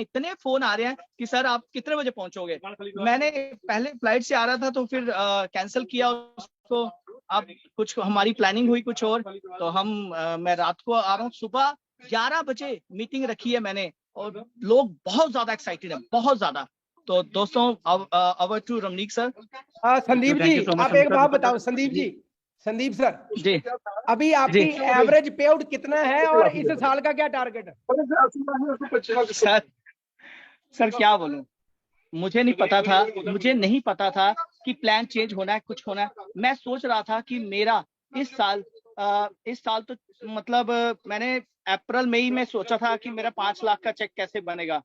हैं कि सर आप कितने बजे पहुंचोगे। मैंने पहले फ्लाइट से आ रहा था तो फिर कैंसिल किया उसको। अब कुछ हमारी प्लानिंग हुई कुछ और, तो मैं रात को आ रहा हूँ। सुबह 11 बजे मीटिंग रखी है मैंने, और लोग बहुत ज्यादा एक्साइटेड है, बहुत ज्यादा। तो दोस्तों अवर टू रमनीक सर। संदीप जी आप एक बात बताओ, संदीप सर जी, अभी आपकी एवरेज पे आउट कितना है और इस साल का क्या टारगेट है? सर क्या बोलूं, मुझे नहीं पता था कि प्लान चेंज होना है, कुछ होना है। मैं सोच रहा था कि मेरा इस साल तो मतलब मैंने अप्रैल मई में सोचा था कि मेरा 5 लाख का चेक कैसे बनेगा।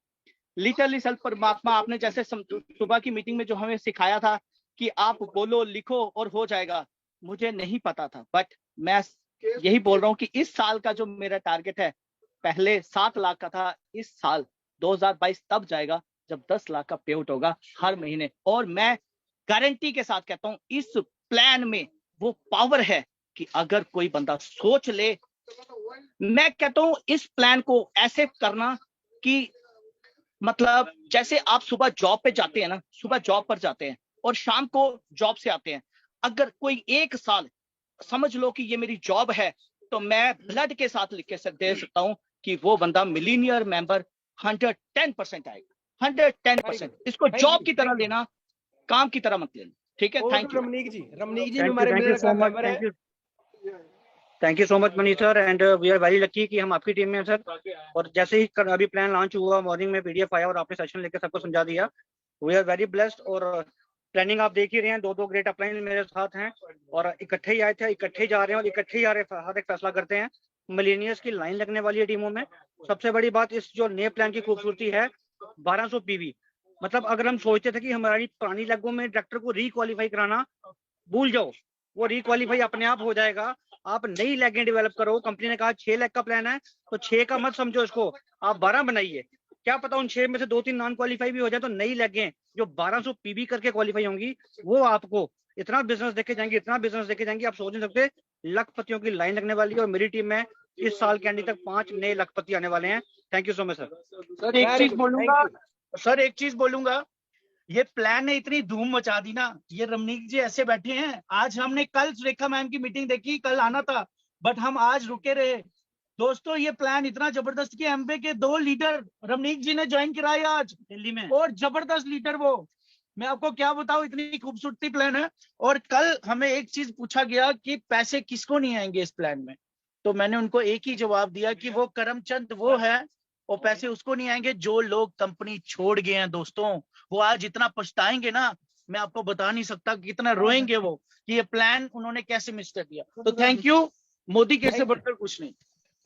लिटरली सर परमात्मा आपने जैसे सुबह की मीटिंग में जो हमें सिखाया था कि आप बोलो लिखो और हो जाएगा, मुझे नहीं पता था। बट मैं यही बोल रहा हूँ कि इस साल का जो मेरा टारगेट है, पहले 7 लाख का था, इस साल 2022 तब जाएगा जब 10 लाख का पे आउट होगा हर महीने। और मैं गारंटी के साथ कहता हूँ इस प्लान में वो पावर है कि अगर कोई बंदा सोच ले, मैं कहता हूँ इस प्लान को ऐसे करना कि मतलब जैसे आप सुबह जॉब पे जाते हैं ना, सुबह जॉब पर जाते हैं और शाम को जॉब से आते हैं। अगर कोई 1 साल समझ लो कि ये मेरी जॉब है, तो मैं ब्लड के साथ लिख के दे सकता हूँ कि वो बंदा मिलीनियर मेंबर 110% आएगा, 110%। इसको जॉब की तरह लेना, काम की तरह मत लेना, ठीक है। थैंक यू रमनीक जी हमारे मेंबर है। Thank you so much Manish sir, and we are very lucky कि हम आपकी टीम में हैं सर। और जैसे ही अभी प्लान लॉन्च हुआ, मॉर्निंग में पीडीएफ आया और आपने सेशन लेकर सबको समझा दिया, वी आर वेरी ब्लेस्ड। और प्लानिंग आप देख ही रहे हैं, 2 ग्रेट अपलाइन मेरे साथ हैं और इकट्ठे ही आए थे, इकट्ठे ही जा रहे हैं और इकट्ठे ही हर एक फैसला करते हैं। मिलीनियर्स की लाइन लगने वाली है टीमों में। सबसे बड़ी बात इस जो नए प्लान की खूबसूरती है, 1200 पीवी। मतलब अगर हम सोचते थे कि हमारी पुरानी लेगों में डायरेक्टर को रिक्वालीफाई कराना, भूल जाओ, वो रिक्वालीफाई अपने आप हो जाएगा। आप नई लेगें डेवलप करो। कंपनी ने कहा 6 लाख का प्लान है, तो 6 का मत समझो इसको, आप 12 बनाइए। क्या पता उन 6 में से 2-3 नॉन क्वालिफाई भी हो जाए, तो नई लेगें जो 1200 पीबी करके क्वालिफाई होंगी, वो आपको इतना बिजनेस देके जाएंगी, आप सोच नहीं सकते। लखपतियों की लाइन लगने वाली है और मेरी टीम में इस साल के एंड तक 5 नए लखपति आने वाले हैं। Thank you so much sir. एक चीज बोलूंगा, ये प्लान ने इतनी धूम मचा दी ना, ये रमनीक जी ऐसे बैठे हैं। आज हमने कल सुरेखा मैम की मीटिंग देखी, कल आना था बट हम आज रुके रहे। दोस्तों ये प्लान इतना जबरदस्त कि एमबे के 2 लीडर रमनीक जी ने ज्वाइन कराया आज दिल्ली में, और जबरदस्त लीडर वो, मैं आपको क्या बताऊं, इतनी खूबसूरती प्लान है। और कल हमें एक चीज पूछा गया कि पैसे किसको नहीं आएंगे इस प्लान में, तो मैंने उनको एक ही जवाब दिया कि वो करमचंद वो है, और पैसे उसको नहीं आएंगे जो लोग कंपनी छोड़ गए हैं। दोस्तों वो आज इतना पछताएंगे ना, मैं आपको बता नहीं सकता कितना रोएंगे वो कि ये प्लान उन्होंने कैसे मिस कर दिया। तो थैंक यू, मोदी कैसे बढ़कर कुछ नहीं।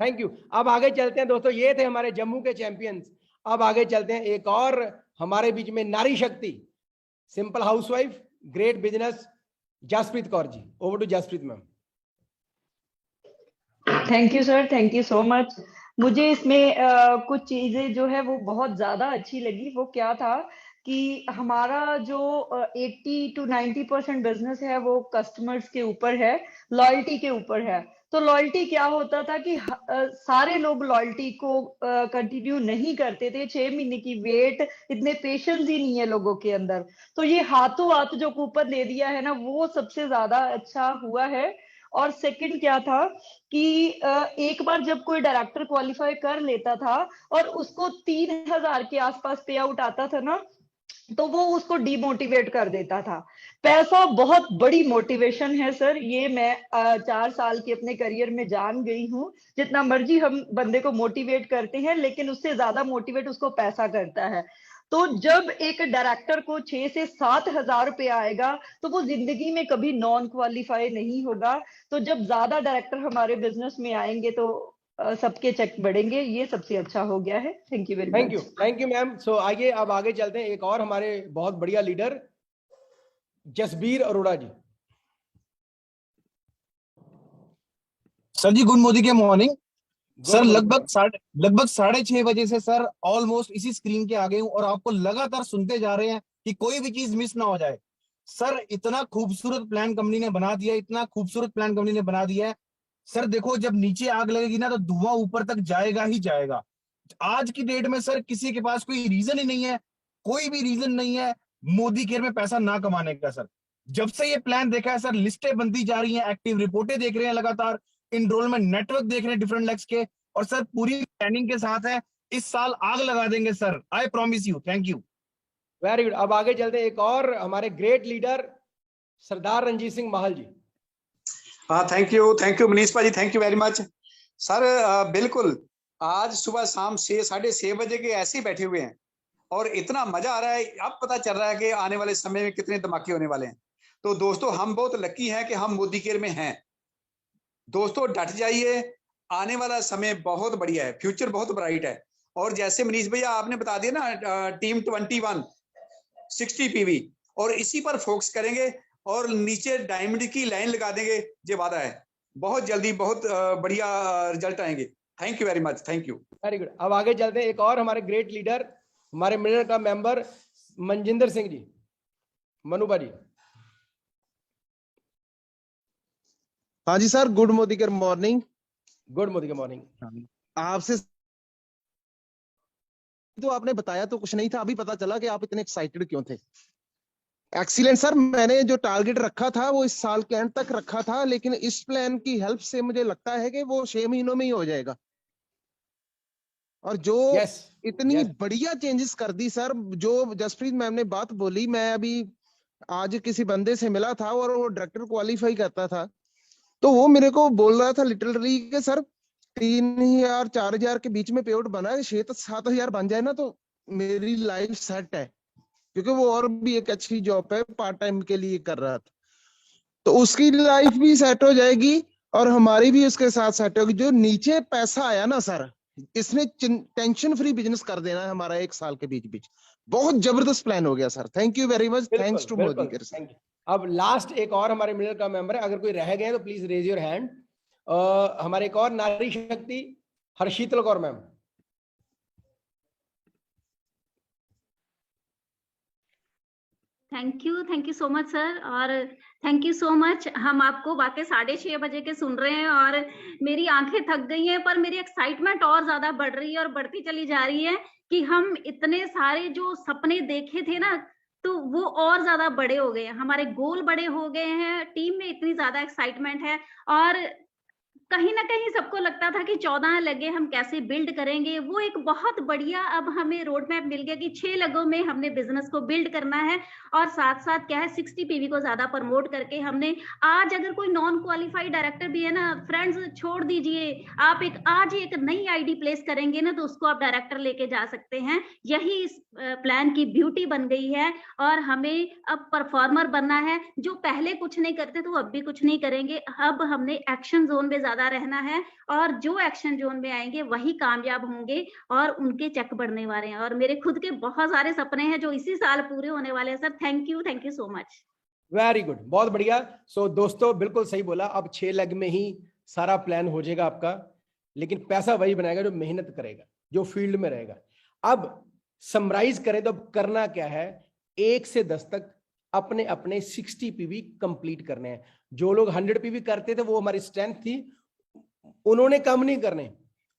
Thank you. अब आगे चलते हैं दोस्तों, ये थे हमारे जम्मू के चैंपियंस। अब आगे चलते हैं, एक और हमारे बीच में नारी शक्ति, simple housewife, great business, Jaspreet Kaur ji. Over to Jaspreet ma'am. Thank you sir, thank you so much. मुझे इसमें कुछ चीजें जो है वो बहुत ज्यादा अच्छी लगी। वो क्या था कि हमारा जो 80 to 90% बिजनेस है वो कस्टमर्स के ऊपर है, लॉयल्टी के ऊपर है। तो लॉयल्टी क्या होता था कि सारे लोग लॉयल्टी को कंटिन्यू नहीं करते थे। 6 महीने की वेट, इतने पेशेंस ही नहीं है लोगों के अंदर। तो ये हाथों हाथ जो कूपन दे दिया है ना, वो सबसे ज्यादा अच्छा हुआ है। और सेकंड क्या था कि एक बार जब कोई डायरेक्टर क्वालिफाई कर लेता था और उसको 3000 के आसपास पे आउट आता था ना, तो वो उसको डिमोटिवेट कर देता था। पैसा बहुत बड़ी मोटिवेशन है सर, ये मैं 4 साल के अपने करियर में जान गई हूँ। जितना मर्जी हम बंदे को मोटिवेट करते हैं, लेकिन उससे ज्यादा मोटिवेट उसको पैसा करता है। तो जब एक डायरेक्टर को 6 से 7 हजार रुपए आएगा, तो वो जिंदगी में कभी नॉन क्वालिफाई नहीं होगा। तो जब ज्यादा डायरेक्टर हमारे बिजनेस में आएंगे, तो सबके चेक बढ़ेंगे, ये सबसे अच्छा हो गया है। Thank you very much. Thank you ma'am. So आइए अब आगे चलते हैं, एक और हमारे बहुत बढ़िया लीडर जसबीर अरोड़ा जी। सर जी गुड मोदी के मॉर्निंग सर। लगभग 6:30 बजे से सर ऑलमोस्ट इसी स्क्रीन के आगे हूं और आपको लगातार सुनते जा रहे हैं कि कोई भी चीज मिस ना हो जाए। सर इतना खूबसूरत प्लान कंपनी ने बना दिया, इतना खूबसूरत प्लान कंपनी ने बना दिया है सर। देखो जब नीचे आग लगेगी ना तो धुआं ऊपर तक जाएगा ही जाएगा। आज की डेट में सर किसी के पास कोई रीजन ही नहीं है, कोई भी रीजन नहीं है मोदी केयर में पैसा ना कमाने का सर। जब से ये प्लान देखा है सर, लिस्टें बनती जा रही हैं, एक्टिव रिपोर्टें देख रहे हैं लगातार, इनरोलमेंट नेटवर्क देख रहे हैं डिफरेंट लेग्स के, और सर पूरी प्लानिंग के साथ है। इस साल आग लगा देंगे sir, I promise you. Thank you. Very good. अब आगे चलते हैं, एक और हमारे ग्रेट लीडर सरदार रंजीत सिंह महल जी। हाँ थैंक यू मनीष भाजी, thank you very much sir. बिल्कुल आज सुबह शाम 6-6:30 बजे के ऐसे ही बैठे हुए हैं और इतना मजा आ रहा है। अब पता चल रहा है कि आने वाले समय में कितने धमाके होने वाले हैं। तो दोस्तों हम बहुत लकी हैं कि हम मोदी केयर में हैं। दोस्तों डट जाइए, आने वाला समय बहुत बढ़िया है, फ्यूचर बहुत ब्राइट है। और जैसे मनीष भैया आपने बता दिया ना, टीम 21 60 पीवी, और इसी पर फोकस करेंगे और नीचे डायमंड की लाइन लगा देंगे, ये वादा है। बहुत जल्दी बहुत बढ़िया रिजल्ट आएंगे। Thank you very much. Thank you. Very good. अब आगे चलते हैं, एक और हमारे ग्रेट लीडर, हमारे मिलर का मेंबर मनजिंदर सिंह जी, मनुबा जी। हाँ जी सर, गुड मोदी के मॉर्निंग। गुड मोदी के मॉर्निंग। आपसे तो आपने बताया तो कुछ नहीं था, अभी पता चला कि आप इतने एक्साइटेड क्यों थे। Excellent sir. मैंने जो टारगेट रखा था वो इस साल के एंड तक रखा था, लेकिन इस प्लान की हेल्प से मुझे लगता है कि वो 6 महीनों में ही हो जाएगा। और जो इतनी बढ़िया चेंजेस कर दी सर, जो जसप्रीत मैम ने बात बोली, मैं अभी आज किसी बंदे से मिला था और वो डायरेक्टर क्वालिफाई करता था, तो वो मेरे को बोल रहा था लिटरली कि सर 3,000-4,000 के बीच में पेआउट बना है, 6-7,000 बन जाए ना तो मेरी लाइफ सेट है। क्योंकि वो और भी एक अच्छी जॉब है, पार्ट टाइम के लिए कर रहा था, तो उसकी लाइफ भी सेट हो जाएगी और हमारी भी उसके साथ सेट होगी। जो नीचे पैसा आया ना सर, इसने टेंशन फ्री बिजनेस कर देना है हमारा 1 साल के बीच बीच। बहुत जबरदस्त प्लान हो गया sir. Thank you very much. Thanks to Modi care sir. अब लास्ट एक और हमारे मिलर का मेंबर है, अगर कोई रह गए तो प्लीज रेज योर हैंड। हमारे एक और नारी शक्ति Harsheetal Kaur ma'am. Thank you so much sir, और थैंक यू सो मच। हम आपको वाकई 6:30 बजे के सुन रहे हैं और मेरी आंखें थक गई हैं, पर मेरी एक्साइटमेंट और ज्यादा बढ़ रही है और बढ़ती चली जा रही है कि हम इतने सारे जो सपने देखे थे ना, तो वो और ज्यादा बड़े हो गए हैं, हमारे गोल बड़े हो गए हैं, टीम में इतनी ज्यादा एक्साइटमेंट है। और कहीं ना कहीं सबको लगता था कि 14 लगे हम कैसे बिल्ड करेंगे, वो एक बहुत बढ़िया अब हमें रोड मैप मिल गया कि 6 लगों में हमने बिजनेस को बिल्ड करना है। और साथ साथ क्या है, 60 पीवी को ज्यादा प्रमोट करके हमने आज, अगर कोई नॉन क्वालिफाइड डायरेक्टर भी है ना फ्रेंड्स, छोड़ दीजिए, आप आज एक नई आईडी प्लेस करेंगे ना तो उसको आप डायरेक्टर लेके जा सकते हैं। यही इस प्लान की ब्यूटी बन गई है। और हमें अब परफॉर्मर बनना है, जो पहले कुछ नहीं करते तो अब भी कुछ नहीं करेंगे। अब हमने एक्शन जोन में ज्यादा रहना है और जो एक्शन जोन में आएंगे वही कामयाब होंगे और उनके चेक बढ़ने वाले हैं। और मेरे खुद के बहुत सारे सपने हैं जो इसी साल पूरे होने वाले हैं sir. Thank you so much. Very good, बहुत बढ़िया। सो दोस्तों बिल्कुल सही बोला, अब 6 लेग में ही सारा प्लान हो जाएगा आपका, लेकिन पैसा वही बनाएगा जो मेहनत करेगा, जो फील्ड में रहेगा। अब समराइज करें तो करना क्या है, 1 से 10 तक अपने अपने 60 पीवी कंप्लीट करने हैं। जो लोग 100 पीवी करते थे वो हमारी स्ट्रेंथ थी, उन्होंने कम नहीं करने,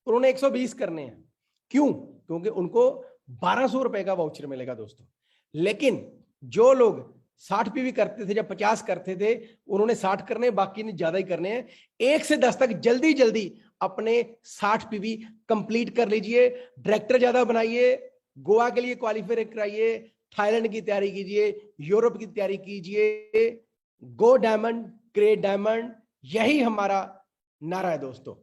उन्होंने 120 करने हैं। क्यों? क्योंकि उनको 1200 रुपए का वाउचर मिलेगा दोस्तों। लेकिन जो लोग 60 पीवी करते थे, जब 50 करते थे, उन्होंने 60 करने, बाकी ने ज्यादा ही करने हैं। 1 से 10 तक जल्दी जल्दी अपने 60 पीवी कंप्लीट कर लीजिए। डायरेक्टर ज्यादा बनाइए, गोवा के लिए क्वालिफाई कराइए, थाईलैंड की तैयारी कीजिए, यूरोप की तैयारी कीजिए। गो डायमंड, क्रिएट डायमंड, यही हमारा नारा है दोस्तों।